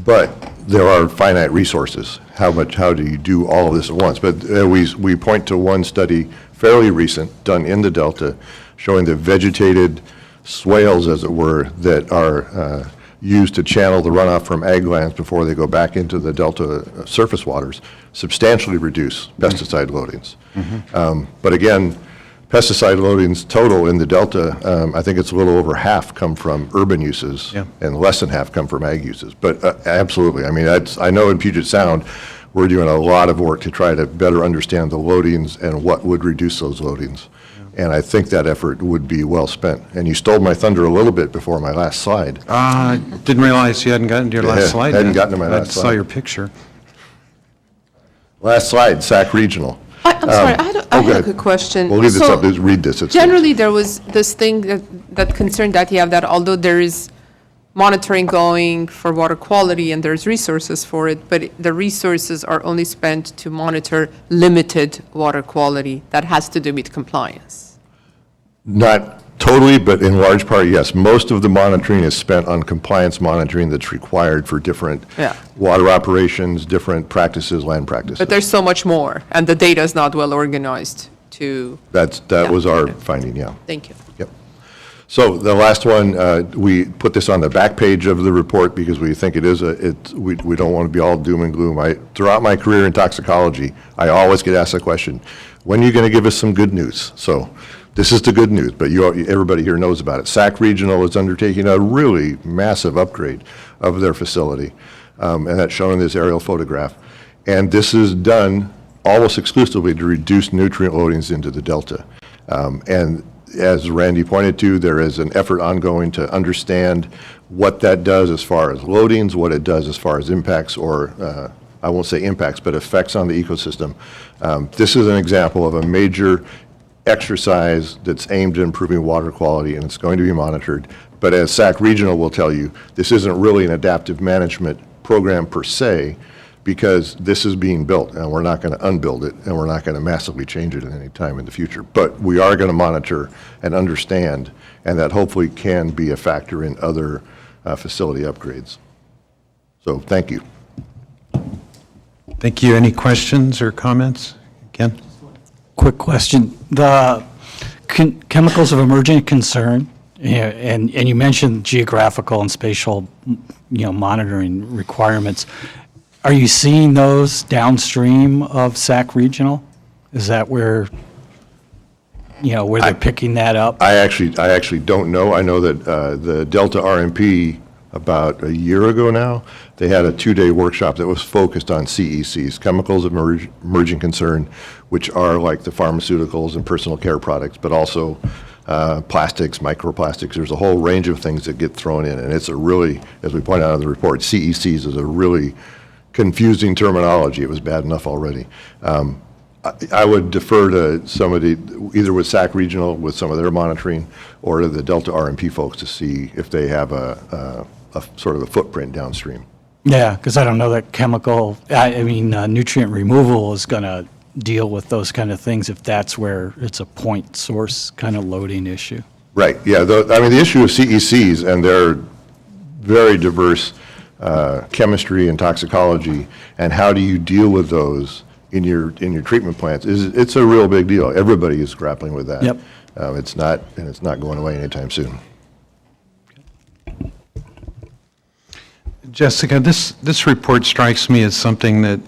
But there are finite resources. How do you do all of this at once? But we point to one study, fairly recent, done in the Delta, showing the vegetated swales, as it were, that are used to channel the runoff from ag lands before they go back into the Delta surface waters, substantially reduce pesticide loadings. But again, pesticide loadings total in the Delta, I think it's a little over half come from urban uses, and less than half come from ag uses. But absolutely, I mean, I know in Puget Sound, we're doing a lot of work to try to better understand the loadings and what would reduce those loadings. And I think that effort would be well spent. And you stole my thunder a little bit before my last slide. Didn't realize you hadn't gotten to your last slide. Hadn't gotten to my last slide. I saw your picture. Last slide, Sac Regional. I'm sorry, I had a quick question. We'll leave this up, just read this. Generally, there was this thing that concerned that you have, that although there is monitoring going for water quality and there's resources for it, but the resources are only spent to monitor limited water quality that has to do with compliance. Not totally, but in large part, yes. Most of the monitoring is spent on compliance monitoring that's required for different water operations, different practices, land practices. But there's so much more, and the data is not well organized to... That was our finding, yeah. Thank you. Yep. So the last one, we put this on the back page of the report because we think it is we don't want to be all doom and gloom. Throughout my career in toxicology, I always get asked the question, when are you going to give us some good news? So this is the good news, but everybody here knows about it. Sac Regional is undertaking a really massive upgrade of their facility, and that's shown in this aerial photograph. And this is done almost exclusively to reduce nutrient loadings into the Delta. And as Randy pointed to, there is an effort ongoing to understand what that does as far as loadings, what it does as far as impacts, or I won't say impacts, but effects on the ecosystem. This is an example of a major exercise that's aimed at improving water quality, and it's going to be monitored. But as Sac Regional will tell you, this isn't really an adaptive management program per se, because this is being built, and we're not going to unbuild it, and we're not going to massively change it at any time in the future. But we are going to monitor and understand, and that hopefully can be a factor in other facility upgrades. So thank you. Thank you. Any questions or comments? Ken? Quick question. The chemicals of emergent concern, and you mentioned geographical and spatial, monitoring requirements. Are you seeing those downstream of SAC Regional? Is that where, where they're picking that up? I actually don't know. I know that the Delta RMP, about a year ago now, they had a 2-day workshop that was focused on CECs, chemicals of emerging concern, which are like the pharmaceuticals and personal care products, but also plastics, microplastics. There's a whole range of things that get thrown in, and it's a really, as we point out in the report, CECs is a really confusing terminology. It was bad enough already. I would defer to somebody, either with SAC Regional, with some of their monitoring, or to the Delta RMP folks to see if they have a sort of a footprint downstream. Yeah, because I don't know that chemical, nutrient removal is going to deal with those kind of things if that's where it's a point source kind of loading issue. Right, yeah. The issue of CECs and their very diverse chemistry and toxicology, and how do you deal with those in your treatment plants, it's a real big deal. Everybody is grappling with that. Yep. It's not going away anytime soon. Jessica, this report strikes me as something that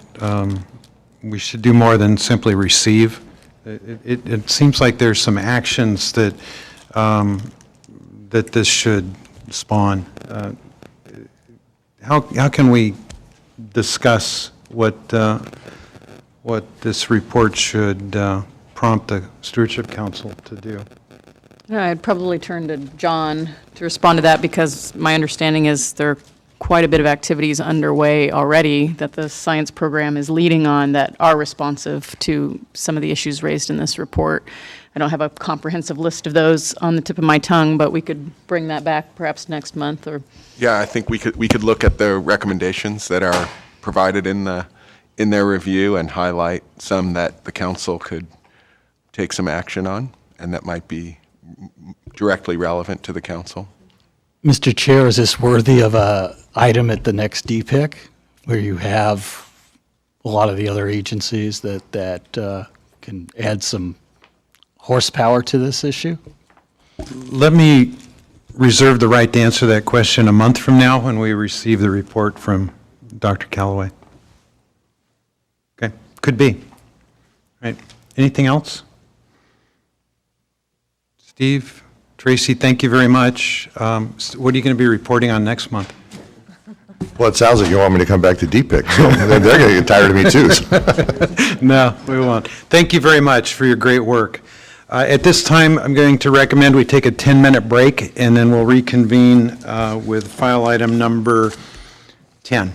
we should do more than simply receive. It seems like there's some actions that that this should spawn. How can we discuss what this report should prompt the Stewardship Council to do? Yeah, I'd probably turn to John to respond to that, because my understanding is there are quite a bit of activities underway already that the science program is leading on that are responsive to some of the issues raised in this report. I don't have a comprehensive list of those on the tip of my tongue, but we could bring that back perhaps next month. Or Yeah, I think we could look at the recommendations that are provided in their review and highlight some that the council could take some action on, and that might be directly relevant to the council. Mr. Chair, is this worthy of a item at the next DPIC, where you have a lot of the other agencies that can add some horsepower to this issue? Let me reserve the right to answer that question a month from now when we receive the report from Dr. Callaway. Okay, could be. Right. Anything else? Steve, Tracy, thank you very much. What are you going to be reporting on next month? Well, it sounds like you want me to come back to DPIC, so they're going to get tired of me too. No, we won't. Thank you very much for your great work. At this time, I'm going to recommend we take a 10-minute break, and then we'll reconvene with file item number 10.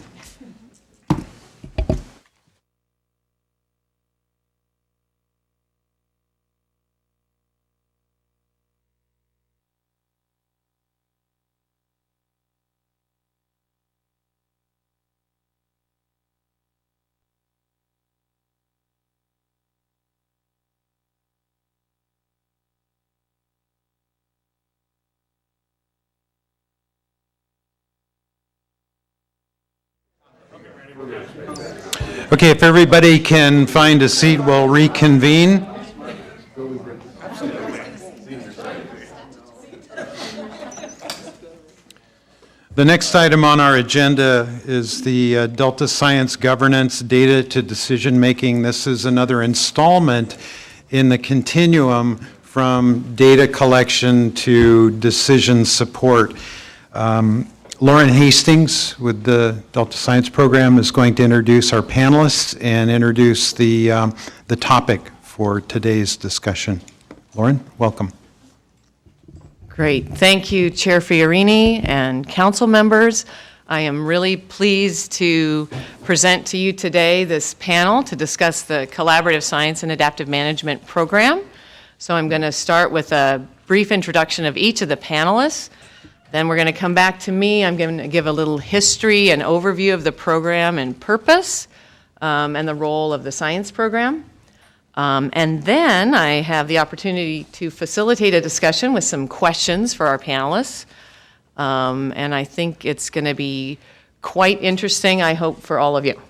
Okay, if everybody can find a seat, we'll reconvene. The next item on our agenda is the Delta Science Governance Data to Decision Making. This is another installment in the continuum from data collection to decision support. Lauren Hastings with the Delta Science Program is going to introduce our panelists and introduce the topic for today's discussion. Lauren, welcome. Great. Thank you, Chair Fiorini and council members. I am really pleased to present to you today this panel to discuss the Collaborative Science and Adaptive Management Program. So I'm going to start with a brief introduction of each of the panelists. Then we're going to come back to me. I'm going to give a little history and overview of the program and purpose and the role of the science program. And then I have the opportunity to facilitate a discussion with some questions for our panelists. And I think it's going to be quite interesting, I hope, for all of you.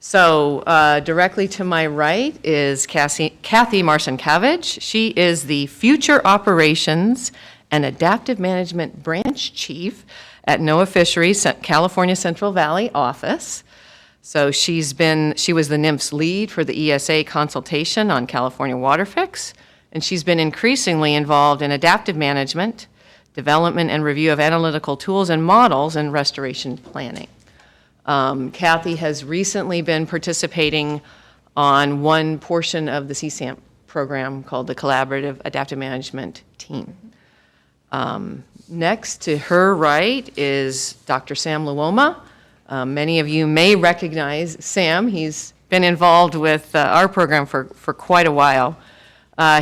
So directly to my right is Kathy Marcinkiewicz. She is the Future Operations and Adaptive Management Branch Chief at NOAA Fisheries, California Central Valley office. So she was the NIMS lead for the ESA consultation on California water fix, and she's been increasingly involved in adaptive management, development and review of analytical tools and models, and restoration planning. Kathy has recently been participating on one portion of the CSAMP program called the Collaborative Adaptive Management Team. Next to her right is Dr. Sam Luoma. Many of you may recognize Sam. He's been involved with our program for quite a while.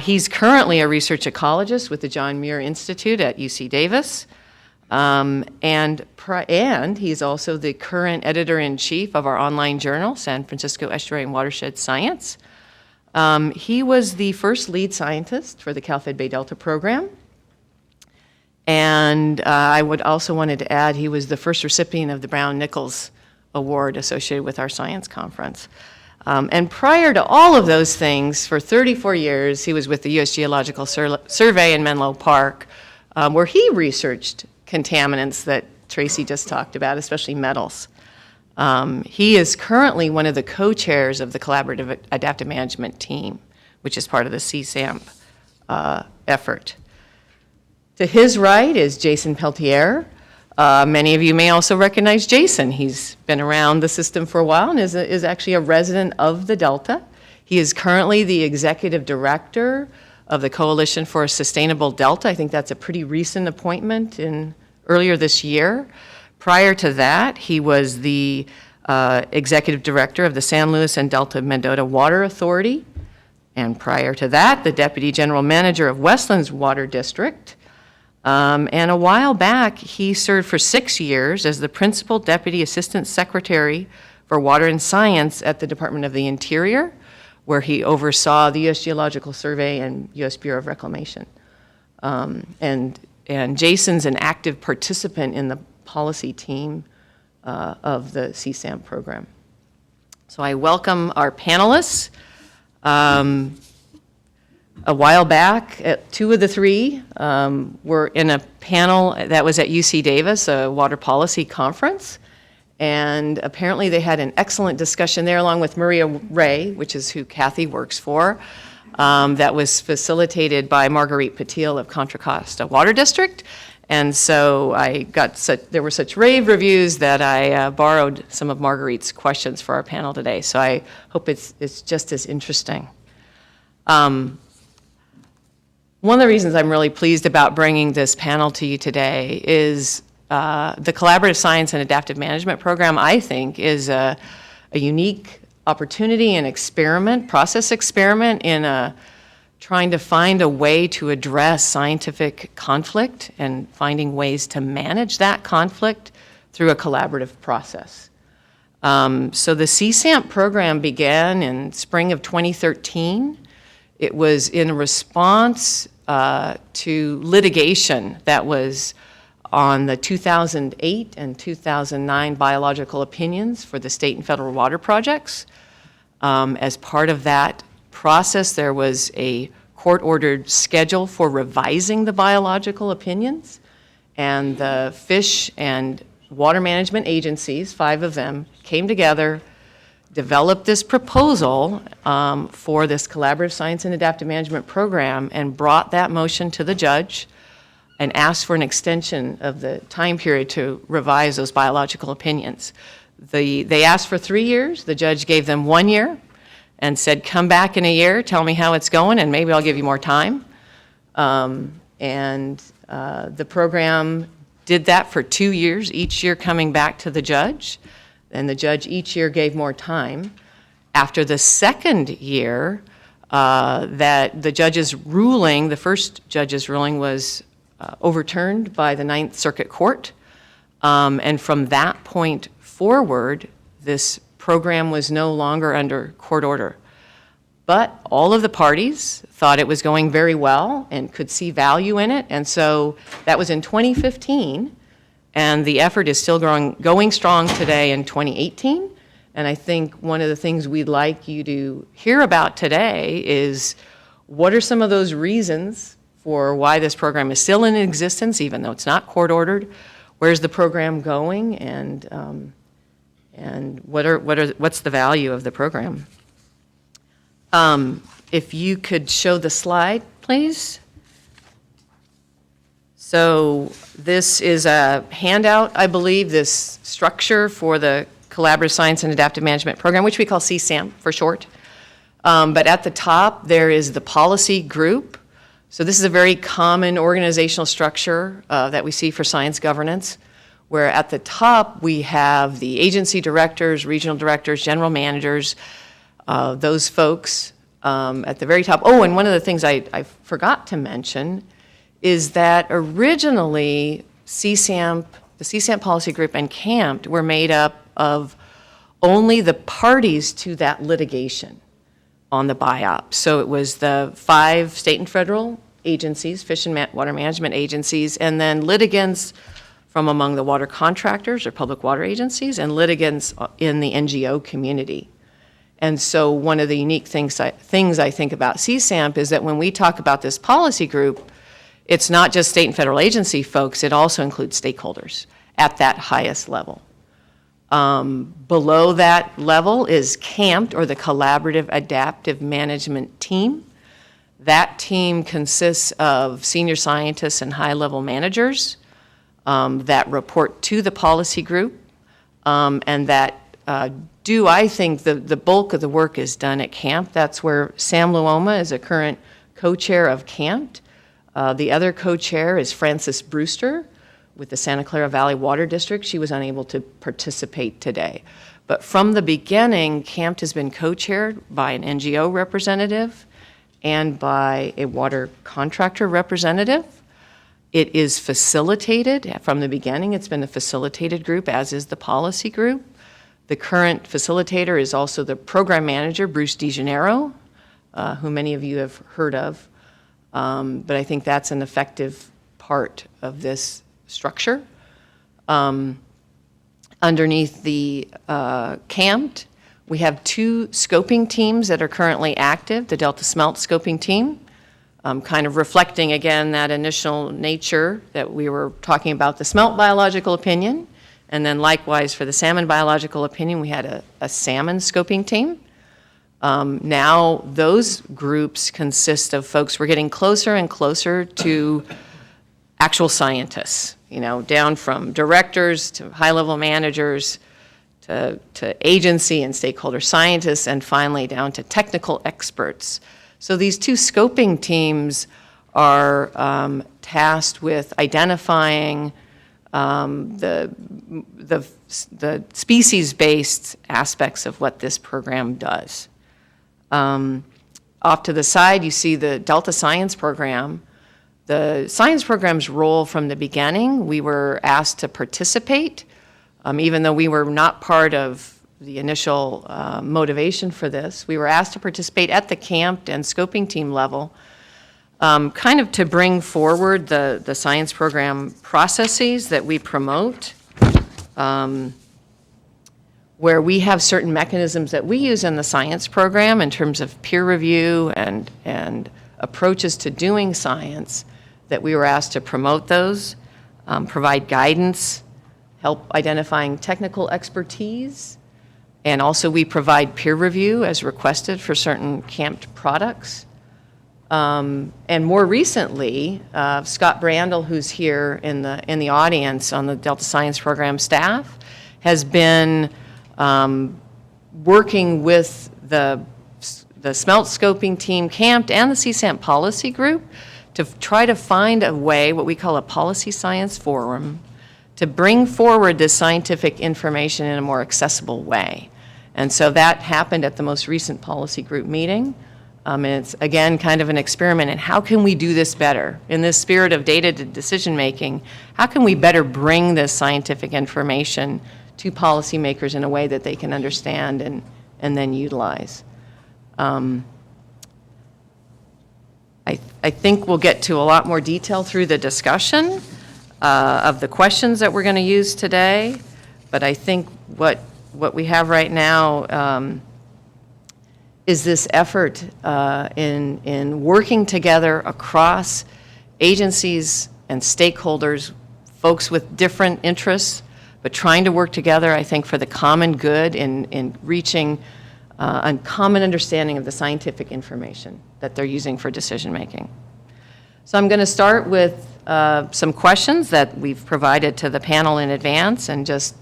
He's currently a research ecologist with the John Muir Institute at UC Davis. And he's also the current editor-in-chief of our online journal, San Francisco Estuary and Watershed Science. He was the first lead scientist for the Cal-Fed Bay Delta program. And I would also wanted to add he was the first recipient of the Brown-Nichols Award associated with our science conference. And prior to all of those things, for 34 years, he was with the U.S. Geological Survey in Menlo Park, where he researched contaminants that Tracy just talked about, especially metals. He is currently one of the co-chairs of the Collaborative Adaptive Management Team, which is part of the CSAMP effort. To his right is Jason Peltier. Many of you may also recognize Jason. He's been around the system for a while and is actually a resident of the Delta. He is currently the executive director of the Coalition for a Sustainable Delta. I think that's a pretty recent appointment earlier this year. Prior to that, he was the executive director of the San Luis and Delta Mendota Water Authority. And prior to that, the deputy general manager of Westlands Water District. And a while back, he served for 6 years as the principal deputy assistant secretary for water and science at the Department of the Interior, where he oversaw the U.S. Geological Survey and U.S. Bureau of Reclamation. And Jason's an active participant in the policy team of the CSAMP program. So I welcome our panelists. A while back, two of the three were in a panel that was at UC Davis, a water policy conference. And apparently they had an excellent discussion there along with Maria Ray, which is who Kathy works for, that was facilitated by Marguerite Patil of Contra Costa Water District. And so there were such rave reviews that I borrowed some of Marguerite's questions for our panel today. So I hope it's just as interesting. One of the reasons I'm really pleased about bringing this panel to you today is the Collaborative Science and Adaptive Management Program, I think, is a unique opportunity and process experiment in trying to find a way to address scientific conflict and finding ways to manage that conflict through a collaborative process. So the CSAMP program began in spring of 2013. It was in response to litigation that was on the 2008 and 2009 biological opinions for the state and federal water projects. As part of that process, there was a court-ordered schedule for revising the biological opinions, and the fish and water management agencies, 5 of them, came together, developed this proposal for this Collaborative Science and Adaptive Management Program, and brought that motion to the judge and asked for an extension of the time period to revise those biological opinions. They asked for 3 years. The judge gave them 1 year and said, come back in a year, tell me how it's going, and maybe I'll give you more time. The program did that for 2 years, each year coming back to the judge. And the judge each year gave more time. After the second year, that the judge's ruling, the first judge's ruling was overturned by the Ninth Circuit Court. And from that point forward, this program was no longer under court order. But all of the parties thought it was going very well and could see value in it. And so that was in 2015. And the effort is still going strong today in 2018. And I think one of the things we'd like you to hear about today is what are some of those reasons for why this program is still in existence, even though it's not court ordered? Where's the program going, and what's the value of the program? If you could show the slide, please. So this is a handout, I believe, this structure for the Collaborative Science and Adaptive Management Program, which we call CSAM for short. But at the top, there is the policy group. So this is a very common organizational structure that we see for science governance, where at the top we have the agency directors, regional directors, general managers, those folks at the very top. Oh, and one of the things I forgot to mention is that originally CSAMP, the CSAMP policy group and CAMP were made up of only the parties to that litigation on the BIOP. So it was the 5 state and federal agencies, fish and water management agencies, and then litigants from among the water contractors or public water agencies and litigants in the NGO community. And so one of the unique things I think about CSAMP is that when we talk about this policy group, it's not just state and federal agency folks, it also includes stakeholders at that highest level. Below that level is CAMPT, or the Collaborative Adaptive Management Team. That team consists of senior scientists and high-level managers that report to the policy group, and that I think the bulk of the work is done at CAMPT. That's where Sam Luoma is a current co-chair of CAMPT. The other co-chair is Frances Brewster with the Santa Clara Valley Water District. She was unable to participate today. But from the beginning, CAMPT has been co-chaired by an NGO representative and by a water contractor representative. It is facilitated. From the beginning, it's been a facilitated group, as is the policy group. The current facilitator is also the program manager, Bruce DeGennaro, who many of you have heard of. But I think that's an effective part of this structure. Underneath the CAMPT, we have 2 scoping teams that are currently active, the Delta Smelt scoping team, kind of reflecting again that initial nature that we were talking about, the smelt biological opinion, and then likewise for the salmon biological opinion, we had a salmon scoping team. Now those groups consist of folks, we're getting closer and closer to actual scientists, down from directors to high-level managers to agency and stakeholder scientists, and finally down to technical experts. So these 2 scoping teams are tasked with identifying the species-based aspects of what this program does. Off to the side, you see the Delta Science Program. The science program's role from the beginning, we were asked to participate, even though we were not part of the initial motivation for this. We were asked to participate at the CAMPT and scoping team level, kind of to bring forward the science program processes that we promote, where we have certain mechanisms that we use in the science program in terms of peer review and approaches to doing science, that we were asked to promote those, provide guidance, help identifying technical expertise, and also we provide peer review as requested for certain CAMPT products. And more recently, Scott Brandel, who's here in the audience on the Delta Science Program staff, has been working with the smelt scoping team, CAMPT, and the CSAMP policy group to try to find a way, what we call a policy science forum, to bring forward this scientific information in a more accessible way. And so that happened at the most recent policy group meeting. And it's, again, kind of an experiment in how can we do this better? In this spirit of data decision-making, how can we better bring this scientific information to policymakers in a way that they can understand and then utilize? I think we'll get to a lot more detail through the discussion of the questions that we're going to use today, but I think what we have right now is this effort in working together across agencies and stakeholders, folks with different interests, but trying to work together, I think, for the common good in reaching a common understanding of the scientific information that they're using for decision-making. So I'm going to start with some questions that we've provided to the panel in advance and just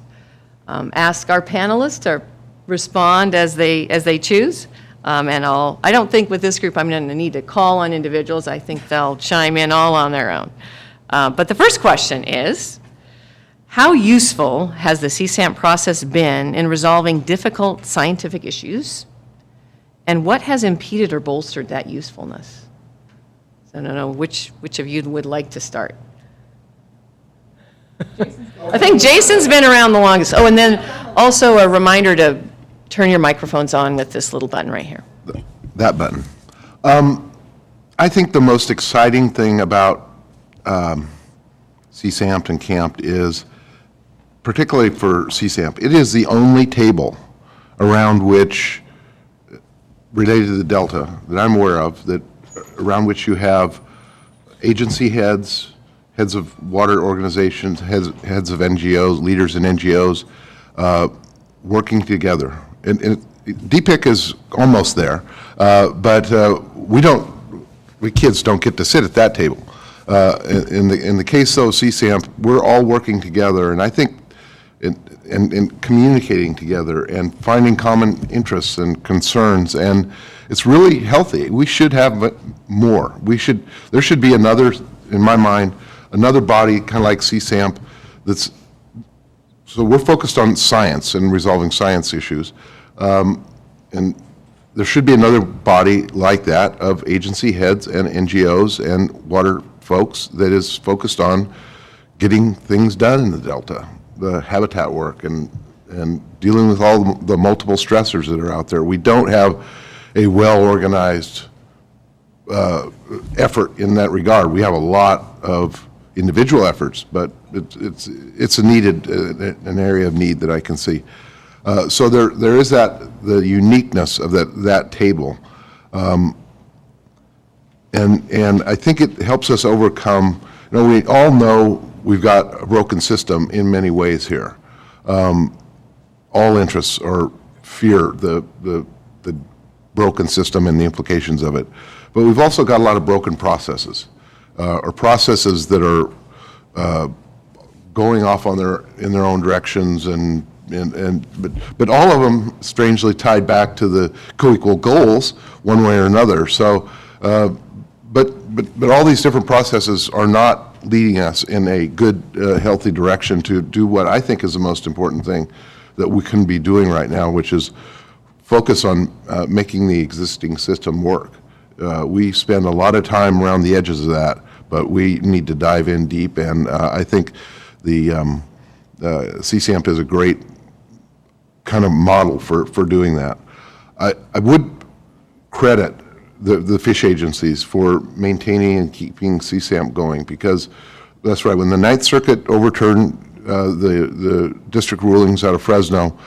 ask our panelists to respond as they choose. And I don't think with this group I'm going to need to call on individuals. I think they'll chime in all on their own. But the first question is, how useful has the CSAMP process been in resolving difficult scientific issues? And what has impeded or bolstered that usefulness? So I don't know which of you would like to start. I think Jason's been around the longest. Oh, and then also a reminder to turn your microphones on with this little button right here. That button. I think the most exciting thing about CSAMP and CAMP is, particularly for CSAMP, it is the only table around which, related to the Delta, that I'm aware of, that around which you have agency heads, heads of water organizations, heads of NGOs, leaders in NGOs, working together. And DPIC is almost there, but we kids don't get to sit at that table. In the case, though, CSAMP, we're all working together, and I think in communicating together and finding common interests and concerns, and it's really healthy. We should have more. There should be another, in my mind, another body kind of like CSAMP that's, so we're focused on science and resolving science issues, and there should be another body like that of agency heads and NGOs and water folks that is focused on getting things done in the Delta, the habitat work and dealing with all the multiple stressors that are out there. We don't have a well-organized effort in that regard. We have a lot of individual efforts, but it's a needed, an area of need that I can see. So there is the uniqueness of that table. And I think it helps us overcome, we all know we've got a broken system in many ways here. All interests or fear the broken system and the implications of it. But we've also got a lot of broken processes, or processes that are going off in their own directions, but all of them strangely tied back to the co-equal goals one way or another. So, but all these different processes are not leading us in a good, healthy direction to do what I think is the most important thing that we can be doing right now, which is focus on making the existing system work. We spend a lot of time around the edges of that, but we need to dive in deep, and I think the CSAMP is a great kind of model for doing that. I would credit the fish agencies for maintaining and keeping CSAMP going, because that's right, when the Ninth Circuit overturned the district rulings out of Fresno,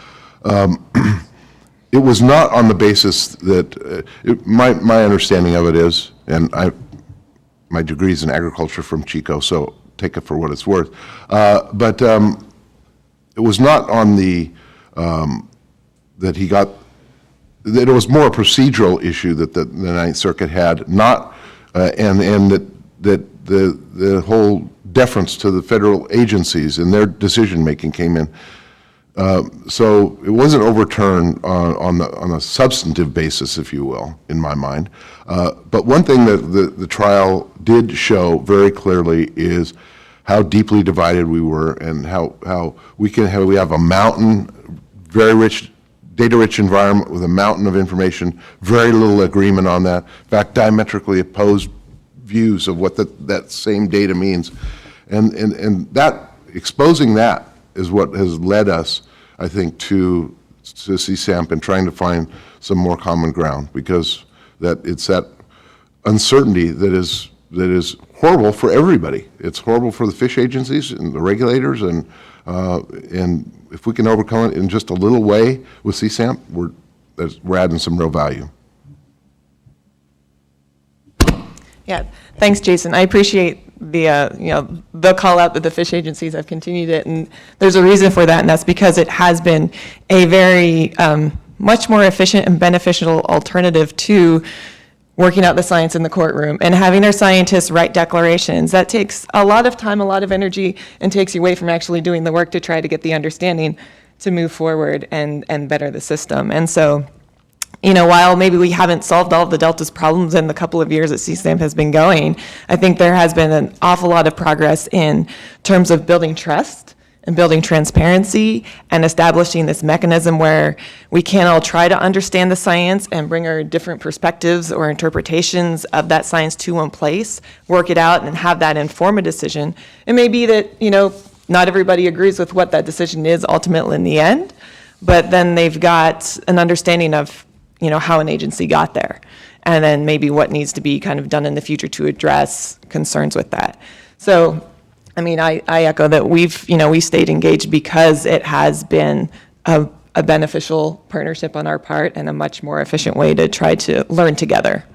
it was not on the basis that, my understanding of it is, and my degree's in agriculture from Chico, so take it for what it's worth, but it was not on the, that it was more a procedural issue that the Ninth Circuit had, not, and that the whole deference to the federal agencies and their decision-making came in. So it wasn't overturned on a substantive basis, if you will, in my mind. But one thing that the trial did show very clearly is how deeply divided we were, and how we have a mountain, very rich data-rich environment with a mountain of information, very little agreement on that. In fact, diametrically opposed views of what that same data means. And that, exposing that is what has led us, I think, to CSAMP and trying to find some more common ground, because that it's that uncertainty that is horrible for everybody. It's horrible for the fish agencies and the regulators, and if we can overcome it in just a little way with CSAMP, we're adding some real value. Yeah, thanks, Jason. I appreciate the call out that the fish agencies have continued it, and there's a reason for that, and that's because it has been a very much more efficient and beneficial alternative to working out the science in the courtroom and having our scientists write declarations. That takes a lot of time, a lot of energy, and takes you away from actually doing the work to try to get the understanding to move forward and better the system. And so, while maybe we haven't solved all of the Delta's problems in the couple of years that CSAMP has been going, I think there has been an awful lot of progress in terms of building trust and building transparency and establishing this mechanism where we can all try to understand the science and bring our different perspectives or interpretations of that science to one place, work it out, and have that inform a decision. It may be that, not everybody agrees with what that decision is ultimately in the end, but then they've got an understanding of how an agency got there, and then maybe what needs to be kind of done in the future to address concerns with that. So, I echo that we stayed engaged because it has been a beneficial partnership on our part and a much more efficient way to try to learn together.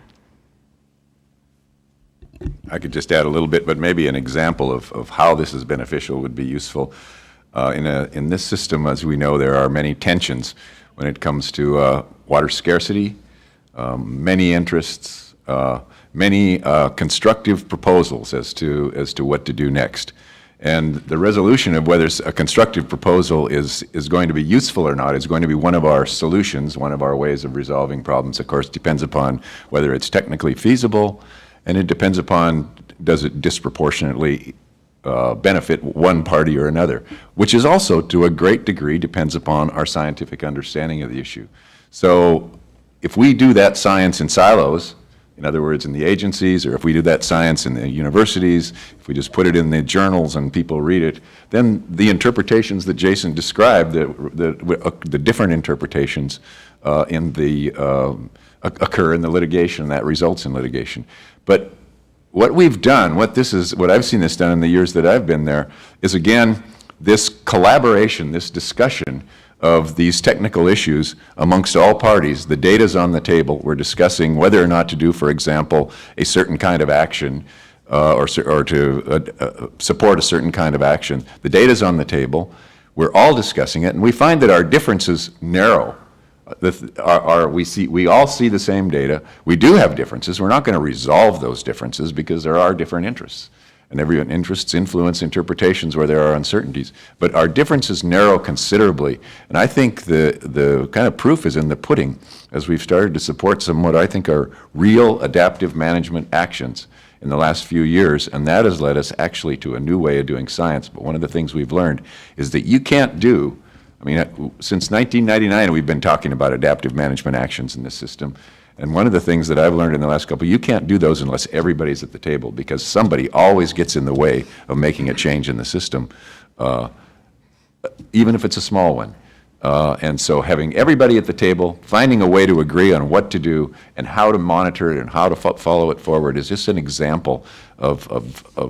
I could just add a little bit, but maybe an example of how this is beneficial would be useful. In this system, as we know, there are many tensions when it comes to water scarcity, many interests, many constructive proposals as to what to do next. And the resolution of whether a constructive proposal is going to be useful or not is going to be one of our solutions, one of our ways of resolving problems. Of course, depends upon whether it's technically feasible, and it depends upon does it disproportionately benefit one party or another, which is also to a great degree depends upon our scientific understanding of the issue. So if we do that science in silos, in other words, in the agencies, or if we do that science in the universities, if we just put it in the journals and people read it, then the interpretations that Jason described, the different interpretations occur in the litigation, that results in litigation. But what we've done, what I've seen this done in the years that I've been there, is again, this collaboration, this discussion of these technical issues amongst all parties. The data's on the table. We're discussing whether or not to do, for example, a certain kind of action or to support a certain kind of action. The data's on the table. We're all discussing it, and we find that our differences narrow. We all see the same data. We do have differences. We're not going to resolve those differences because there are different interests. And every interests influence interpretations where there are uncertainties. But our differences narrow considerably. And I think the kind of proof is in the pudding as we've started to support some what I think are real adaptive management actions in the last few years. And that has led us actually to a new way of doing science. But one of the things we've learned is that you can't do, since 1999 we've been talking about adaptive management actions in this system. And one of the things that I've learned in the last couple, you can't do those unless everybody's at the table, because somebody always gets in the way of making a change in the system, even if it's a small one. And so having everybody at the table, finding a way to agree on what to do and how to monitor it and how to follow it forward is just an example of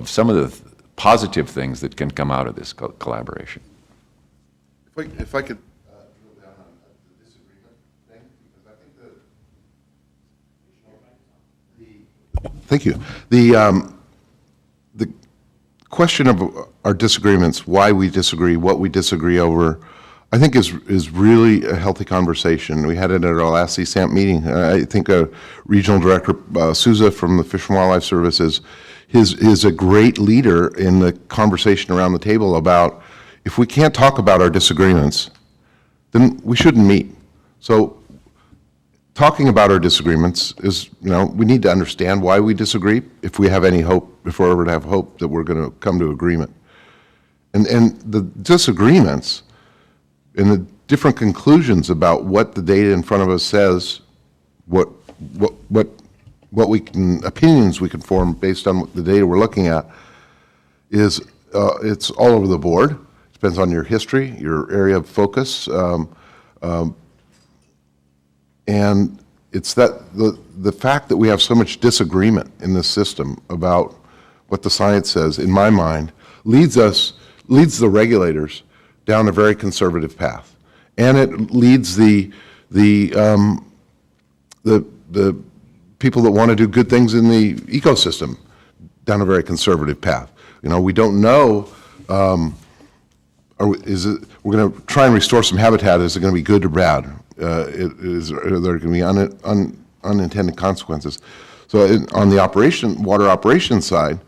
some of the positive things that can come out of this collaboration. If I could drill down on the disagreement thing, because I think thank you. The question of our disagreements, why we disagree, what we disagree over, I think is really a healthy conversation. We had it at our last CSAMP meeting. I think Regional Director Souza from the Fish and Wildlife Service is a great leader in the conversation around the table about if we can't talk about our disagreements, then we shouldn't meet. So talking about our disagreements is, we need to understand why we disagree if we have any hope, if we're ever to have hope that we're going to come to agreement. And the disagreements and the different conclusions about what the data in front of us says, what we can, opinions we can form based on the data we're looking at, is it's all over the board. It depends on your history, your area of focus, and it's that the fact that we have so much disagreement in this system about what the science says, in my mind, leads the regulators down a very conservative path, and it leads the people that want to do good things in the ecosystem down a very conservative path. You know, we don't know. We're going to try and restore some habitat. Is it going to be good or bad? Are there going to be unintended consequences? So on the water operations side,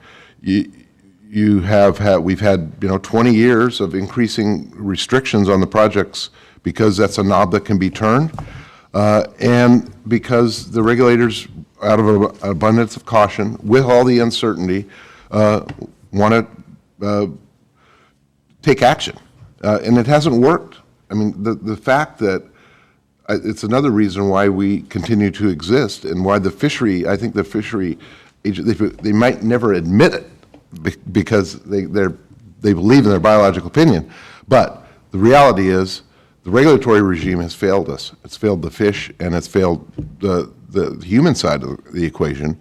we've had 20 years of increasing restrictions on the projects because that's a knob that can be turned, and because the regulators, out of an abundance of caution, with all the uncertainty, want to take action, and it hasn't worked. I mean, the fact that it's another reason why we continue to exist, and why the fishery, I think the fishery agent, they might never admit it because they believe in their biological opinion, but the reality is the regulatory regime has failed us. It's failed the fish, and it's failed the human side of the equation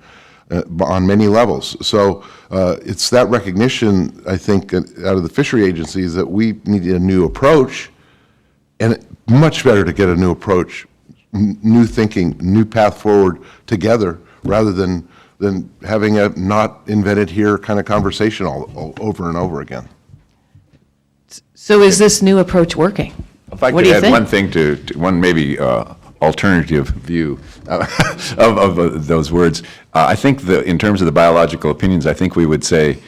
on many levels. So it's that recognition, I think, out of the fishery agencies that we need a new approach, and much better to get a new approach, new thinking, new path forward together, rather than having a not invented here kind of conversation all over and over again. So is this new approach working? If I could add one thing to one maybe alternative view of those words, I think in terms of the biological opinions, I think we would say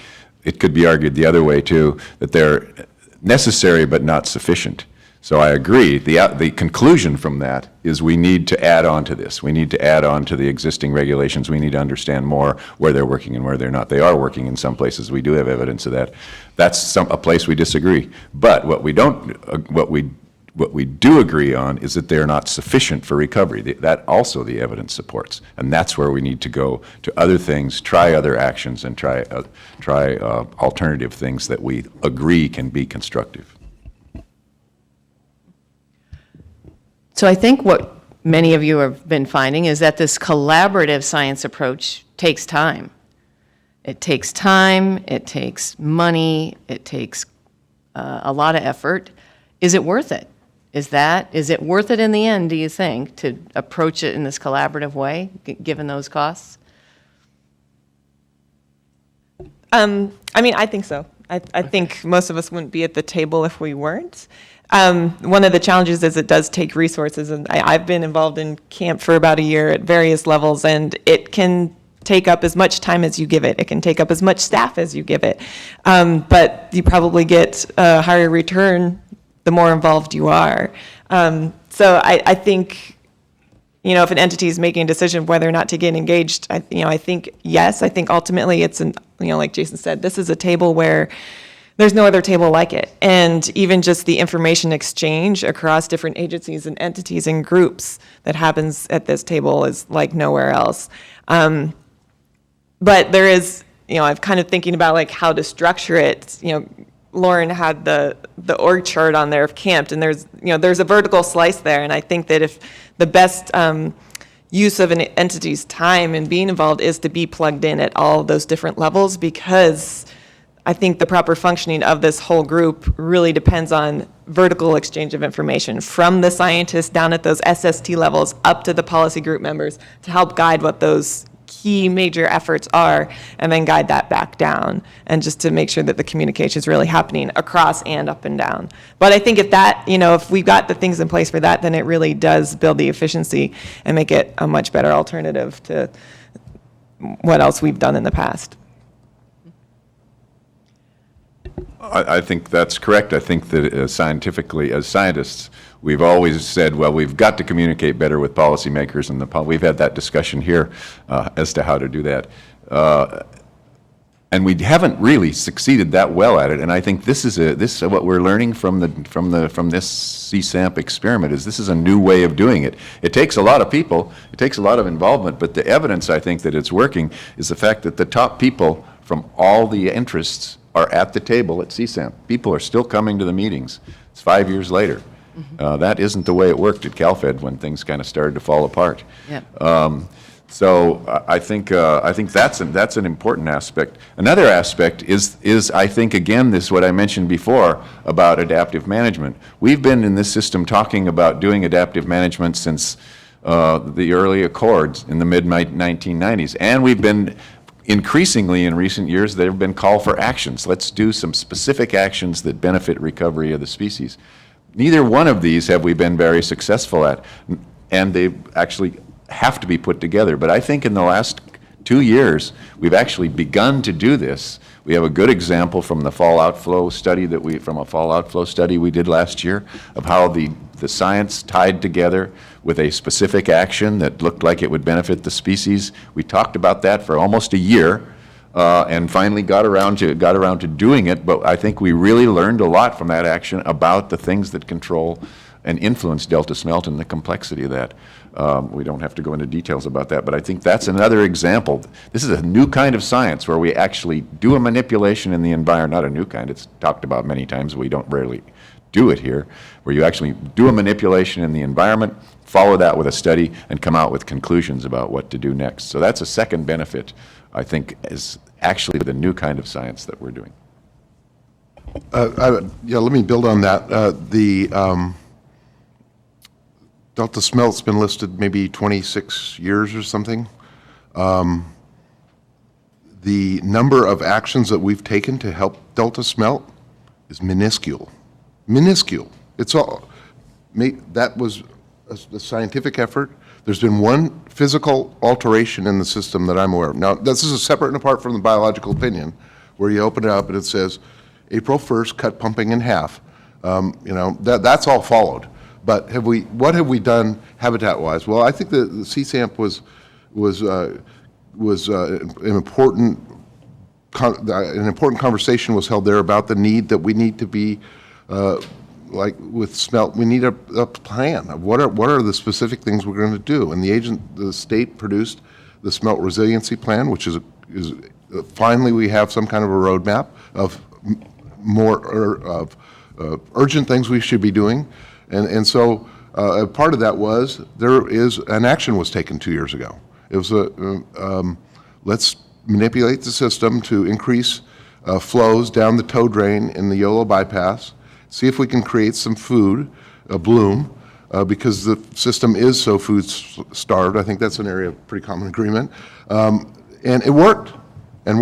it could be argued the other way too, that they're necessary but not sufficient. So I agree. The conclusion from that is we need to add on to this. We need to add on to the existing regulations. We need to understand more where they're working and where they're not. They are working in some places. We do have evidence of that. That's a place we disagree. But what we do agree on is that they're not sufficient for recovery. That also the evidence supports, and that's where we need to go to other things, try other actions, and try alternative things that we agree can be constructive. So I think what many of you have been finding is that this collaborative science approach takes time. It takes time, it takes money, it takes a lot of effort. Is it worth it? Is it worth it in the end, do you think, to approach it in this collaborative way, given those costs? I mean, I think so. I think most of us wouldn't be at the table if we weren't. One of the challenges is it does take resources, and I've been involved in camp for about a year at various levels, and it can take up as much time as you give it. It can take up as much staff as you give it. But you probably get a higher return the more involved you are. So I think, if an entity is making a decision of whether or not to get engaged, I think yes. I think ultimately it's like Jason said, this is a table where there's no other table like it. And even just the information exchange across different agencies and entities and groups that happens at this table is like nowhere else. But there is, I'm kind of thinking about like how to structure it. Lauren had the org chart on there of camped, and there's a vertical slice there. And I think that if the best use of an entity's time and being involved is to be plugged in at all those different levels, because I think the proper functioning of this whole group really depends on vertical exchange of information from the scientists down at those SST levels up to the policy group members to help guide what those key major efforts are, and then guide that back down, and just to make sure that the communication is really happening across and up and down. But I think if we've got the things in place for that, then it really does build the efficiency and make it a much better alternative to what else we've done in the past. I think that's correct. I think that scientifically, as scientists, we've always said, well, we've got to communicate better with policymakers, and we've had that discussion here as to how to do that. And we haven't really succeeded that well at it. And I think this is what we're learning from this CSAMP experiment. This is a new way of doing it. It takes a lot of people, it takes a lot of involvement, but the evidence I think that it's working is the fact that the top people from all the interests are at the table at CSAMP. People are still coming to the meetings. It's 5 years later. That isn't the way it worked at CalFed when things kind of started to fall apart. Yep. So I think that's an important aspect. Another aspect is I think again this what I mentioned before about adaptive management. We've been in this system talking about doing adaptive management since the early Accords in the mid-1990s, and we've been increasingly in recent years there have been call for actions. Let's do some specific actions that benefit recovery of the species. Neither one of these have we been very successful at, and they actually have to be put together. But I think in the last 2 years, we've actually begun to do this. We have a good example from the fallout flow study from a fallout flow study we did last year of how the science tied together with a specific action that looked like it would benefit the species. We talked about that for almost a year and finally got around to doing it. But I think we really learned a lot from that action about the things that control and influence delta smelt and the complexity of that. We don't have to go into details about that, but I think that's another example. This is a new kind of science where we actually do a manipulation in the environment, not a new kind, it's talked about many times, we don't rarely do it here, where you actually do a manipulation in the environment, follow that with a study, and come out with conclusions about what to do next. So that's a second benefit, I think, is actually the new kind of science that we're doing. Yeah, let me build on that. Delta smelt's been listed maybe 26 years or something. The number of actions that we've taken to help delta smelt is minuscule. Minuscule. It's all, that was a scientific effort. There's been one physical alteration in the system that I'm aware of. Now, this is separate and apart from the biological opinion, where you open it up and it says, April 1st, cut pumping in half. That's all followed. But what have we done habitat-wise? Well, I think the CSAMP was an important conversation was held there about the need that we need to be like with smelt. We need a plan of what are the specific things we're going to do. And the state produced the smelt resiliency plan, which is finally we have some kind of a roadmap of urgent things we should be doing. And so part of that was an action was taken 2 years ago. It was let's manipulate the system to increase flows down the tow drain in the YOLO bypass, see if we can create some food, a bloom, because the system is so food starved. I think that's an area of pretty common agreement. And it worked. And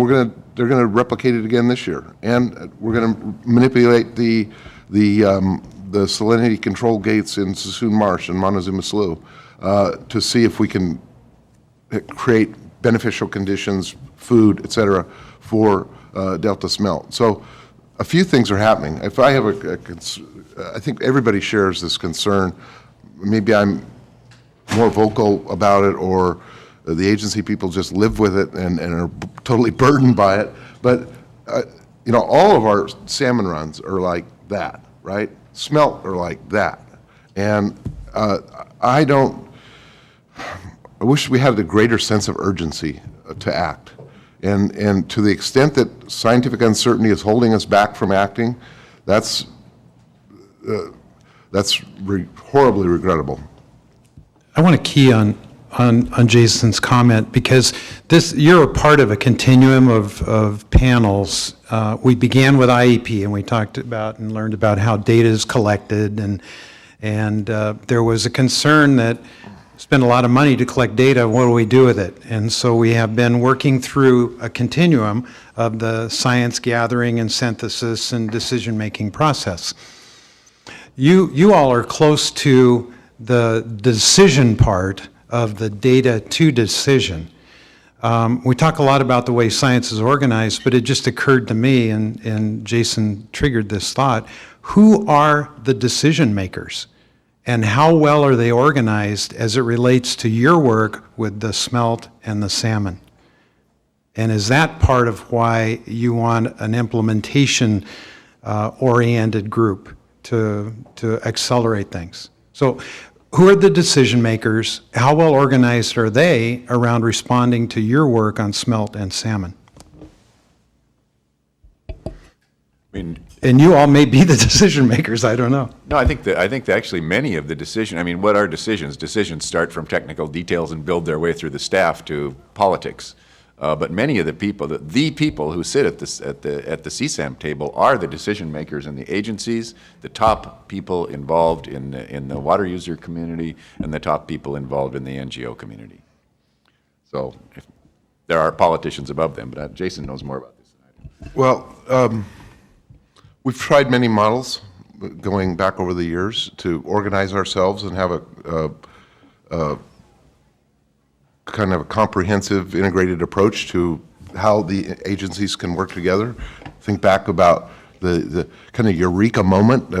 they're going to replicate it again this year. And we're going to manipulate the salinity control gates in Sassoon Marsh and Montezuma Slough to see if we can create beneficial conditions, food, et cetera, for delta smelt. So a few things are happening. If I have I think everybody shares this concern. Maybe I'm more vocal about it, or the agency people just live with it and are totally burdened by it. But all of our salmon runs are like that, right? Smelt are like that. And I wish we had a greater sense of urgency to act. And to the extent that scientific uncertainty is holding us back from acting, that's horribly regrettable. I want to key on Jason's comment, because you're a part of a continuum of panels. We began with IEP, and we talked about and learned about how data is collected, and there was a concern that spend a lot of money to collect data, what do we do with it? And so we have been working through a continuum of the science gathering and synthesis and decision-making process. You all are close to the decision part of the data to decision. We talk a lot about the way science is organized, but it just occurred to me, and Jason triggered this thought, who are the decision makers? And how well are they organized as it relates to your work with the smelt and the salmon? And is that part of why you want an implementation oriented group to accelerate things? So who are the decision makers? How well organized are they around responding to your work on smelt and salmon? And you all may be the decision makers, I don't know. No, I think that actually many of the decision, I mean, what are decisions? Decisions start from technical details and build their way through the staff to politics. But many of the people, the people who sit at the CSAM table are the decision makers in the agencies, the top people involved in the water user community, and the top people involved in the NGO community. So there are politicians above them, but Jason knows more about this than I do. Well, we've tried many models going back over the years to organize ourselves and have a kind of a comprehensive, integrated approach to how the agencies can work together. Think back about the kind of eureka moment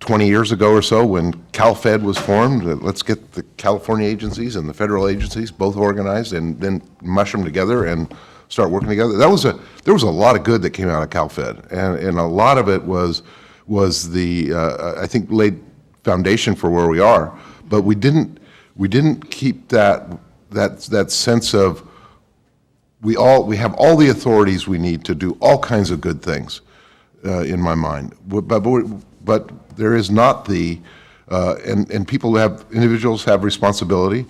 20 years ago or so when CalFed was formed. Let's get the California agencies and the federal agencies both organized and then mush them together and start working together. There was a lot of good that came out of CalFed, and a lot of it was the I think laid foundation for where we are. But we didn't keep that sense of we have all the authorities we need to do all kinds of good things in my mind. But there is not the and individuals have responsibility.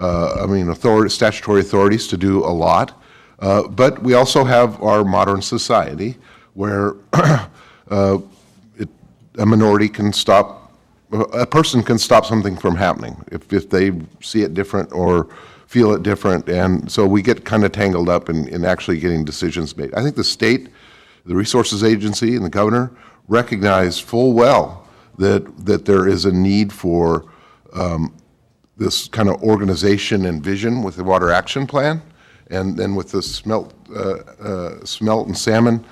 I mean, statutory authorities to do a lot. But we also have our modern society where a minority can stop, a person can stop something from happening if they see it different or feel it different. And so we get kind of tangled up in actually getting decisions made. I think the state, the resources agency, and the governor recognize full well that there is a need for this kind of organization and vision with the Water Action Plan. And then with the smelt and salmon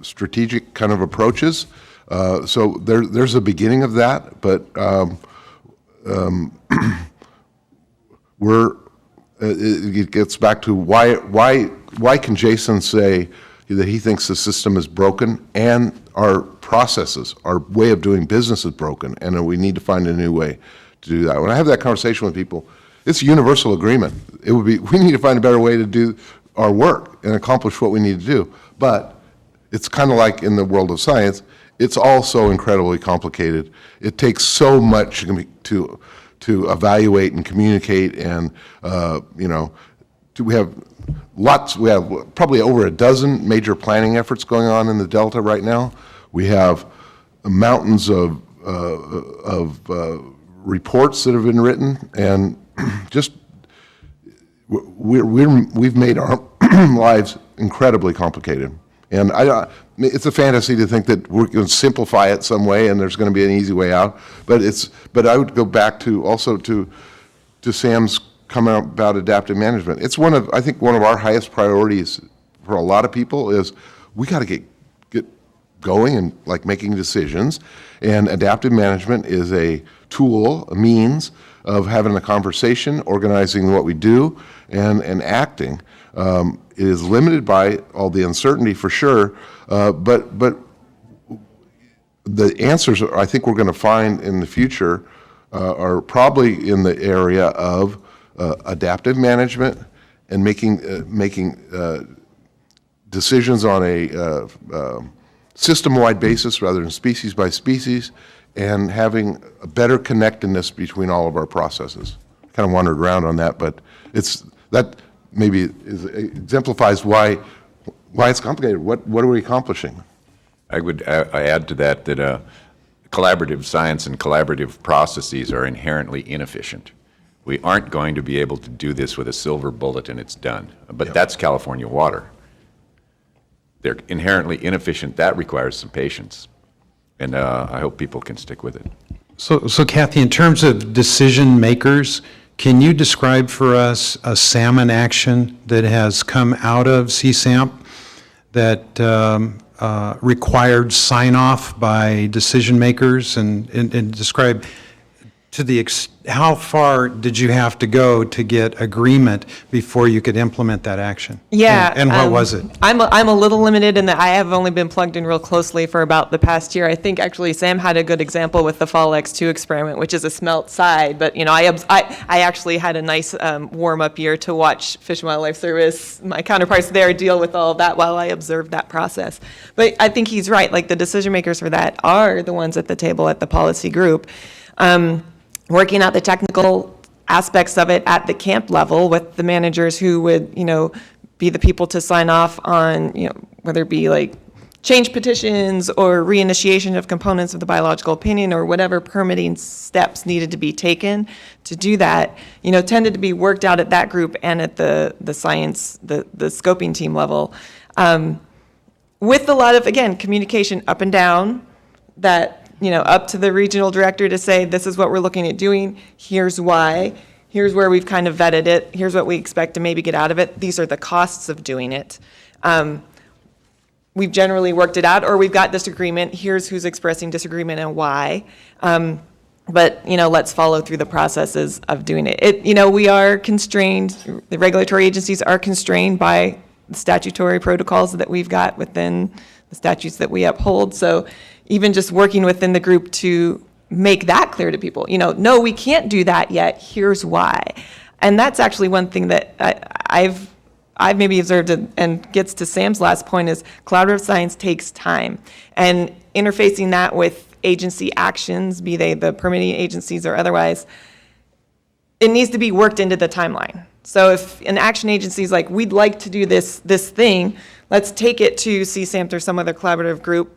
strategic kind of approaches. So there's a beginning of that, but it gets back to why can Jason say that he thinks the system is broken and our processes, our way of doing business is broken, and we need to find a new way to do that. When I have that conversation with people, it's a universal agreement. It would be, we need to find a better way to do our work and accomplish what we need to do. But it's kind of like in the world of science, it's all so incredibly complicated. It takes so much to evaluate and communicate, and we have probably over a dozen major planning efforts going on in the Delta right now. We have mountains of reports that have been written, and just we've made our lives incredibly complicated. And it's a fantasy to think that we're going to simplify it some way and there's going to be an easy way out. But I would go back to also to Sam's comment about adaptive management. It's I think one of our highest priorities for a lot of people is we got to get going and like making decisions. And adaptive management is a tool, a means of having a conversation, organizing what we do, and acting. It is limited by all the uncertainty for sure, but the answers I think we're going to find in the future are probably in the area of adaptive management and making decisions on a system-wide basis rather than species by species, and having a better connectedness between all of our processes. Kind of wandered around on that, but that maybe exemplifies why it's complicated. What are we accomplishing? I would add to that collaborative science and collaborative processes are inherently inefficient. We aren't going to be able to do this with a silver bullet and it's done. But that's California water. They're inherently inefficient. That requires some patience. And I hope people can stick with it. So Kathy, in terms of decision makers, can you describe for us a salmon action that has come out of CSAMP that required sign-off by decision makers, and describe how far did you have to go to get agreement before you could implement that action? Yeah. And what was it? I'm a little limited in that I have only been plugged in real closely for about the past year. I think actually Sam had a good example with the Fall X2 experiment, which is a smelt side. But, I actually had a nice warm-up year to watch Fish and Wildlife Service, my counterparts there, deal with all of that while I observed that process. But I think he's right. Like, the decision makers for that are the ones at the table at the policy group. Working out the technical aspects of it at the camp level with the managers who would, be the people to sign off on, whether it be like change petitions or reinitiation of components of the biological opinion or whatever permitting steps needed to be taken to do that, tended to be worked out at that group and at the science, the scoping team level. With a lot of, again, communication up and down that, up to the regional director to say, this is what we're looking at doing, here's why, here's where we've kind of vetted it, here's what we expect to maybe get out of it, these are the costs of doing it. We've generally worked it out, or we've got disagreement, here's who's expressing disagreement and why. But, let's follow through the processes of doing it. We are constrained, the regulatory agencies are constrained by the statutory protocols that we've got within the statutes that we uphold. So even just working within the group to make that clear to people, no, we can't do that yet, here's why. And that's actually one thing that I've maybe observed and gets to Sam's last point is collaborative science takes time. And interfacing that with agency actions, be they the permitting agencies or otherwise, it needs to be worked into the timeline. So if an action agency is like, we'd like to do this thing, let's take it to CSAMT or some other collaborative group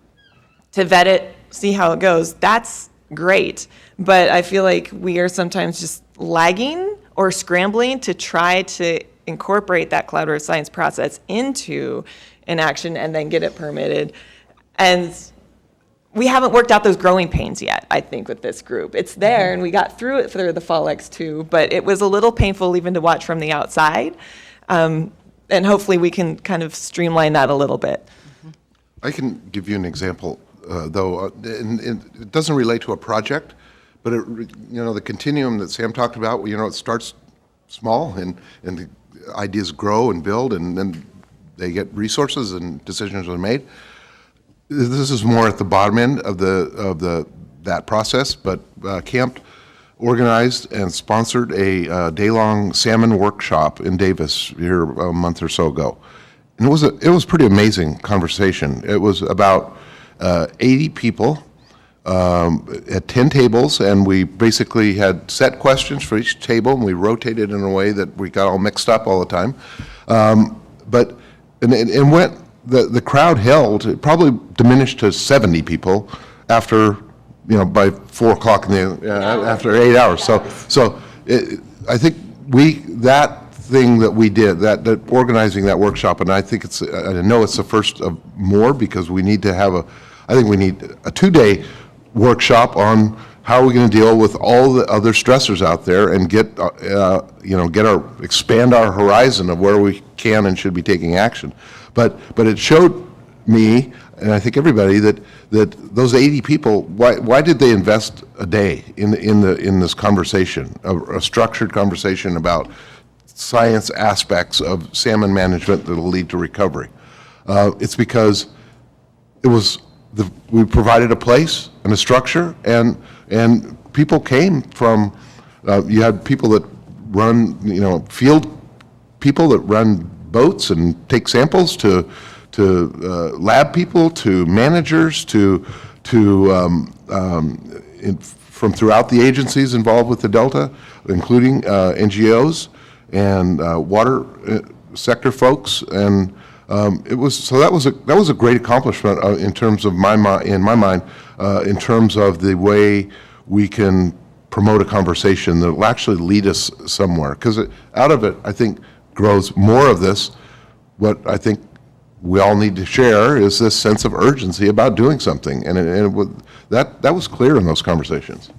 to vet it, see how it goes. That's great. But I feel like we are sometimes just lagging or scrambling to try to incorporate that collaborative science process into an action and then get it permitted. And we haven't worked out those growing pains yet, I think, with this group. It's there, and we got through it through the Fall X2, but it was a little painful even to watch from the outside. And hopefully we can kind of streamline that a little bit. I can give you an example, though, and it doesn't relate to a project, but the continuum that Sam talked about, it starts small, and the ideas grow and build, and then they get resources and decisions are made. This is more at the bottom end of that process, but Camp organized and sponsored a day-long salmon workshop in Davis here a month or so ago. And it was pretty amazing conversation. It was about 80 people at 10 tables, and we basically had set questions for each table, and we rotated in a way that we got all mixed up all the time. But the crowd held, it probably diminished to 70 people after, by 4 o'clock after 8 hours. So I think that thing that we did, that organizing that workshop, and I think I know it's the first of more, because we need to have I think we need a 2-day workshop on how are we going to deal with all the other stressors out there and expand our horizon of where we can and should be taking action. But it showed me, and I think everybody, that those 80 people, why did they invest a day in this conversation, a structured conversation about science aspects of salmon management that will lead to recovery? It's because we provided a place and a structure, and people came from. You had people that run, field people that run boats and take samples, to lab people, to managers, from throughout the agencies involved with the Delta, including NGOs and water sector folks, and that was a great accomplishment in terms of in my mind, in terms of the way we can promote a conversation that will actually lead us somewhere. Because out of it, I think, grows more of this. What I think we all need to share is this sense of urgency about doing something, and that was clear in those conversations.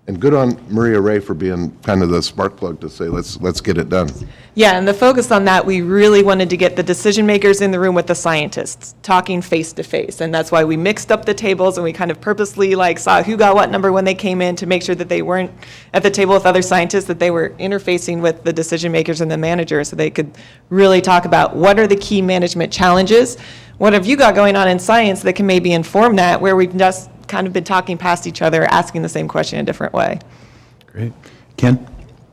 And good on Maria Ray for being kind of the spark plug to say, let's get it done. Yeah, and the focus on that, we really wanted to get the decision makers in the room with the scientists, talking face to face. And that's why we mixed up the tables and we kind of purposely saw who got what number when they came in to make sure that they weren't at the table with other scientists, that they were interfacing with the decision makers and the manager so they could really talk about what are the key management challenges, what have you got going on in science that can maybe inform that, where we've just kind of been talking past each other, asking the same question in a different way. Great. Ken?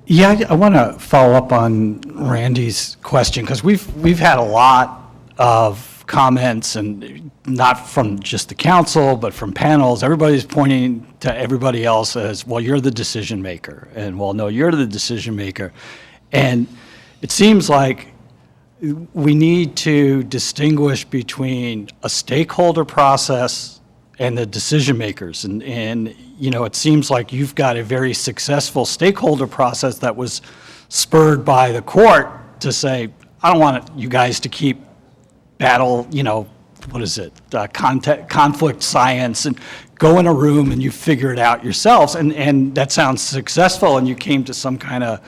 Yeah, I want to follow up on Randy's question, because we've had a lot of comments, and not from just the council, but from panels. Everybody's pointing to everybody else as, well, you're the decision maker, and, well, no, you're the decision maker. And it seems like we need to distinguish between a stakeholder process and the decision makers. And you know, it seems like you've got a very successful stakeholder process that was spurred by the court to say, I don't want you guys to keep battle, you know, what is it, conflict science, and go in a room and you figure it out yourselves. And that sounds successful, and you came to some kind of,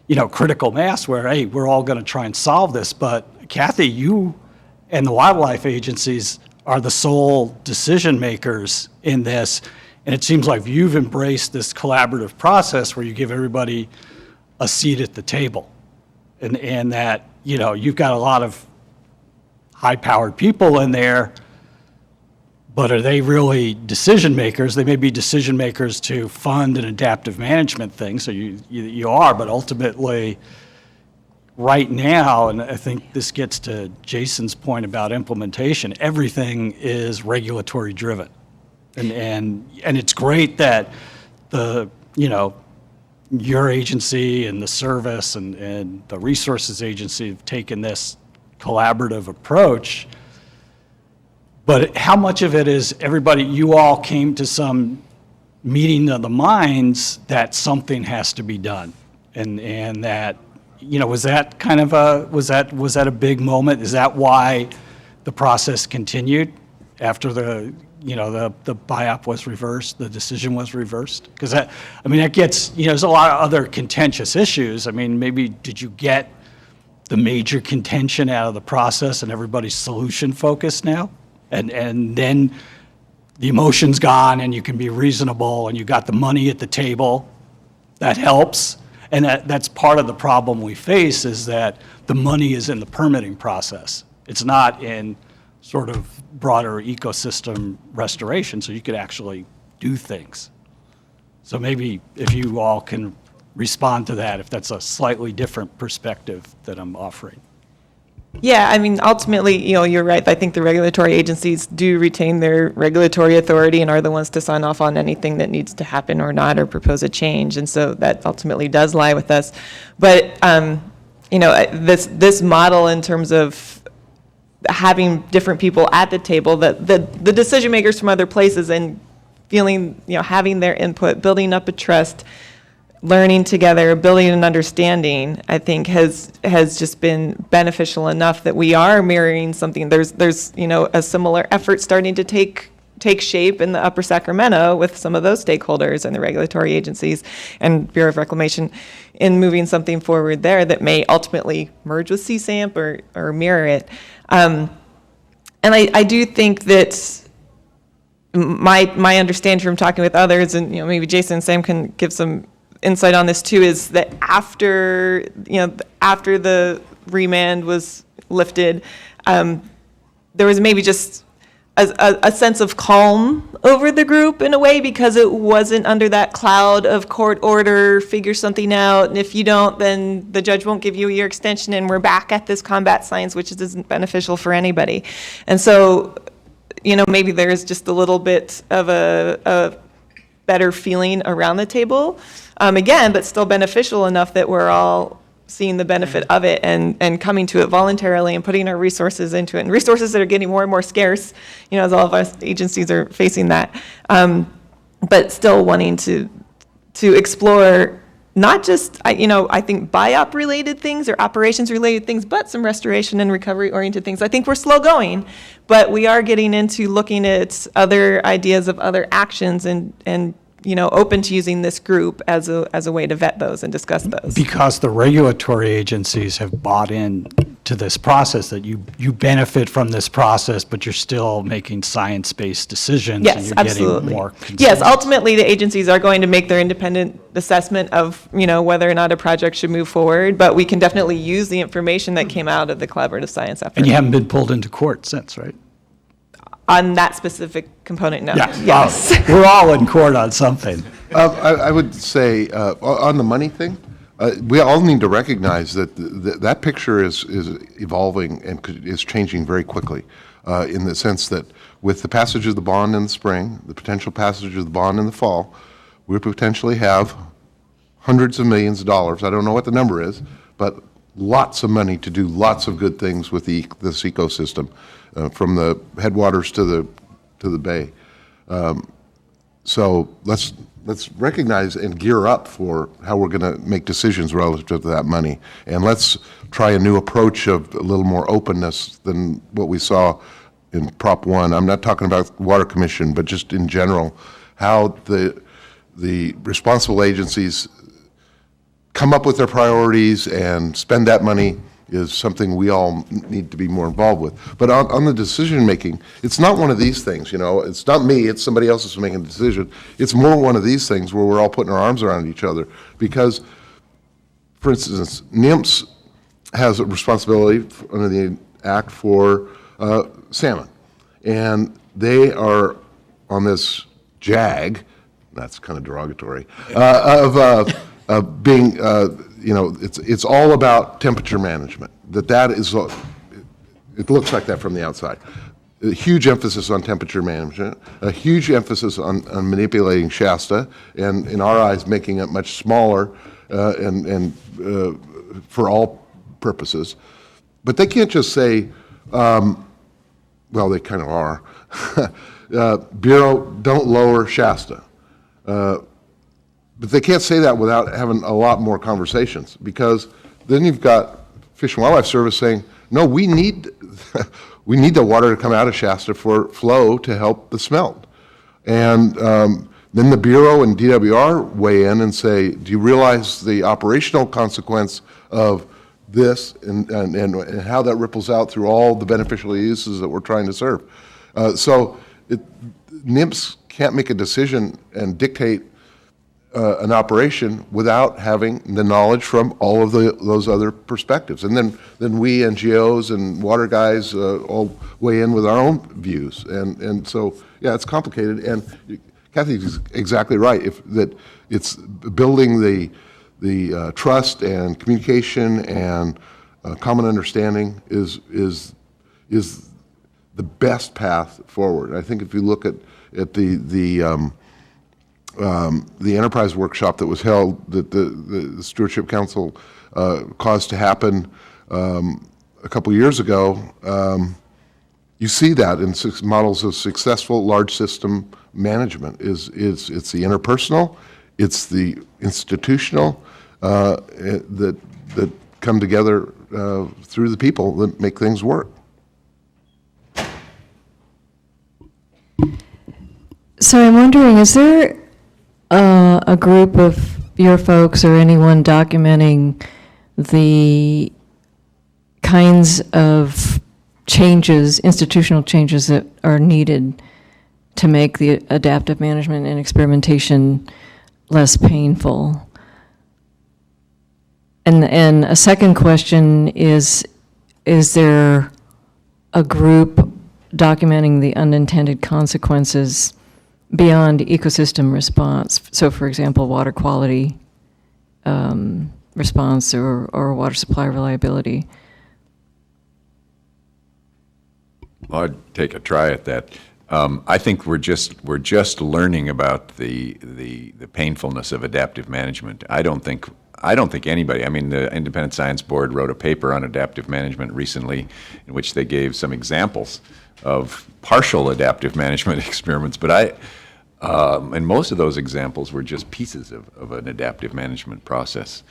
you know, critical mass where, hey, we're all going to try and solve this. But Kathy, you and the wildlife agencies are the sole decision makers in this. And it seems like you've embraced this collaborative process where you give everybody a seat at the table. And that, you know, you've got a lot of high-powered people in there, but are they really decision makers? They may be decision makers to fund an adaptive management thing, so you are, but ultimately, right now, and I think this gets to Jason's point about implementation, everything is regulatory driven. And it's great that the, you know, your agency and the service and the resources agency have taken this collaborative approach. But how much of it is everybody, you all came to some meeting of the minds that something has to be done? And that, you know, was that kind of was that a big moment? Is that why the process continued after the, you know, the buy-up was reversed, the decision was reversed? Because that, I mean, that gets, you know, there's a lot of other contentious issues. I mean, maybe did you get the major contention out of the process and everybody's solution focused now? And then the emotion's gone and you can be reasonable and you got the money at the table. That helps. And that's part of the problem we face, is that the money is in the permitting process. It's not in sort of broader ecosystem restoration, so you could actually do things. So maybe if you all can respond to that, if that's a slightly different perspective that I'm offering. Yeah, I mean, ultimately, you know, you're right. I think the regulatory agencies do retain their regulatory authority and are the ones to sign off on anything that needs to happen or not, or propose a change. And so that ultimately does lie with us. But, you know, this model in terms of having different people at the table, the decision makers from other places, and feeling, you know, having their input, building up a trust, learning together, building an understanding, I think has just been beneficial enough that we are mirroring something. There's you know, a similar effort starting to take shape in the Upper Sacramento with some of those stakeholders and the regulatory agencies and Bureau of Reclamation in moving something forward there that may ultimately merge with CSAMP or mirror it. And I do think that my understanding from talking with others, and, you know, maybe Jason and Sam can give some insight on this too, is that after the remand was lifted, there was maybe just a sense of calm over the group in a way, because it wasn't under that cloud of court order, figure something out, and if you don't, then the judge won't give you your extension, and we're back at this combat science, which isn't beneficial for anybody. And so, you know, maybe there's just a little bit of a better feeling around the table, again, but still beneficial enough that we're all seeing the benefit of it and coming to it voluntarily and putting our resources into it, and resources that are getting more and more scarce, you know, as all of us agencies are facing that, but still wanting to explore not just, you know, I think BIOP related things or operations related things, but some restoration and recovery oriented things. I think we're slow going, but we are getting into looking at other ideas of other actions and open to using this group as a way to vet those and discuss those. Because the regulatory agencies have bought in to this process, that you benefit from this process, but you're still making science-based decisions. And Yes, you're absolutely. getting more Yes, ultimately, the agencies are going to make their independent assessment of, whether or not a project should move forward, but we can definitely use the information that came out of the collaborative science effort. And you haven't been pulled into court since, right? On that specific component, no. Yeah. Yes. We're all in court on something. I would say, on the money thing, we all need to recognize that that picture is evolving and is changing very quickly, in the sense that with the passage of the bond in the spring, the potential passage of the bond in the fall, we potentially have hundreds of millions of dollars. I don't know what the number is, but lots of money to do lots of good things with this ecosystem, from the headwaters to the bay. So let's recognize and gear up for how we're going to make decisions relative to that money. And let's try a new approach of a little more openness than what we saw in Prop 1. I'm not talking about Water Commission, but just in general, how the responsible agencies come up with their priorities and spend that money is something we all need to be more involved with. But on the decision-making, it's not one of these things, It's not me, it's somebody else that's making the decision. It's more one of these things where we're all putting our arms around each other. Because, for instance, NIMS has a responsibility under the Act for salmon. And they are on this JAG, that's kind of derogatory, of being, it's all about temperature management. That is, it looks like that from the outside. A huge emphasis on temperature management, a huge emphasis on manipulating Shasta, and in our eyes, making it much smaller and for all purposes. But they can't just say, well, they kind of are. Bureau, don't lower Shasta. But they can't say that without having a lot more conversations, because then you've got Fish and Wildlife Service saying, no, we need the water to come out of Shasta for flow to help the smelt. And then the Bureau and DWR weigh in and say, do you realize the operational consequence of this and how that ripples out through all the beneficial uses that we're trying to serve? So NIMS can't make a decision and dictate an operation without having the knowledge from all of those other perspectives. And then we, NGOs and water guys, all weigh in with our own views. And so, yeah, it's complicated. And Kathy's exactly right, that it's building the trust and communication and common understanding is the best path forward. I think if you look at the enterprise workshop that was held, that the Stewardship Council caused to happen a couple years ago, you see that in models of successful large system management. It's the interpersonal, it's the institutional that come together through the people that make things work. So I'm wondering, is there a group of your folks or anyone documenting the kinds of changes, institutional changes that are needed to make the adaptive management and experimentation less painful? And a second question is there a group documenting the unintended consequences beyond ecosystem response? So, for example, water quality response or water supply reliability. Well, I'd take a try at that. I think we're just learning about the painfulness of adaptive management. I don't think anybody. I mean, the Independent Science Board wrote a paper on adaptive management recently, in which they gave some examples of partial adaptive management experiments. But and most of those examples were just pieces of an adaptive management process.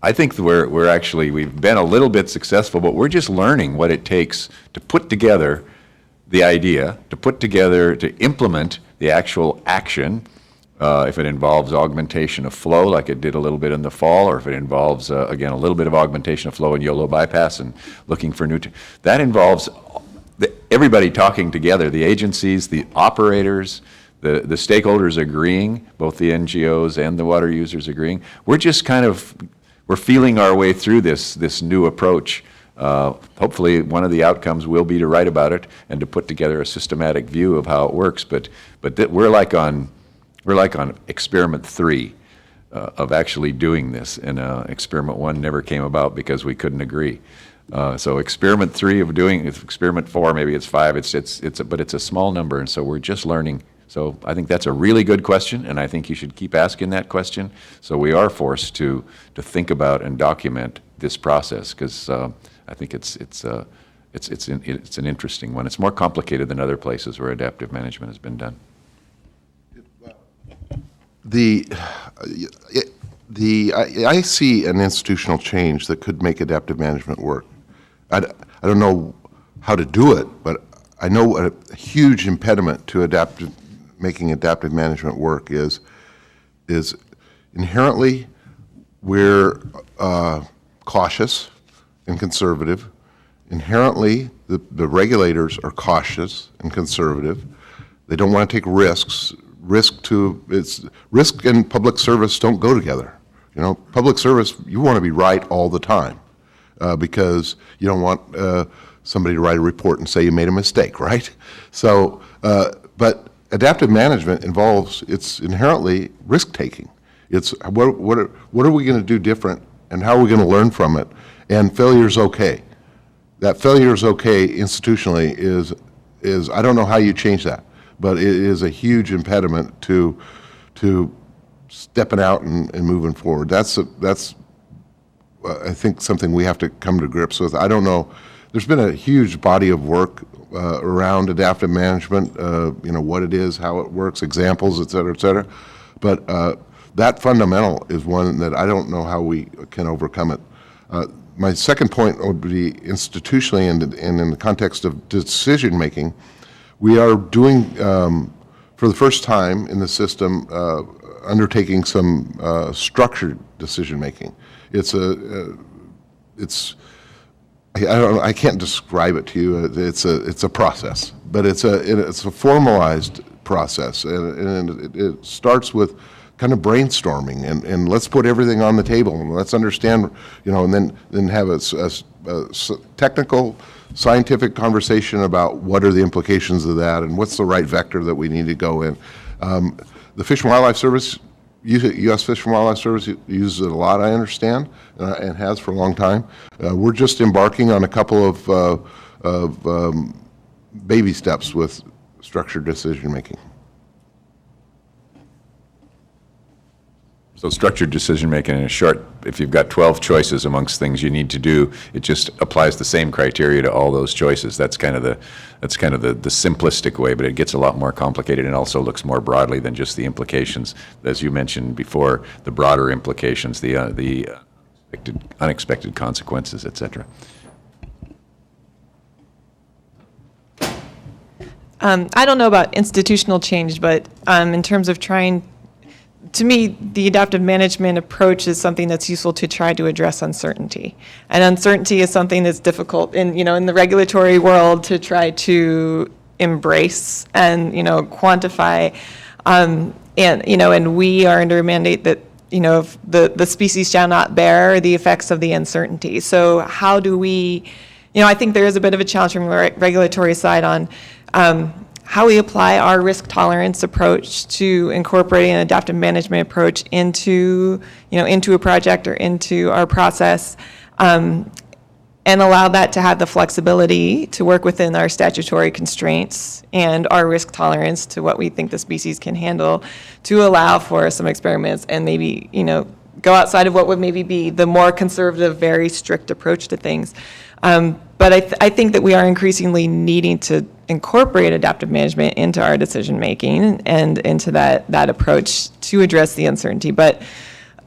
I think we've been a little bit successful, but we're just learning what it takes to put together the idea, to implement the actual action, if it involves augmentation of flow, like it did a little bit in the fall, or if it involves, again, a little bit of augmentation of flow in YOLO bypass and looking for that involves everybody talking together, the agencies, the operators, the stakeholders agreeing, both the NGOs and the water users agreeing. We're just we're feeling our way through this new approach. Hopefully, one of the outcomes will be to write about it and to put together a systematic view of how it works. But we're like on experiment 3 of actually doing this, and experiment 1 never came about because we couldn't agree. So experiment 3 of doing experiment 4, maybe it's 5. But it's a small number, and so we're just learning. So I think that's a really good question, and I think you should keep asking that question. So we are forced to think about and document this process, because I think it's an interesting one. It's more complicated than other places where adaptive management has been done. I see an institutional change that could make adaptive management work. I don't know how to do it, but I know a huge impediment to making adaptive management work is inherently we're cautious and conservative. Inherently, the regulators are cautious and conservative. They don't want to take risks. Risk and public service don't go together. You know, public service, you want to be right all the time because you don't want somebody to write a report and say you made a mistake, right? So, but adaptive management it's inherently risk-taking. It's what are we going to do different, and how are we going to learn from it? And failure is okay. That failure is okay institutionally is I don't know how you change that, but it is a huge impediment to stepping out and moving forward. That's I think something we have to come to grips with. I don't know. There's been a huge body of work around adaptive management. You know what it is, how it works, examples, et cetera, et cetera. But that fundamental is one that I don't know how we can overcome it. My second point would be institutionally and in the context of decision making. We are doing, for the first time in the system, undertaking some structured decision making. I can't describe it to you. It's a process, but it's a formalized process, and it starts with kind of brainstorming and let's put everything on the table and let's understand, you know, and then have a technical, scientific conversation about what are the implications of that and what's the right vector that we need to go in. The Fish and Wildlife Service, U.S. Fish and Wildlife Service uses it a lot, I understand, and has for a long time. We're just embarking on a couple of baby steps with structured decision making. So structured decision-making, in short, if you've got 12 choices amongst things you need to do, it just applies the same criteria to all those choices. That's kind of the simplistic way, but it gets a lot more complicated and also looks more broadly than just the implications. As you mentioned before, the broader implications, the unexpected consequences, et cetera. I don't know about institutional change, but in terms of to me, the adaptive management approach is something that's useful to try to address uncertainty. And uncertainty is something that's difficult in the regulatory world to try to embrace and, quantify. And we are under a mandate that, if the species shall not bear the effects of the uncertainty. So how do we, I think there is a bit of a challenge from the regulatory side on how we apply our risk tolerance approach to incorporating an adaptive management approach into a project or into our process, and allow that to have the flexibility to work within our statutory constraints and our risk tolerance to what we think the species can handle, to allow for some experiments and maybe, go outside of what would maybe be the more conservative, very strict approach to things. But I think that we are increasingly needing to incorporate adaptive management into our decision making and into that approach to address the uncertainty. But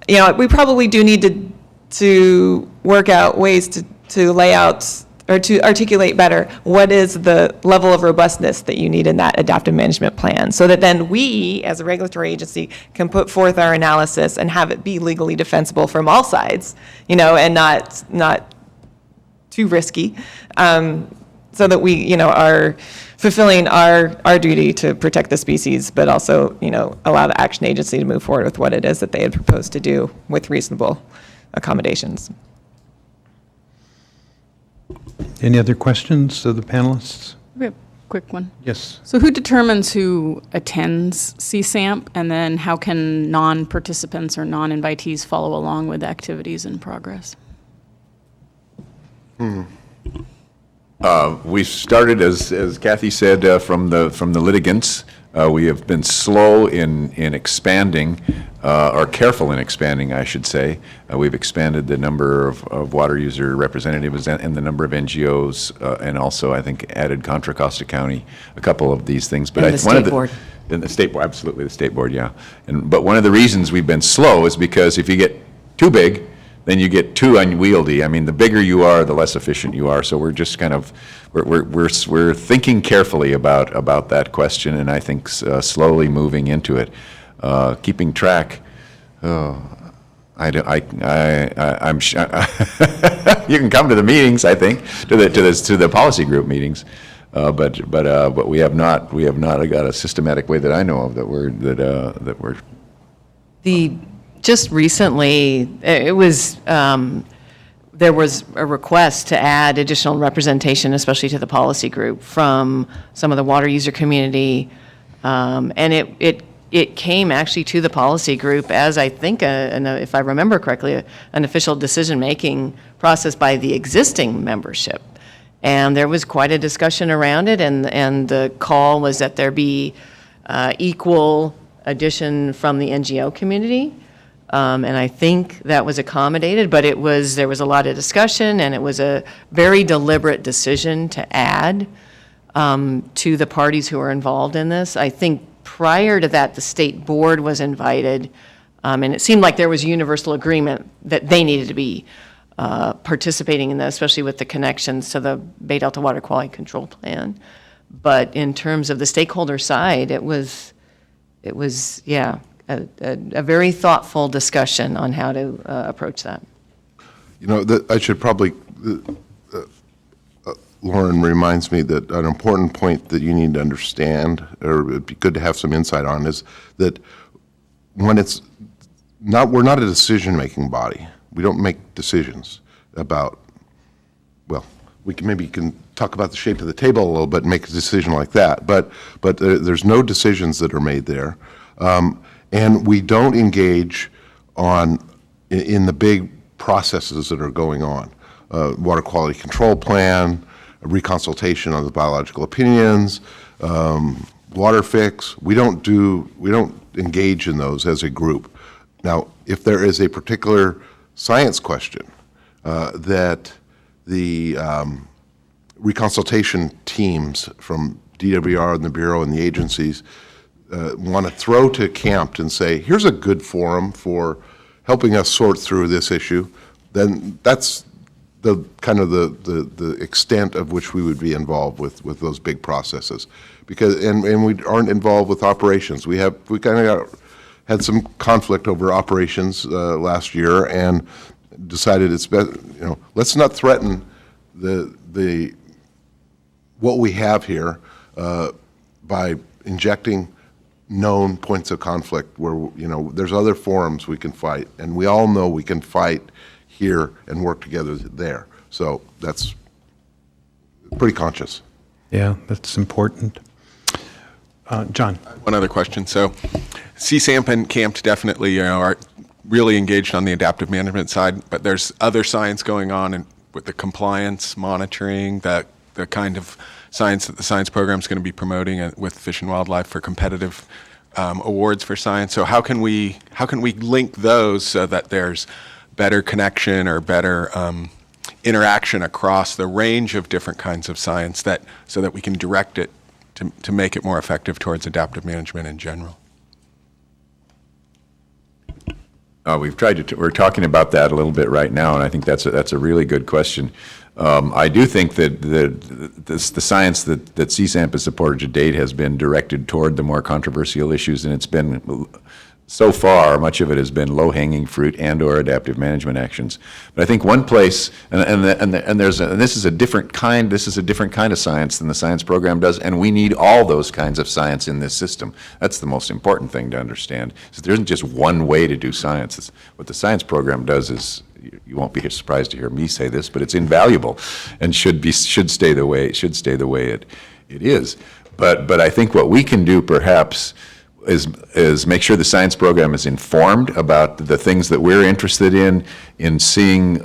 we probably do need to work out ways to lay out or to articulate better, what is the level of robustness that you need in that adaptive management plan, so that then we, as a regulatory agency, can put forth our analysis and have it be legally defensible from all sides, and not too risky, so that we, are fulfilling our duty to protect the species, but also, allow the action agency to move forward with what it is that they had proposed to do with reasonable accommodations. Any other questions of the panelists? We have a quick one. Yes. So who determines who attends CSAMP, and then how can non-participants or non-invitees follow along with activities in progress? We started, as Kathy said, from the litigants. We have been slow in expanding, or careful in expanding, I should say. We've expanded the number of water user representatives and the number of NGOs, and also, I think, added Contra Costa County, a couple of these things. But And the state board. And the state board, absolutely, the state board, yeah. But one of the reasons we've been slow is because if you get too big, then you get too unwieldy. I mean, the bigger you are, the less efficient you are. So we're just kind of, we're thinking carefully about that question, and I think slowly moving into it, keeping track. I'm you can come to the meetings, I think, to the policy group meetings, but we have not got a systematic way that I know of that we're. Just recently, it was, there was a request to add additional representation, especially to the policy group, from some of the water user community. And it came actually to the policy group as, I think, if I remember correctly, an official decision-making process by the existing membership. And there was quite a discussion around it, and the call was that there be equal addition from the NGO community. And I think that was accommodated, but there was a lot of discussion, and it was a very deliberate decision to add to the parties who are involved in this. I think prior to that, the state board was invited, and it seemed like there was universal agreement that they needed to be participating in that, especially with the connections to the Bay Delta Water Quality Control Plan. But in terms of the stakeholder side, it was a very thoughtful discussion on how to approach that. I should probably, Lauren reminds me that an important point that you need to understand, or it'd be good to have some insight on, is that when we're not a decision-making body. We don't make decisions about, well, we can talk about the shape of the table a little bit and make a decision like that, but there's no decisions that are made there. And we don't engage in the big processes that are going on. Water quality control plan, a reconsultation on the biological opinions, water fix. We don't engage in those as a group. Now, if there is a particular science question that the reconsultation teams from DWR and the Bureau and the agencies want to throw to CAMP and say, here's a good forum for helping us sort through this issue, then that's the kind of the extent of which we would be involved with those big processes. Because and we aren't involved with operations. We kind of had some conflict over operations last year and decided it's better, let's not threaten what we have here by injecting known points of conflict where, there's other forums we can fight, and we all know we can fight here and work together there. So that's pretty conscious. Yeah, that's important. John. One other question. So CSAMP and CAMP definitely are really engaged on the adaptive management side, but there's other science going on with the compliance, monitoring, the kind of science that the science program is going to be promoting with Fish and Wildlife for competitive awards for science. So how can we link those so that there's better connection or better interaction across the range of different kinds of science so that we can direct it to make it more effective towards adaptive management in general? We're talking about that a little bit right now, and I think that's a really good question. I do think that the science that CSAMP has supported to date has been directed toward the more controversial issues, and it's been, so far, much of it has been low-hanging fruit and/or adaptive management actions. But I think one place, and this is a different kind of science than the science program does, and we need all those kinds of science in this system. That's the most important thing to understand. So there isn't just one way to do science. What the science program does is, you won't be surprised to hear me say this, but it's invaluable and should stay the way it is. But I think what we can do perhaps is make sure the science program is informed about the things that we're interested in seeing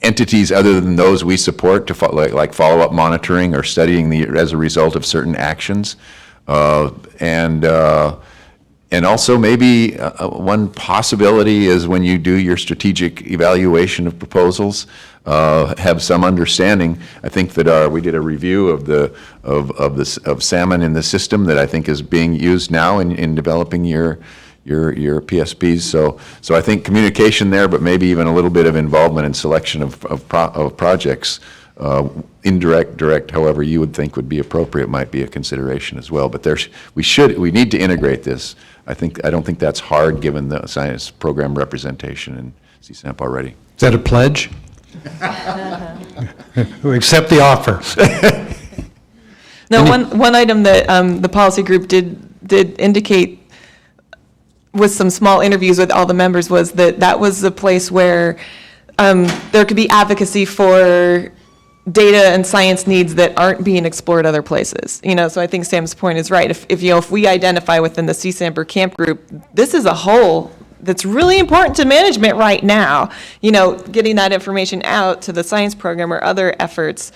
entities other than those we support, like follow-up monitoring or studying as a result of certain actions, and also maybe one possibility is when you do your strategic evaluation of proposals, have some understanding. I think that we did a review of salmon in the system that I think is being used now in developing your PSPs. So I think communication there, but maybe even a little bit of involvement in selection of projects. Indirect, direct, however you would think would be appropriate, might be a consideration as well. But we need to integrate this. I don't think that's hard given the science program representation in CSAMP already. Is that a pledge? We accept the offer. No, one item that the policy group did indicate with some small interviews with all the members was that was the place where there could be advocacy for data and science needs that aren't being explored other places. So I think Sam's point is right. If we identify within the CSAMP or camp group, this is a whole that's really important to management right now, getting that information out to the science program or other efforts,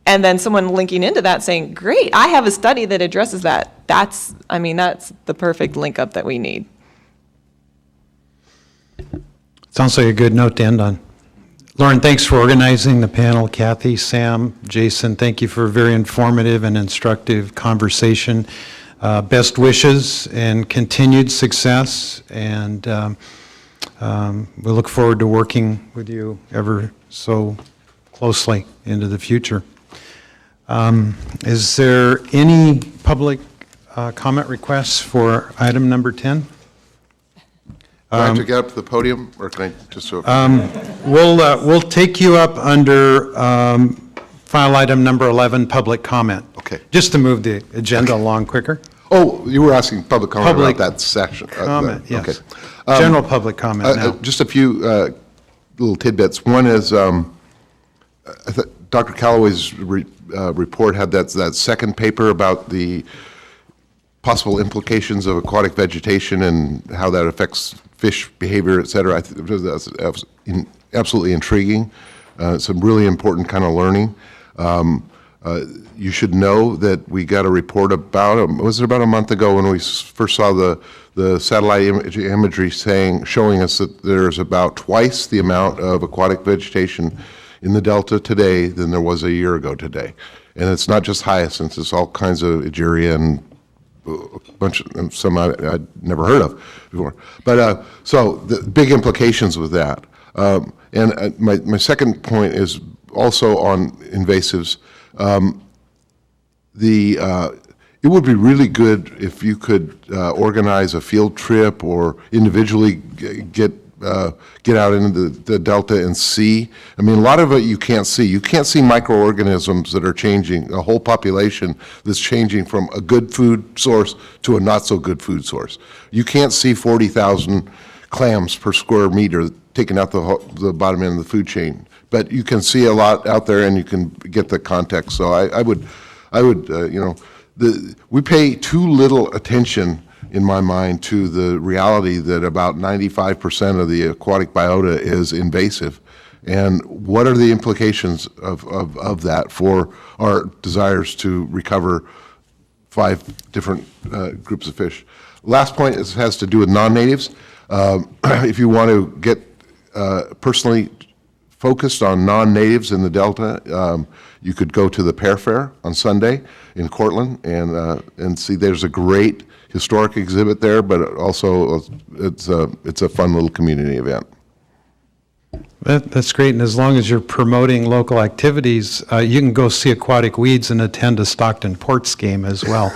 and then someone linking into that saying, great, I have a study that addresses that. That's the perfect link up that we need. Sounds like a good note to end on. Lauren, thanks for organizing the panel. Kathy, Sam, Jason, thank you for a very informative and instructive conversation. Best wishes and continued success, and we look forward to working with you ever so closely into the future. Is there any public comment requests for item number 10? Do I have to get up to the podium, or can I just... We'll take you up under file item number 11, public comment. Okay. Just to move the agenda along quicker. Oh, you were asking public comment about that section. Comment, yes. Okay. General public comment now. Just a few little tidbits. One is, Dr. Callaway's report had that second paper about the possible implications of aquatic vegetation and how that affects fish behavior, et cetera. I think that was absolutely intriguing. Some really important kind of learning. You should know that we got a report was it about a month ago when we first saw the satellite imagery showing us that there's about twice the amount of aquatic vegetation in the Delta today than there was a year ago today. And it's not just hyacinths, it's all kinds of Egeria and a bunch of some I'd never heard of before. But so the big implications with that. And my second point is also on invasives. It would be really good if you could organize a field trip or individually get out into the Delta and see. I mean, a lot of it you can't see. You can't see microorganisms that are changing, a whole population that's changing from a good food source to a not so good food source. You can't see 40,000 clams per square meter taking out the bottom end of the food chain. But you can see a lot out there and you can get the context. So I would we pay too little attention in my mind to the reality that about 95% of the aquatic biota is invasive. And what are the implications of that for our desires to recover 5 different groups of fish? Last point has to do with non-natives. If you want to get personally focused on non-natives in the Delta, you could go to the Pear Fair on Sunday in Cortland and see there's a great historic exhibit there, but also it's a fun little community event. That's great, and as long as you're promoting local activities, you can go see aquatic weeds and attend a Stockton Ports game as well.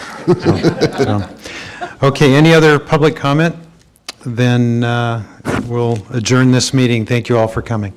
Okay, any other public comment? Then we'll adjourn this meeting. Thank you all for coming.